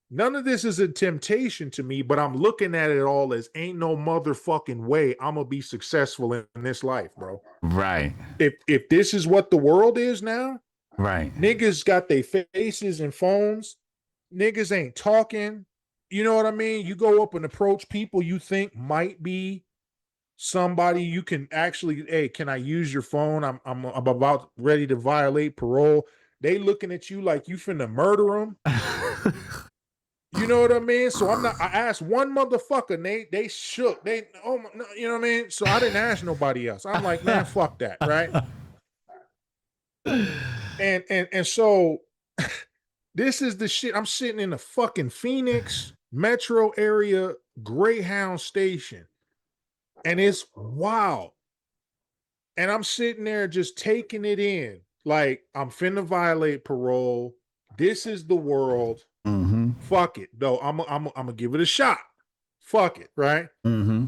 None of this is a temptation to me, but I'm looking at it all as ain't no motherfucking way I'm gonna be successful in this life, bro. Right. If this is what the world is now, right. Niggas got their faces and phones. Niggas ain't talking. You know what I mean? You go up and approach people you think might be somebody you can actually, hey, can I use your phone? I'm about ready to violate parole. They looking at you like you finna murder them. You know what I mean? So I asked one motherfucker, and they shook. Oh my, you know what I mean? So I didn't ask nobody else. I'm like, man, fuck that, right? And so this is the shit. I'm sitting in the fucking Phoenix metro area Greyhound station, and it's wild. And I'm sitting there just taking it in, like I'm finna violate parole. This is the world. Mm-hmm. Fuck it, though. I'm gonna give it a shot. Fuck it, right? Mm-hmm.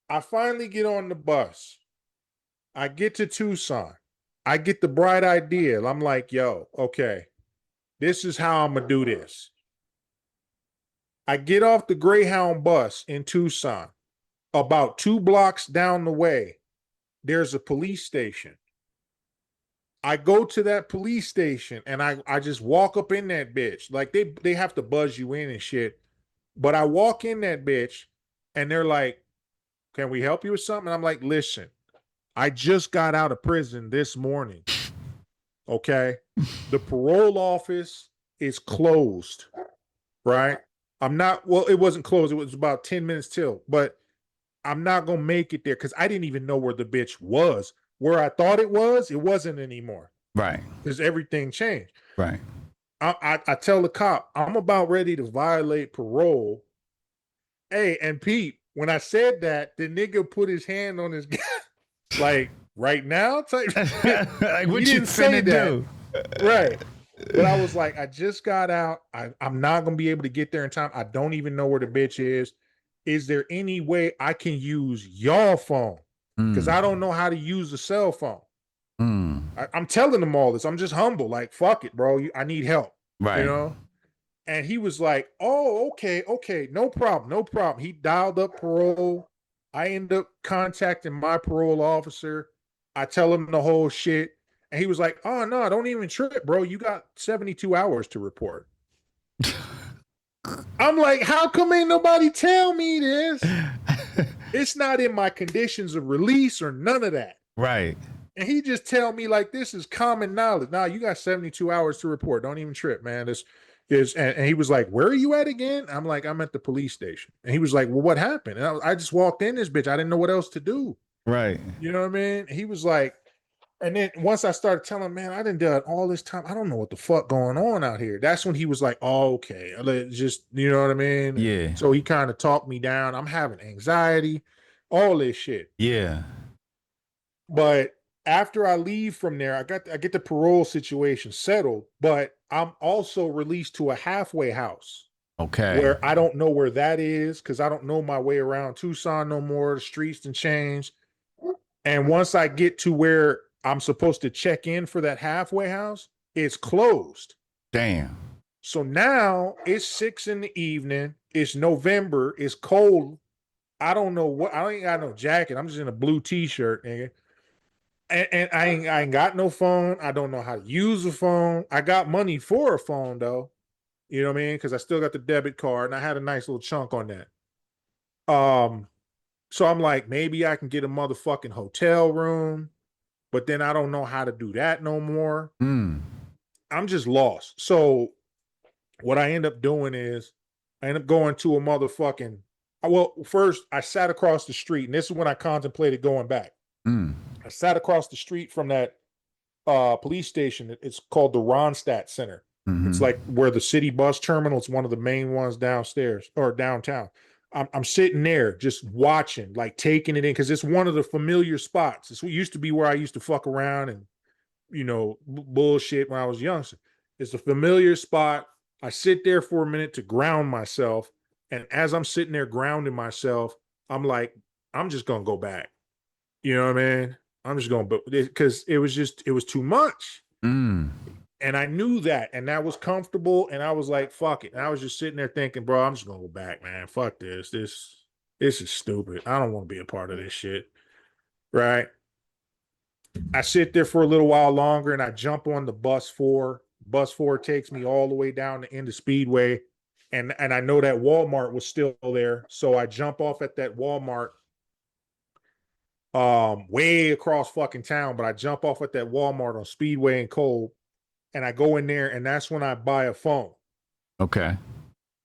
I finally get on the bus. I get to Tucson. I get the bright idea. I'm like, yo, okay, this is how I'm gonna do this. I get off the Greyhound bus in Tucson. About 2 blocks down the way, there's a police station. I go to that police station and I just walk up in that bitch. Like they have to buzz you in and shit. But I walk in that bitch and they're like, can we help you with something? And I'm like, listen, I just got out of prison this morning. Okay. The parole office is closed. Right. It wasn't closed. It was about 10 minutes till, but I'm not going to make it there because I didn't even know where the bitch was. Where I thought it wasn't anymore. Right. Because everything changed. Right. I tell the cop, I'm about ready to violate parole. Hey, and Pete, when I said that, the nigga put his hand on his like right now type. Like what he you didn't say finna do? Right. But I was like, I just got out. I'm not gonna be able to get there in time. I don't even know where the bitch is. Is there any way I can use y'all phone? Because I don't know how to use a cell phone. I'm telling them all this. I'm just humble. Like, fuck it, bro. I need help. You Right. know? And he was like, oh, okay, no problem, no problem. He dialed up parole. I end up contacting my parole officer. I tell him the whole shit. And he was like, oh, no, don't even trip, bro. You got 72 hours to report. I'm like, how come ain't nobody tell me this? It's not in my conditions of release or none of that. Right. And he just tell me like this is common knowledge. Nah, you got 72 hours to report. Don't even trip, man. This is and he was like, where are you at again? I'm like, I'm at the police station. And he was like, well, what happened? And I just walked in this bitch. I didn't know what else to do. Right. You know what I mean? He was like, and then once I started telling him, man, I didn't do it all this time. I don't know what the fuck going on out here. That's when he was like, oh, okay. Just, you know what I mean? Yeah. So he kind of talked me down. I'm having anxiety, all this shit. Yeah. But after I leave from there, I get the parole situation settled, but I'm also released to a halfway house. Okay. Where I don't know where that is because I don't know my way around Tucson no more. The streets done changed. And once I get to where I'm supposed to check in for that halfway house, it's closed. Damn. So now it's 6 p.m. It's November. It's cold. I don't know what. I ain't got no jacket. I'm just in a blue t-shirt, nigga. And I ain't got no phone. I don't know how to use a phone. I got money for a phone though. You know what I mean? Because I still got the debit card and I had a nice little chunk on that. So I'm like, maybe I can get a motherfucking hotel room, but then I don't know how to do that no more. I'm just lost. So what I end up doing is I end up going to a motherfucking well, first I sat across the street, and this is when I contemplated going back. I sat across the street from that police station. It's called the Ronstadt Center. It's like where the city bus terminal. It's one of the main ones downstairs or downtown. I'm sitting there just watching, like taking it in because it's one of the familiar spots. It used to be where I used to fuck around and bullshit when I was young. It's a familiar spot. I sit there for a minute to ground myself, and as I'm sitting there grounding myself, I'm like, I'm just gonna go back. You know what I mean? I'm just going, but because it was too much. And I knew that, and that was comfortable. And I was like, fuck it. And I was just sitting there thinking, bro, I'm just gonna go back, man. Fuck this. This is stupid. I don't want to be a part of this shit. Right. I sit there for a little while longer and I jump on the bus 4. Bus 4 takes me all the way down to end of Speedway. And I know that Walmart was still there. So I jump off at that Walmart way across fucking town, but I jump off at that Walmart on Speedway and Cole, and I go in there, and that's when I buy a phone. Okay.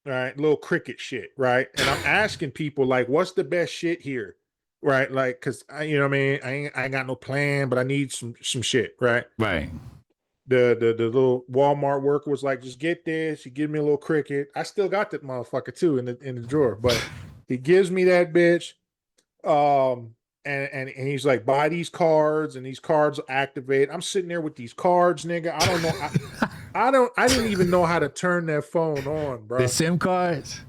All right, little cricket shit, right? And I'm asking people like, what's the best shit here? Right? Like, cause you know what I mean? I ain't got no plan, but I need some shit, right? Right. The little Walmart worker was like, just get this. He give me a little cricket. I still got that motherfucker too in the drawer, but he gives me that bitch. And he's like, buy these cards, and these cards activate. I'm sitting there with these cards, nigga. I don't know. I didn't even know how to turn that phone on, bro. The SIM cards?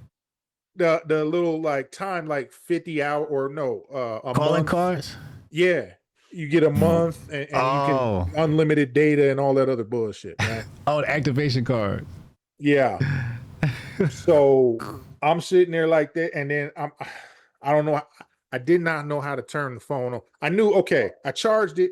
The little like time, like 50 hour or no, a calling month. Cards? Yeah. You get a month and you can unlimited data and all that other bullshit, right? Oh, the activation card. Yeah. So I'm sitting there like that, and then I don't know. I did not know how to turn the phone on. I knew, okay, I charged it,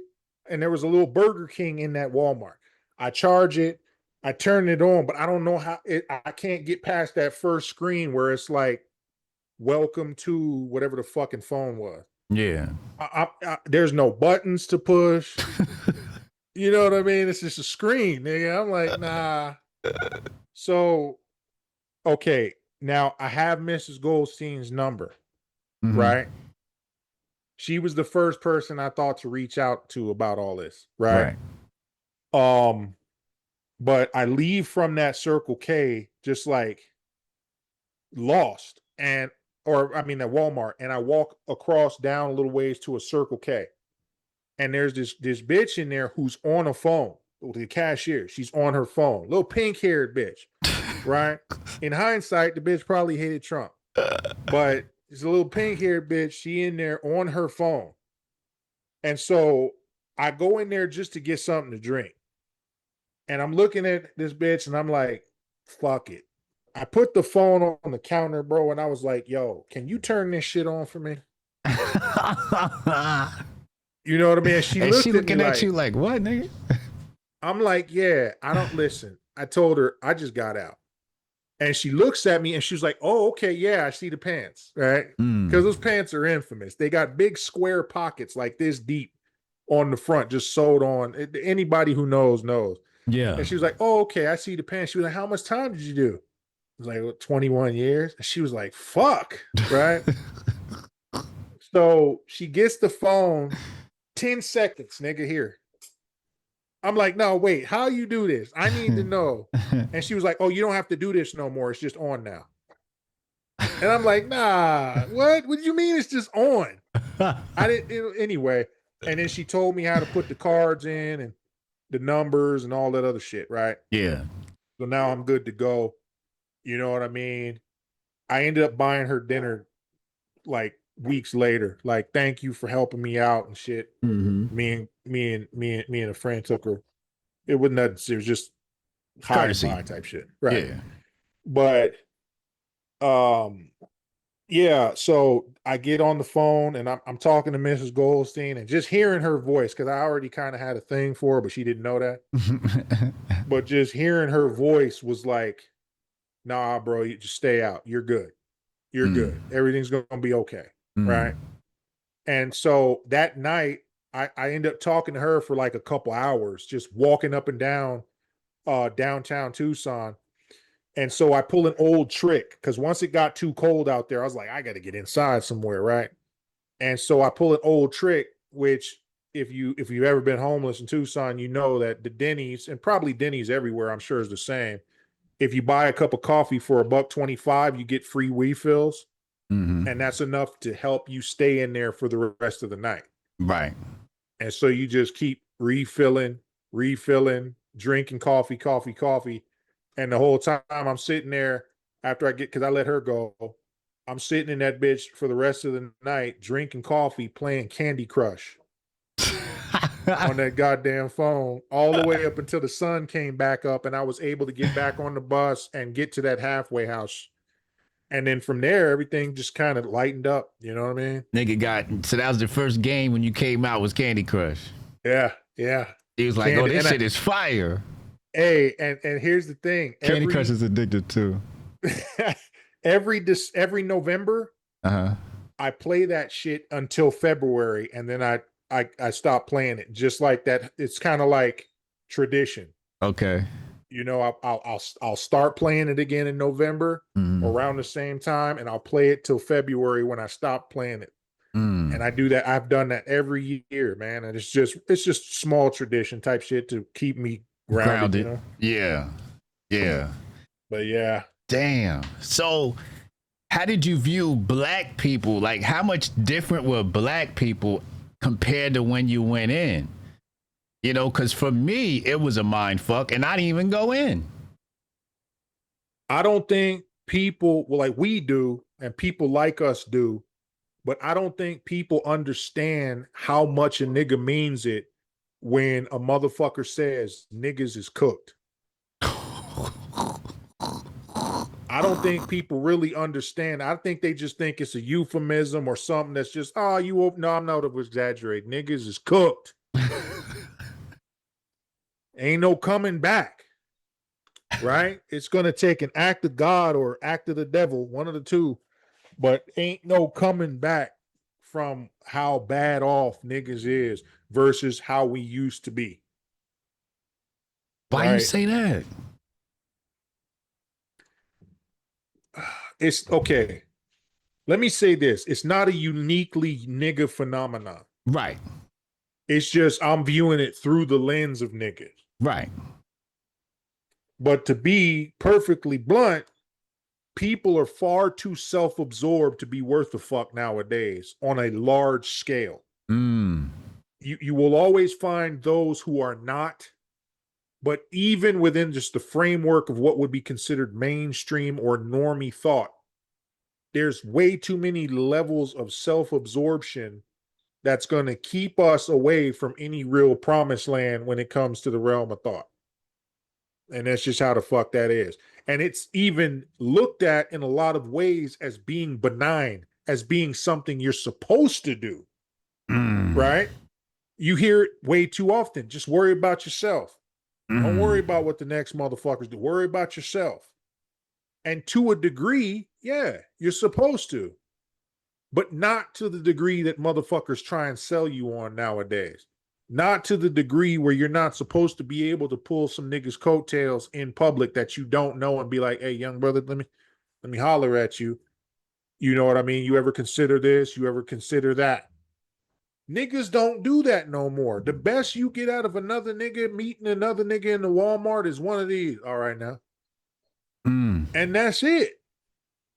and there was a little Burger King in that Walmart. I charge it, I turn it on, but I don't know how I can't get past that first screen where it's like, welcome to whatever the fucking phone was. Yeah. There's no buttons to push. You know what I mean? It's just a screen, nigga. I'm like, nah. So, okay, now I have Mrs. Goldstein's number, right? She was the first person I thought to reach out to about all this, right? But I leave from that Circle K just like lost, that Walmart, and I walk across down a little ways to a Circle K, and there's this bitch in there who's on a phone, the cashier. She's on her phone. Little pink-haired bitch, right? In hindsight, the bitch probably hated Trump. But it's a little pink-haired bitch. She in there on her phone. And so I go in there just to get something to drink. And I'm looking at this bitch and I'm like, fuck it. I put the phone on the counter, bro, and I was like, yo, can you turn this shit on for me? You know what I mean? And she looking at you like, what, nigga? I'm like, yeah, I don't listen. I told her I just got out. And she looks at me and she's like, oh, okay, yeah, I see the pants, right? Because those pants are infamous. They got big square pockets like this deep on the front, just sewed on. Anybody who knows. Yeah. And she was like, oh, okay, I see the pants. She was like, how much time did you do? I was like, 21 years. And she was like, fuck, right? So she gets the phone, 10 seconds, nigga, here. I'm like, no, wait, how you do this? I need to know. And she was like, oh, you don't have to do this no more. It's just on now. And I'm like, nah, what? What do you mean it's just on? I didn't, anyway. And then she told me how to put the cards in and the numbers and all that other shit, right? Yeah. So now I'm good to go. You know what I mean? I ended up buying her dinner like weeks later. Like, thank you for helping me out and shit. Me and a friend took her. It wasn't nothing. It was just high buy type shit, right? Yeah. But yeah. So I get on the phone and I'm talking to Mrs. Goldstein and just hearing her voice, because I already kind of had a thing for her, but she didn't know that. But just hearing her voice was like, nah, bro, you just stay out. You're good. You're good. Everything's gonna be okay, right? And so that night, I ended up talking to her for like a couple hours, just walking up and down downtown Tucson. And so I pull an old trick, because once it got too cold out there, I was like, I got to get inside somewhere, right? And so I pull an old trick, which if you've ever been homeless in Tucson, you know that the Denny's, and probably Denny's everywhere, I'm sure is the same. If you buy a cup of coffee for $1.25, you get free refills. And that's enough to help you stay in there for the rest of the night. Right. And so you just keep refilling, drinking coffee. And the whole time I'm sitting there after because I let her go, I'm sitting in that bitch for the rest of the night, drinking coffee, playing Candy Crush on that goddamn phone, all the way up until the sun came back up and I was able to get back on the bus and get to that halfway house. And then from there, everything just kind of lightened up. You know what I mean? Nigga so that was the first game when you came out was Candy Crush. Yeah. He was like, oh, this shit is fire. Hey, and here's the thing. Candy Crush is addictive too. every November, I play that shit until February, and then I stop playing it. Just like that. It's kind of like tradition. Okay. You know, I'll start playing it again in November around the same time, and I'll play it till February when I stop playing it. And I do that. I've done that every year, man. And it's just small tradition type shit to keep me grounded. You know? Yeah. But yeah. Damn. So how did you view black people? Like, how much different were black people compared to when you went in? You know, because for me, it was a mind fuck, and I didn't even go in. I don't think people, well, like we do, and people like us do, but I don't think people understand how much a nigga means it when a motherfucker says niggas is cooked. I don't think people really understand. I think they just think it's a euphemism or something that's just, no, I'm not exaggerating. Niggas is cooked. Ain't no coming back, right? It's going to take an act of God or act of the devil, one of the two, but ain't no coming back from how bad off niggas is versus how we used to be. Why you say that? It's okay. Let me say this. It's not a uniquely nigga phenomenon. Right. It's just I'm viewing it through the lens of niggas. Right. But to be perfectly blunt, people are far too self-absorbed to be worth a fuck nowadays on a large scale. You will always find those who are not, But even within just the framework of what would be considered mainstream or normie thought, there's way too many levels of self-absorption that's going to keep us away from any real promised land when it comes to the realm of thought. And that's just how the fuck that is. And it's even looked at in a lot of ways as being benign, as being something you're supposed to do. Right? You hear it way too often. Just worry about yourself. Don't worry about what the next motherfuckers do. Worry about yourself. And to a degree, yeah, you're supposed to. But not to the degree that motherfuckers try and sell you on nowadays. Not to the degree where you're not supposed to be able to pull some niggas' coattails in public that you don't know and be like, hey, young brother, let me holler at you. You know what I mean? You ever consider this? You ever consider that? Niggas don't do that no more. The best you get out of another nigga meeting another nigga in the Walmart is one of these. All right now. And that's it.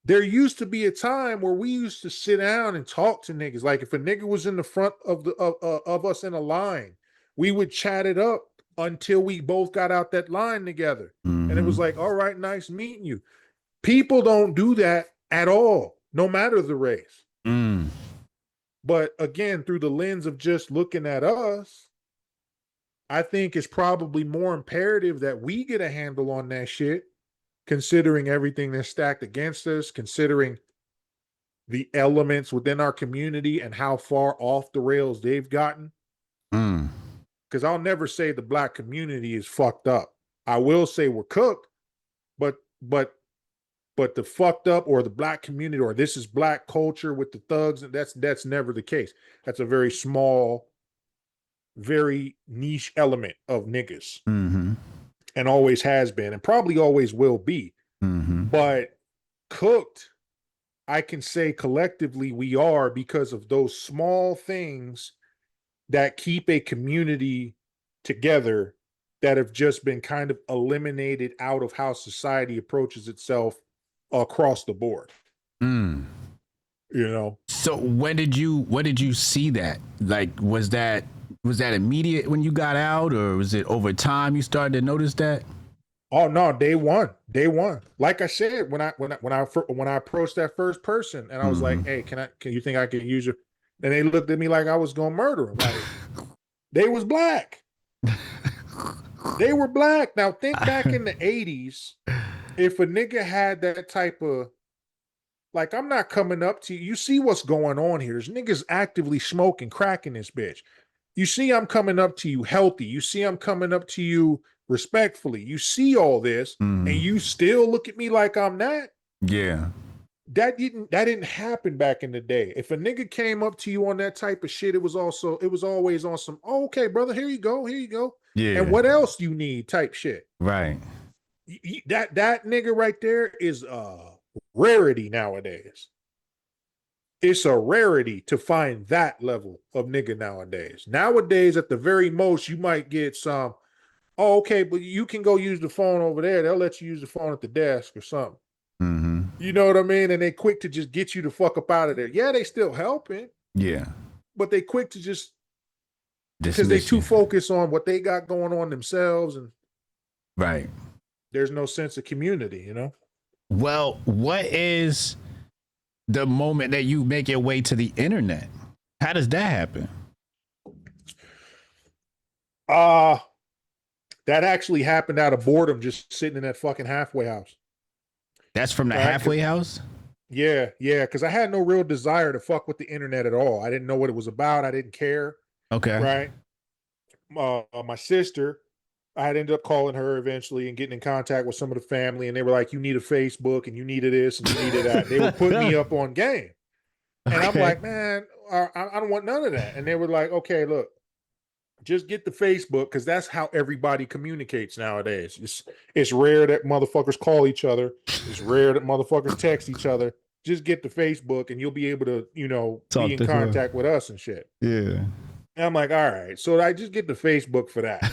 There used to be a time where we used to sit down and talk to niggas. Like if a nigga was in the front of the of us in a line, we would chat it up until we both got out that line together. And it was like, all right, nice meeting you. People don't do that at all, no matter the race. But again, through the lens of just looking at us, I think it's probably more imperative that we get a handle on that shit, considering everything that's stacked against us, considering the elements within our community and how far off the rails they've gotten. Because I'll never say the black community is fucked up. I will say we're cooked, but the fucked up or the black community or this is black culture with the thugs, that's never the case. That's a very small, very niche element of niggas. And always has been and probably always will be. But cooked, I can say collectively we are because of those small things that keep a community together that have just been kind of eliminated out of how society approaches itself across the board. You know. So when did you see that? Like was that immediate when you got out, or was it over time you started to notice that? Oh no, day one. Like I said, when I approached that first person and I was like, hey, can you think I can use your, and they looked at me like I was gonna murder them. Like they was black. They were black. Now think back in the 80s, if a nigga had that type of, like, I'm not coming up to you. You see what's going on here. There's niggas actively smoking crack in this bitch. You see I'm coming up to you healthy. You see I'm coming up to you respectfully. You see all this and you still look at me like I'm that? Yeah. That didn't happen back in the day. If a nigga came up to you on that type of shit, it was always on some, oh, okay, brother, here you go. Yeah. And what else you need type shit. Right. That nigga right there is rarity nowadays. It's a rarity to find that level of nigga nowadays. Nowadays, at the very most, you might get some, oh, okay, but you can go use the phone over there. They'll let you use the phone at the desk or something. You know what I mean? And they quick to just get you the fuck up out of there. Yeah, they still helping. Yeah. But they quick to just, because they too focused on what they got going on themselves. And right. There's no sense of community, you know? Well, what is the moment that you make your way to the internet? How does that happen? That actually happened out of boredom, just sitting in that fucking halfway house. That's from the halfway house? Yeah, because I had no real desire to fuck with the internet at all. I didn't know what it was about. I didn't care. Okay. Right? My sister, I had ended up calling her eventually and getting in contact with some of the family, and they were like, you need a Facebook, and you needed this, and you needed that. They were putting me up on game. And I'm like, man, I don't want none of that. And they were like, okay, look, just get the Facebook, because that's how everybody communicates nowadays. It's rare that motherfuckers call each other. It's rare that motherfuckers text each other. Just get the Facebook and you'll be able to, you know, be in contact with us and shit. Yeah. And I'm like, all right. So I just get the Facebook for that.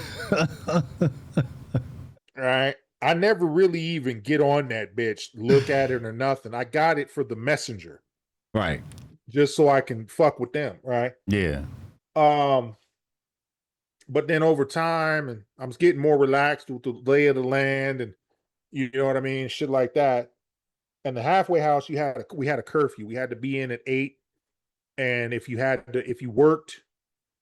All right. I never really even get on that bitch, look at it or nothing. I got it for the messenger. Right. Just so I can fuck with them. Right. Yeah. But then over time, and I was getting more relaxed with the lay of the land, and you know what I mean, shit like that. And the halfway house, we had a curfew. We had to be in at 8, and if you worked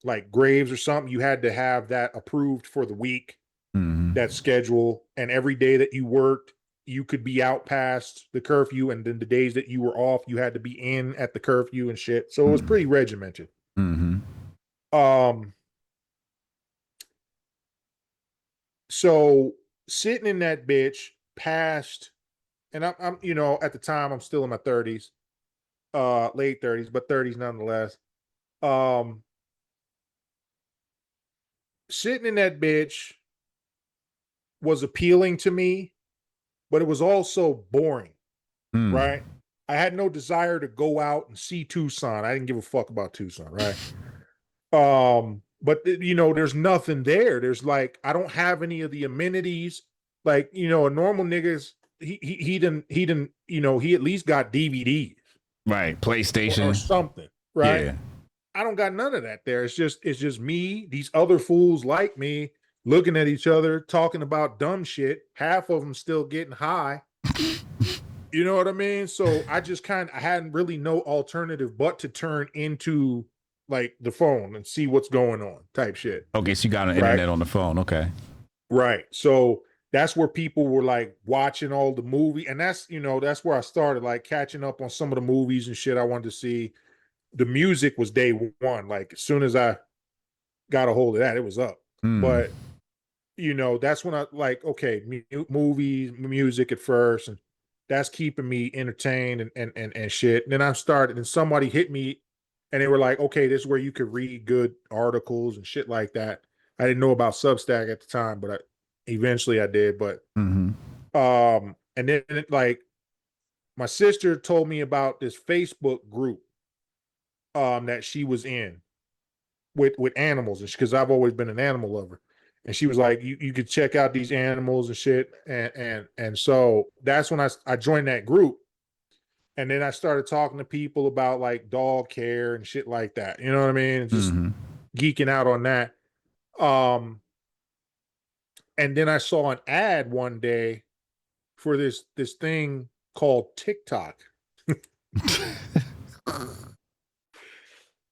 like graves or something, you had to have that approved for the week, that schedule. And every day that you worked, you could be out past the curfew, and then the days that you were off, you had to be in at the curfew and shit. So it was pretty regimented. So sitting in that bitch past, and I'm you know, at the time I'm still in my 30s, late 30s, but 30s nonetheless. Um, Sitting in that bitch was appealing to me, but it was also boring, right? I had no desire to go out and see Tucson. I didn't give a fuck about Tucson, right? But you know, there's nothing there. There's like, I don't have any of the amenities. Like, you know, a normal nigga's he didn't, you know, he at least got DVDs, right? PlayStation or something, right? Yeah. I don't got none of that there. It's just me, these other fools like me, looking at each other, talking about dumb shit. Half of them still getting high. You know what I mean? So I hadn't really no alternative but to turn into like the phone and see what's going on type shit. Okay, so you got an internet on the phone. Okay. Right. So that's where people were like watching all the movie. And that's, you know, that's where I started like catching up on some of the movies and shit I wanted to see. The music was day one. Like as soon as I got a hold of that, it was up. But you know, that's when I like, okay, movies, music at first, and that's keeping me entertained and shit. And then I started, and somebody hit me, and they were like, okay, this is where you could read good articles and shit like that. I didn't know about Substack at the time, but eventually I did. But and then like my sister told me about this Facebook group that she was in with animals, and because I've always been an animal lover. And she was like, you could check out these animals and shit. And so that's when I joined that group. And then I started talking to people about like dog care and shit like that. You know what I mean? And just geeking out on that. And then I saw an ad one day for this thing called TikTok.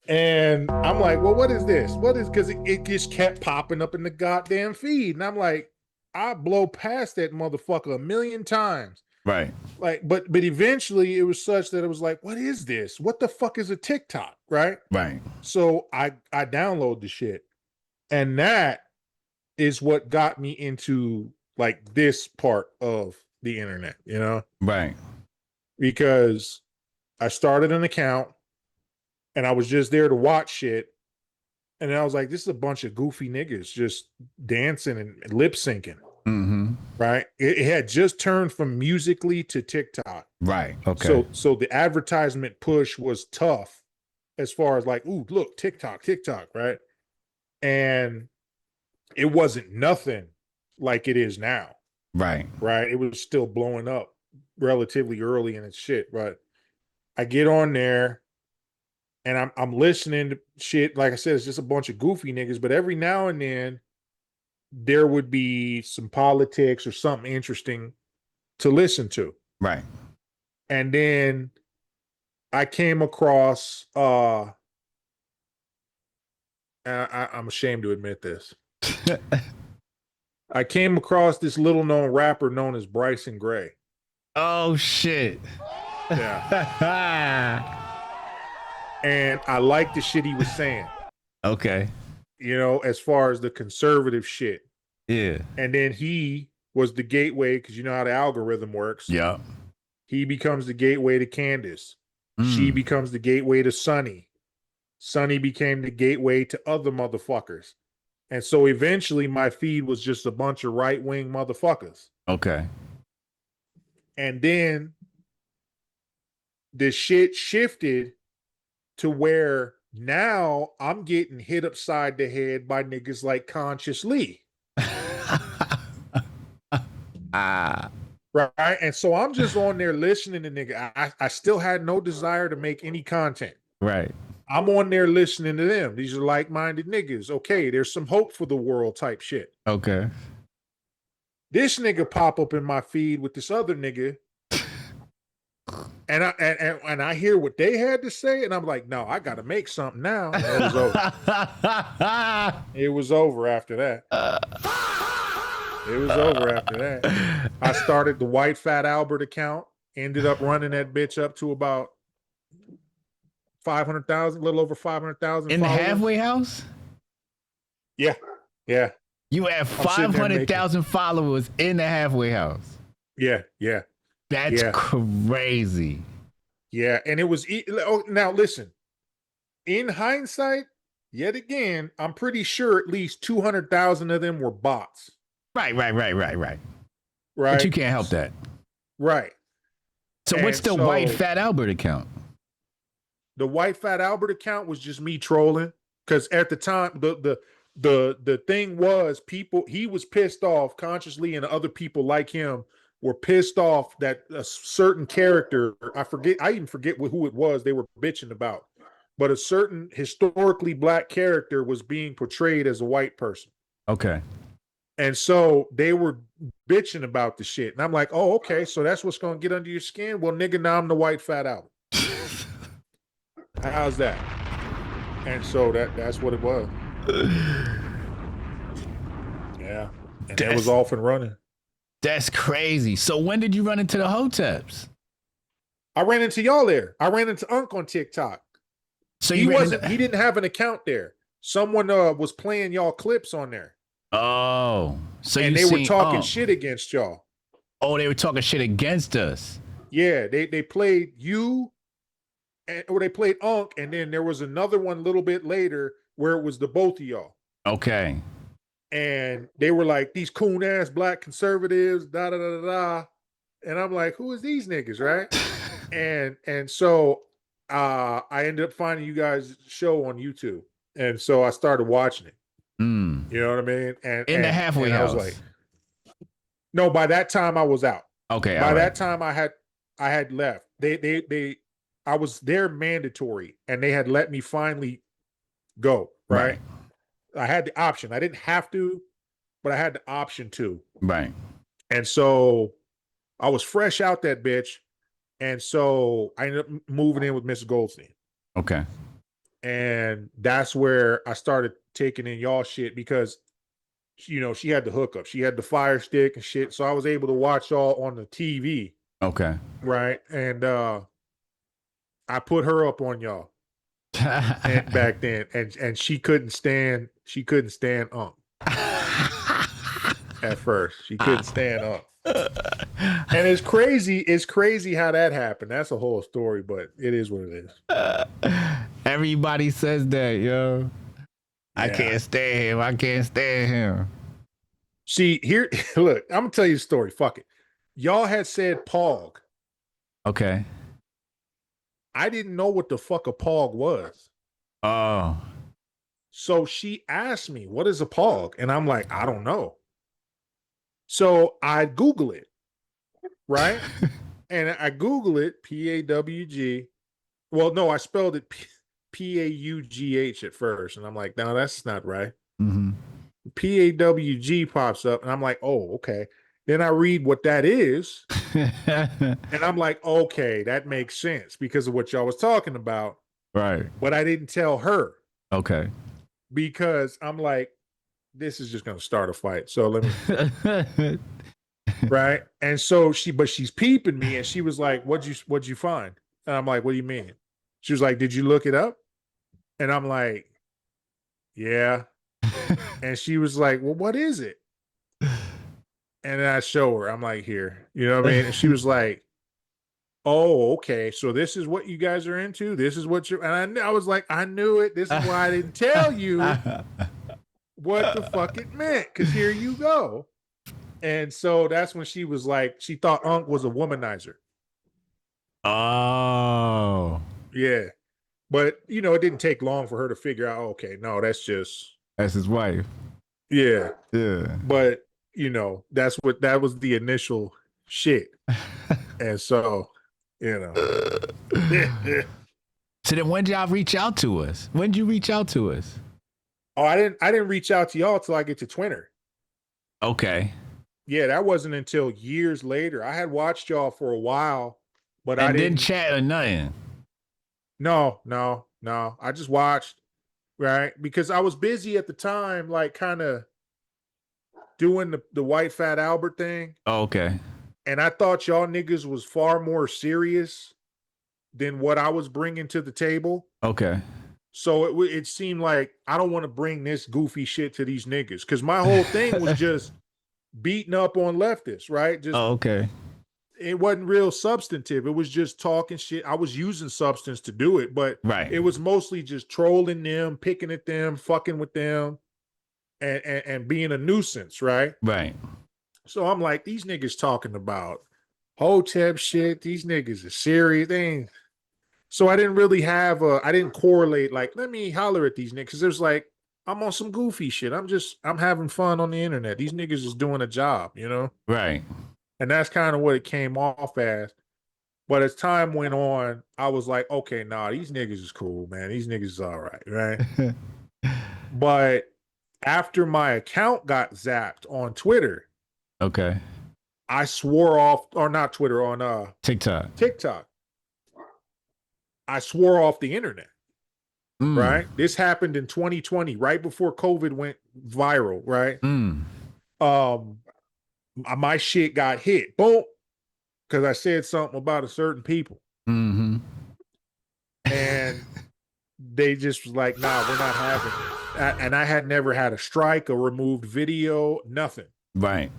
And I'm like, well, what is this? What is, because it just kept popping up in the goddamn feed. And I'm like, I blow past that motherfucker a million times. Right. Like, but eventually it was such that it was like, what is this? What the fuck is a TikTok? Right. Right. So I download the shit. And that is what got me into like this part of the internet, you know? Right. Because I started an account and I was just there to watch shit. And then I was like, this is a bunch of goofy niggas just dancing and lip syncing. Right. It had just turned from Musically to TikTok. Right. Okay. So the advertisement push was tough as far as like, ooh, look, TikTok, right? And it wasn't nothing like it is now. Right. Right. It was still blowing up relatively early in its shit. But I get on there and I'm listening to shit. Like I said, it's just a bunch of goofy niggas, but every now and then there would be some politics or something interesting to listen to. Right. And then I came across I'm ashamed to admit this. I came across this little known rapper known as Bryson Gray. Oh shit. Yeah. And I liked the shit he was saying. Okay. You know, as far as the conservative shit. Yeah. And then he was the gateway, because you know how the algorithm works. Yeah. He becomes the gateway to Candace. She becomes the gateway to Sonny. Sonny became the gateway to other motherfuckers. And so eventually my feed was just a bunch of right-wing motherfuckers. Okay. And then the shit shifted to where now I'm getting hit upside the head by niggas like Conscious Lee. Right. And so I'm just on there listening to nigga. I still had no desire to make any content. Right. I'm on there listening to them. These are like-minded niggas. Okay, there's some hope for the world type shit. Okay. This nigga pop up in my feed with this other nigga. And I hear what they had to say, and I'm like, no, I gotta make something now. And it was over. It was over after that. It was over after that. I started the White Fat Albert account, ended up running that bitch up to about 500,000, a little over 500,000 in followers. The halfway house. Yeah, yeah. You have 500,000 followers in the halfway house. Yeah, yeah. That's crazy. Yeah, and it was now listen. In hindsight, yet again, I'm pretty sure at least 200,000 of them were bots. Right. Right. But you can't help that. Right. So what's the White Fat Albert account? The White Fat Albert account was just me trolling because at the time the thing was he was pissed off consciously, and other people like him were pissed off that a certain character, I even forget who it was they were bitching about, but a certain historically black character was being portrayed as a white person. Okay. And so they were bitching about the shit. And I'm like, oh, okay, so that's what's going to get under your skin? Well, nigga, now I'm the White Fat Albert. How's that? And so that's what it was. Yeah. And that was off and running. That's crazy. So when did you run into the Hoteps? I ran into y'all there. I ran into Unc on TikTok. So he didn't have an account there. Someone was playing y'all clips on there. Oh. So and they were talking shit against y'all. Oh, they were talking shit against us. Yeah, they played you, or they played Unc, and then there was another one a little bit later where it was the both of y'all. Okay. And they were like, these coon ass black conservatives, da da da da. And I'm like, who is these niggas, right? and so I ended up finding you guys' show on YouTube. And so I started watching it. Mm. You know what I mean? And in the halfway house. I was like, no, by that time I was out. Okay. By that time I had left. I was there mandatory, and they had let me finally go. Right. I had the option. I didn't have to, but I had the option to. Right. And so I was fresh out that bitch. And so I ended up moving in with Mrs. Goldstein. Okay. And that's where I started taking in y'all shit because, you know, she had the hookup. She had the Fire Stick and shit. So I was able to watch y'all on the TV. Okay. Right. And I put her up on y'all and back then. And she couldn't stand Unc. At first. She couldn't stand Unc. And it's crazy how that happened. That's a whole story, but it is what it is. Everybody says that, yo. Yeah. I can't stand him. See, here, look, I'm gonna tell you a story. Fuck it. Y'all had said Pog. Okay. I didn't know what the fuck a Pog was. Oh. So she asked me, what is a Pog? And I'm like, I don't know. So I Google it, right? And I Google it, P-A-W-G. Well, no, I spelled it P-A-U-G-H at first. And I'm like, no, that's not right. Mm-hmm. P-A-W-G pops up. And I'm like, oh, okay. Then I read what that is. And I'm like, okay, that makes sense because of what y'all was talking about. Right. But I didn't tell her. Okay. Because I'm like, this is just going to start a fight. So let me. Right. And so she's peeping me and she was like, what'd you find? And I'm like, what do you mean? She was like, did you look it up? And I'm like, yeah. And she was like, well, what is it? And then I show her, I'm like, here, you know what I mean? And she was like, oh, okay. So this is what you guys are into. This is what and I was like, I knew it. This is why I didn't tell you what the fuck it meant. Cause here you go. And so that's when she was like, she thought Unc was a womanizer. Oh. Yeah. But, you know, it didn't take long for her to figure out, okay, no, that's his wife. Yeah. Yeah. But, you know, that was the initial shit. And so, you know. So then when did y'all reach out to us? When did you reach out to us? Oh, I didn't reach out to y'all till I get to Twitter. Okay. Yeah, that wasn't until years later. I had watched y'all for a while, but I And didn't didn't. chat or nothing. No. I just watched, right? Because I was busy at the time, like kind of doing the White Fat Albert thing. Oh, okay. And I thought y'all niggas was far more serious than what I was bringing to the table. Okay. So it seemed like I don't want to bring this goofy shit to these niggas because my whole thing was just beating up on leftists, right? Just Oh, okay. it wasn't real substantive. It was just talking shit. I was using substance to do it, but Right. it was mostly just trolling them, picking at them, fucking with them, and being a nuisance, right? Right. So I'm like, these niggas talking about Hotep shit. These niggas are serious. They ain't. So I didn't really have I didn't correlate like, let me holler at these niggas. There's like, I'm on some goofy shit. I'm having fun on the internet. These niggas is doing a job, you know? Right. And that's kind of what it came off as. But as time went on, I was like, okay, nah, these niggas is cool, man. These niggas is all right, right? But after my account got zapped on Twitter, Okay. I swore off, or not Twitter, on TikTok. I swore off the internet, Mm. right? This happened in 2020, right before COVID went viral, right? Mm. My shit got hit, boom, because I said something about a certain people. Mm-hmm. And they just was like, nah, we're not having it. And I had never had a strike, a removed video, nothing. Right.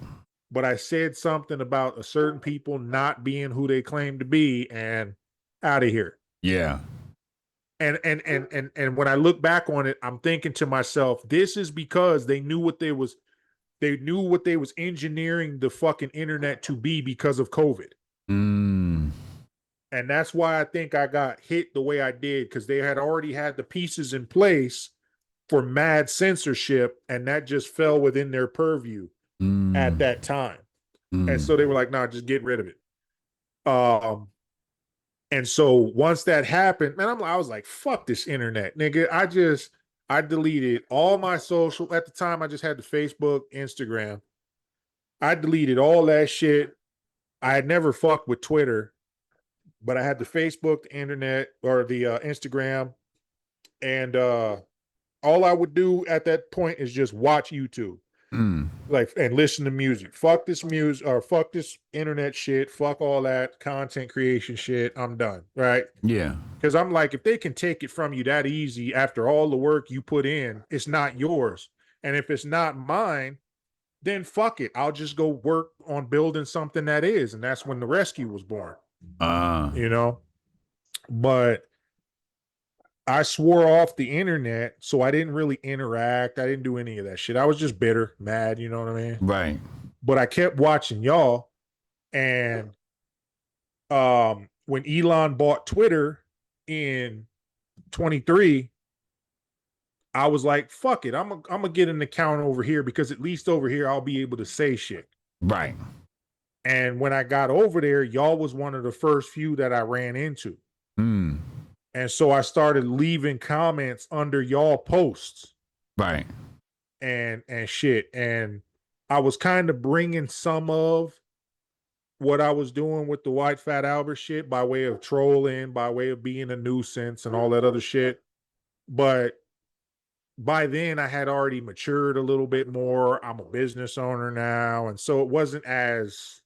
But I said something about a certain people not being who they claim to be, and out of here. Yeah. And when I look back on it, I'm thinking to myself, this is because they knew what they was engineering the fucking internet to be because of COVID. Mm. And that's why I think I got hit the way I did, because they had already had the pieces in place for mad censorship, and that just fell within their purview at that time. And so they were like, nah, just get rid of it. And so once that happened, man, I was like, fuck this internet, nigga. I deleted all my social. At the time, I just had the Facebook, Instagram. I deleted all that shit. I had never fucked with Twitter, but I had the Facebook, the internet, or the Instagram. And all I would do at that point is just watch YouTube. Like, and listen to music. Fuck this music, or fuck this internet shit. Fuck all that content creation shit. I'm done. Right. Yeah. Because I'm like, if they can take it from you that easy after all the work you put in, it's not yours. And if it's not mine, then fuck it. I'll just go work on building something that is. And that's when the rescue was born. You know? But I swore off the internet, so I didn't really interact. I didn't do any of that shit. I was just bitter, mad, you know what I mean? Right. But I kept watching y'all. And when Elon bought Twitter in 23, I was like, fuck it. I'm gonna get an account over here, because at least over here I'll be able to say shit. Right. And when I got over there, y'all was one of the first few that I ran into. And so I started leaving comments under y'all posts. Right. And shit. And I was kind of bringing some of what I was doing with the White Fat Albert shit by way of trolling, by way of being a nuisance and all that other shit. But by then I had already matured a little bit more. I'm a business owner now. And so it wasn't as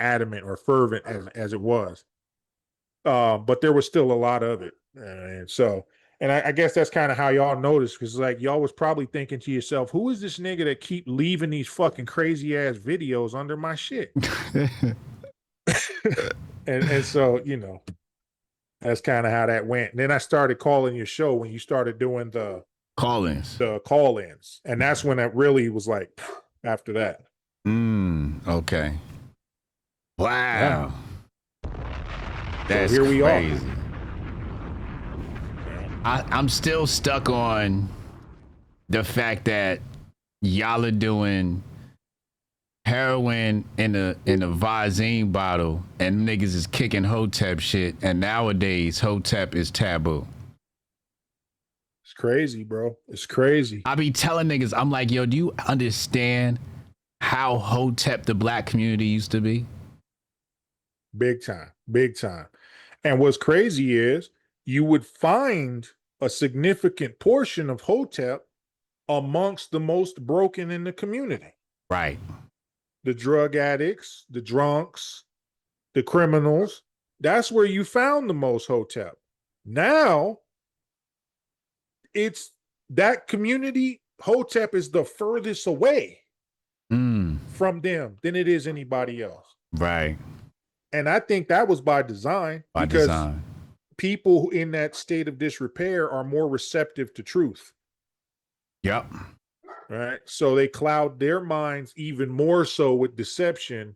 adamant or fervent as it was. But there was still a lot of it. And so, and I guess that's kind of how y'all noticed, because like y'all was probably thinking to yourself, who is this nigga that keep leaving these fucking crazy ass videos under my shit? and so, you know, that's kind of how that went. And then I started calling your show when you started doing the call-ins. And that's when it really was like, after that. Okay. Wow. Yeah. That's so here we crazy. are. I'm still stuck on the fact that y'all are doing heroin in a Visine bottle, and niggas is kicking Hotep shit, and nowadays Hotep is taboo. It's crazy, bro. It's crazy. I be telling niggas, I'm like, yo, do you understand how Hotep the black community used to be? Big time. Big time. And what's crazy is you would find a significant portion of Hotep amongst the most broken in the community. Right. The drug addicts, the drunks, the criminals. That's where you found the most Hotep. Now, it's that community. Hotep is the furthest away from them than it is anybody else. Right. And I think that was by design, because people in that state of disrepair are more receptive to truth. Yep. Right. So they cloud their minds even more so with deception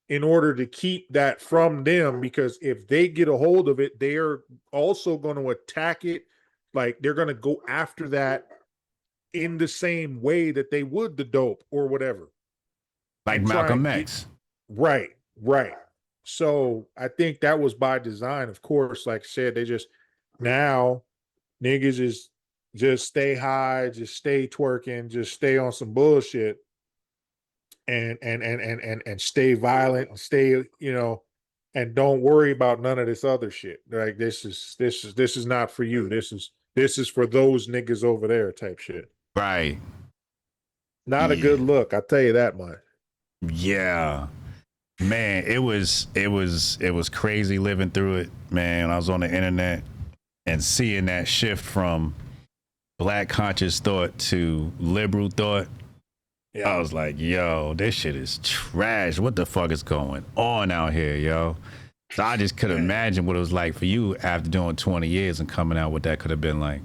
in order to keep that from them, because if they get a hold of it, they are also going to attack it. Like, they're going to go after that in the same way that they would the dope or whatever. Like Malcolm X. Right. So I think that was by design, of course. Like I said, they just, now niggas is just stay high, just stay twerking, just stay on some bullshit, and stay violent, and stay, and don't worry about none of this other shit. Like, this is not for you. This is for those niggas over there type shit. Right. Not a good look, I'll tell you that much. Yeah. Man, it was crazy living through it, man. I was on the internet and seeing that shift from black conscious thought to liberal thought. Yeah. I was like, yo, this shit is trash. What the fuck is going on out here, yo? So I just could imagine what it was like for you after doing 20 years and coming out, what that could have been like.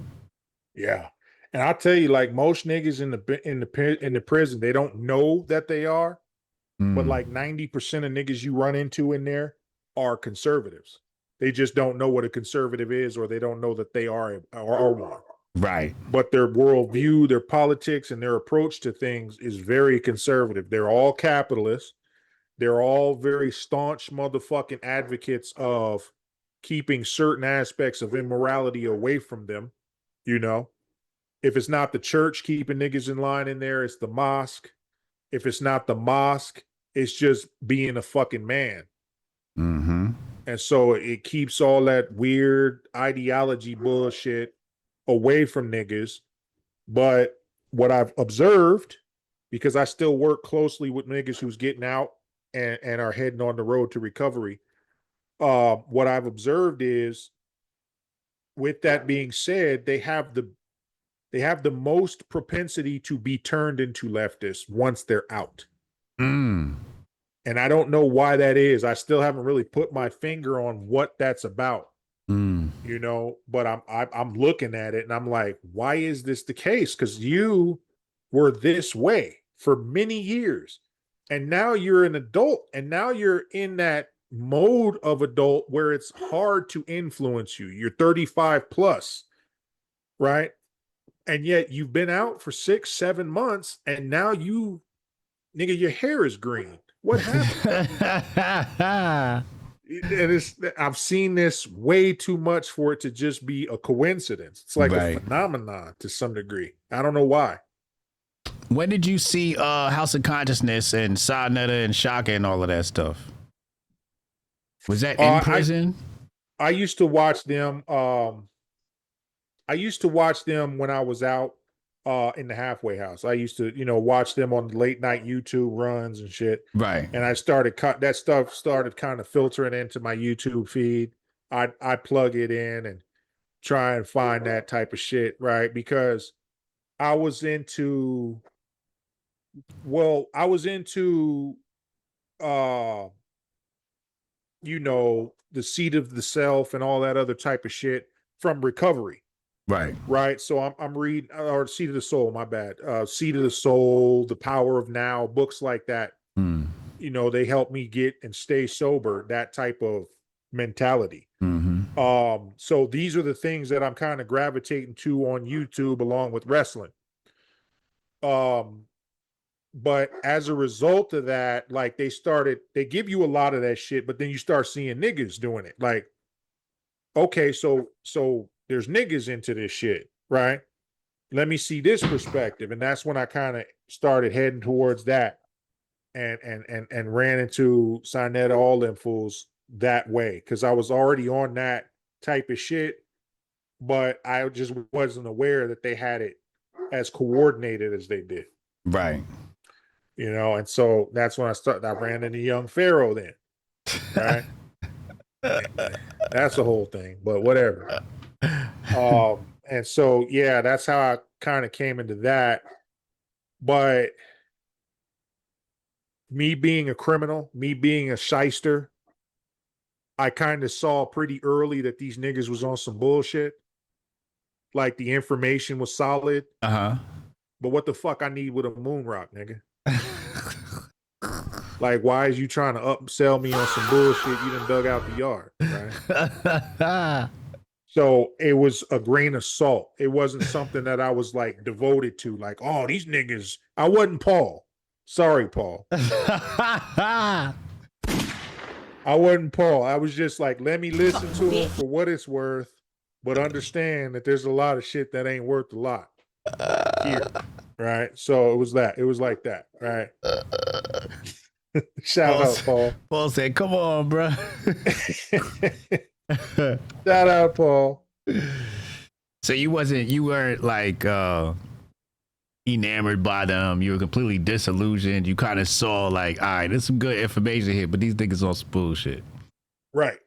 Yeah. And I'll tell you, like, most niggas in the prison, they don't know that they are. But like 90% of niggas you run into in there are conservatives. They just don't know what a conservative is, or they don't know that they are one. Right. But their worldview, their politics, and their approach to things is very conservative. They're all capitalists. They're all very staunch motherfucking advocates of keeping certain aspects of immorality away from them. If it's not the church keeping niggas in line in there, it's the mosque. If it's not the mosque, it's just being a fucking man. Mm-hmm. And so it keeps all that weird ideology bullshit away from niggas. But what I've observed, because I still work closely with niggas who's getting out and are heading on the road to recovery, what I've observed is, with that being said, they have the most propensity to be turned into leftists once they're out. And I don't know why that is. I still haven't really put my finger on what that's about. But I'm looking at it and I'm like, why is this the case? Because you were this way for many years, and now you're an adult, and now you're in that mode of adult where it's hard to influence you. You're 35 plus, right? And yet you've been out for 6-7 months, and now nigga, your hair is green. What happened? And I've seen this way too much for it to just be a coincidence. It's like a phenomenon to some degree. I don't know why. When did you see House of Consciousness and Sa Neter and Shaka and all of that stuff? Was that in prison? I used to watch them. I used to watch them when I was out in the halfway house. I used to, watch them on late night YouTube runs and shit. Right. And I that stuff started kind of filtering into my YouTube feed. I plug it in and try and find that type of shit, right? Because I was into the seat of the self and all that other type of shit from recovery. Right. So I'm reading, or Seat of the Soul, my bad. Seat of the Soul, The Power of Now, books like that. They help me get and stay sober, that type of mentality. So these are the things that I'm kind of gravitating to on YouTube along with wrestling. But as a result of that, like they give you a lot of that shit, but then you start seeing niggas doing it. Like, okay, so there's niggas into this shit, right? Let me see this perspective. And that's when I kind of started heading towards that and ran into Sinetta, all them fools that way. Cause I was already on that type of shit, but I just wasn't aware that they had it as coordinated as they did. Right. And so that's when I ran into Young Pharaoh then. Right. That's the whole thing, but whatever. And so, yeah, that's how I kind of came into that. But me being a criminal, me being a shyster, I kind of saw pretty early that these niggas was on some bullshit. Like the information was solid. Uh-huh. But what the fuck I need with a moon rock, nigga? Like, why is you trying to upsell me on some bullshit you done dug out the yard, right? So it was a grain of salt. It wasn't something that I was like devoted to. Like, oh, these niggas. I wasn't Paul. Sorry, Paul. I wasn't Paul. I was just like, let me listen to him for what it's worth, but understand that there's a lot of shit that ain't worth a lot here, right? So it was that. It was like that, right? Shout out, Paul. Paul said, come on, bro. Shout out, Paul. So you weren't like enamored by them. You were completely disillusioned. You kind of saw like, all right, there's some good information here, but these niggas on some bullshit. Right.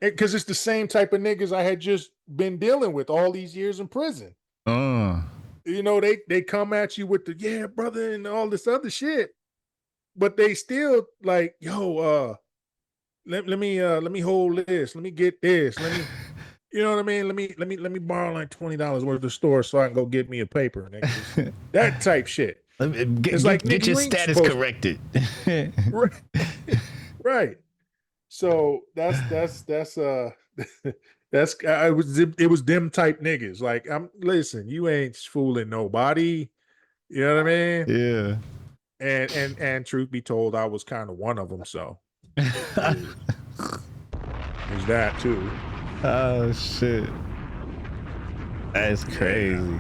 Because it's the same type of niggas I had just been dealing with all these years in prison. They come at you with the, yeah, brother, and all this other shit. But they still like, yo, let me hold this. Let me get this. Let me, you know what I mean? Let me borrow like $20 worth of the store so I can go get me a paper. That type shit. It's like, get your status corrected. Right. So it was them type niggas. Like, listen, you ain't fooling nobody. You know what I mean? Yeah. And truth be told, I was kind of one of them. So there's that too. Oh shit, that's crazy.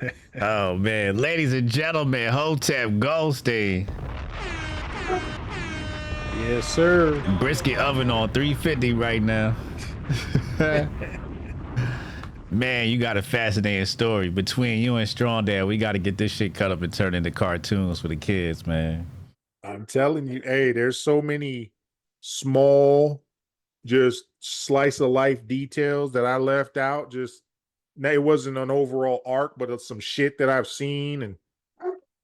Yeah. Oh man, ladies and gentlemen, Hotep Goldstein. Yes, sir. Brisket oven on 350 right now. Man, you got a fascinating story. Between you and Strong Dad, we got to get this shit cut up and turned into cartoons for the kids, man. I'm telling you, hey, there's so many small, just slice of life details that I left out. Just, it wasn't an overall arc, but it's some shit that I've seen and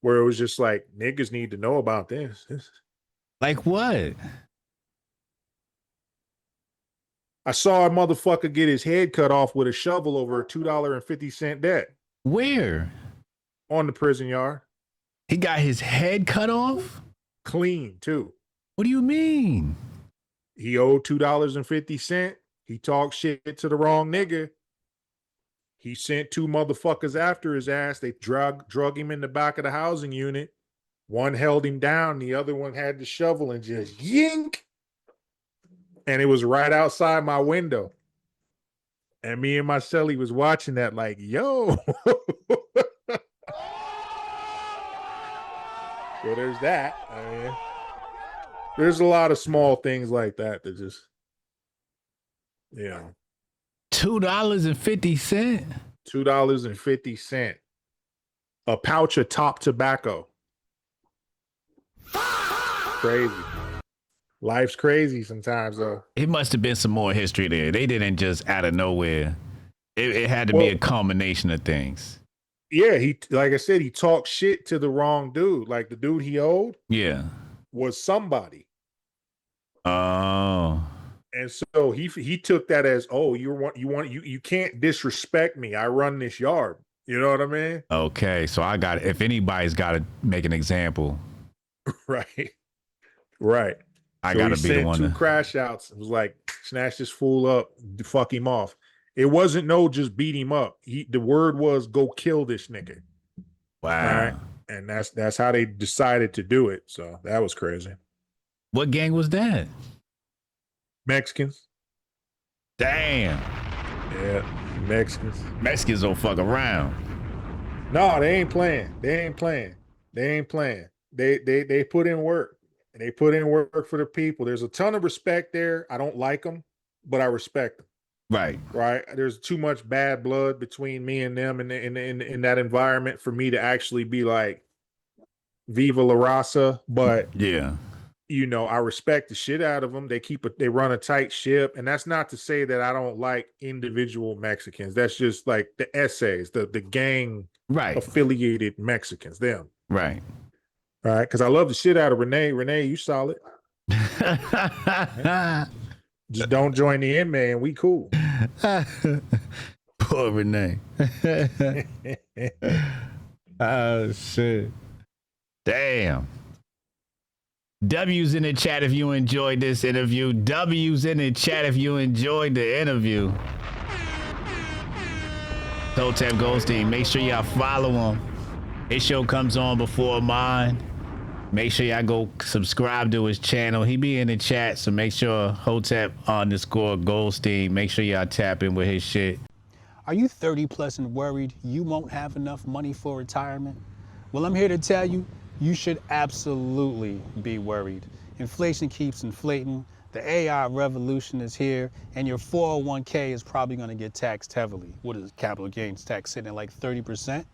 where it was just like, niggas need to know about this. Like what? I saw a motherfucker get his head cut off with a shovel over a $2.50 debt. Where? On the prison yard. He got his head cut off? Clean, too. What do you mean? He owed $2.50. He talked shit to the wrong nigga. He sent two motherfuckers after his ass. They drug him in the back of the housing unit. One held him down. The other one had the shovel and just yink. And it was right outside my window. And me and my cellie was watching that like, yo. So there's that. I mean, there's a lot of small things like that that just, $2.50? $2.50. A pouch of top tobacco. Crazy. Life's crazy sometimes, though. It must have been some more history there. They didn't just out of nowhere. It had to be a combination of things. Yeah, like I said, he talked shit to the wrong dude. Like the dude he owed, was somebody. Oh. And so he took that as, oh, you can't disrespect me. I run this yard. You know what I mean? Okay, so if anybody's got to make an example. Right. I gotta be the one. Two crash outs. It was like, snatch this fool up, fuck him off. It wasn't just beat him up. The word was, go kill this nigga. Wow. Right. And that's how they decided to do it. So that was crazy. What gang was that? Mexicans. Damn. Yeah. Mexicans. Mexicans don't fuck around. No, they ain't playing. They ain't playing. They ain't playing. They put in work. They put in work for the people. There's a ton of respect there. I don't like them, but I respect them. Right. Right. There's too much bad blood between me and them in that environment for me to actually be like, Viva la raza. But Yeah. I respect the shit out of them. They run a tight ship. And that's not to say that I don't like individual Mexicans. That's just like the essays, the gang Right. affiliated Mexicans, them. Right. All right. Because I love the shit out of Renee. Renee, you solid. Just don't join the inmate and we cool. Poor Renee. Oh, shit. Damn. W's in the chat if you enjoyed this interview. W's in the chat if you enjoyed the interview. Hotep Goldstein, make sure y'all follow him. His show comes on before mine. Make sure y'all go subscribe to his channel. He be in the chat, so make sure Hotep_Goldstein. Make sure y'all tap in with his shit. Are you 30 plus and worried you won't have enough money for retirement? Well, I'm here to tell you, you should absolutely be worried. Inflation keeps inflating, the AI revolution is here, and your 401k is probably gonna get taxed heavily. What is capital gains tax sitting at like 30%?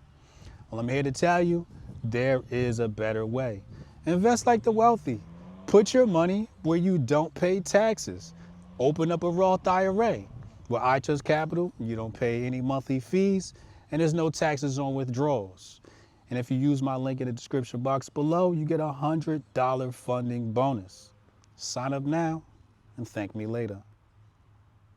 Well, I'm here to tell you, there is a better way. Invest like the wealthy. Put your money where you don't pay taxes. Open up a Roth IRA. With iTrust Capital, you don't pay any monthly fees, and there's no taxes on withdrawals. And if you use my link in the description box below, you get a $100 funding bonus. Sign up now and thank me later.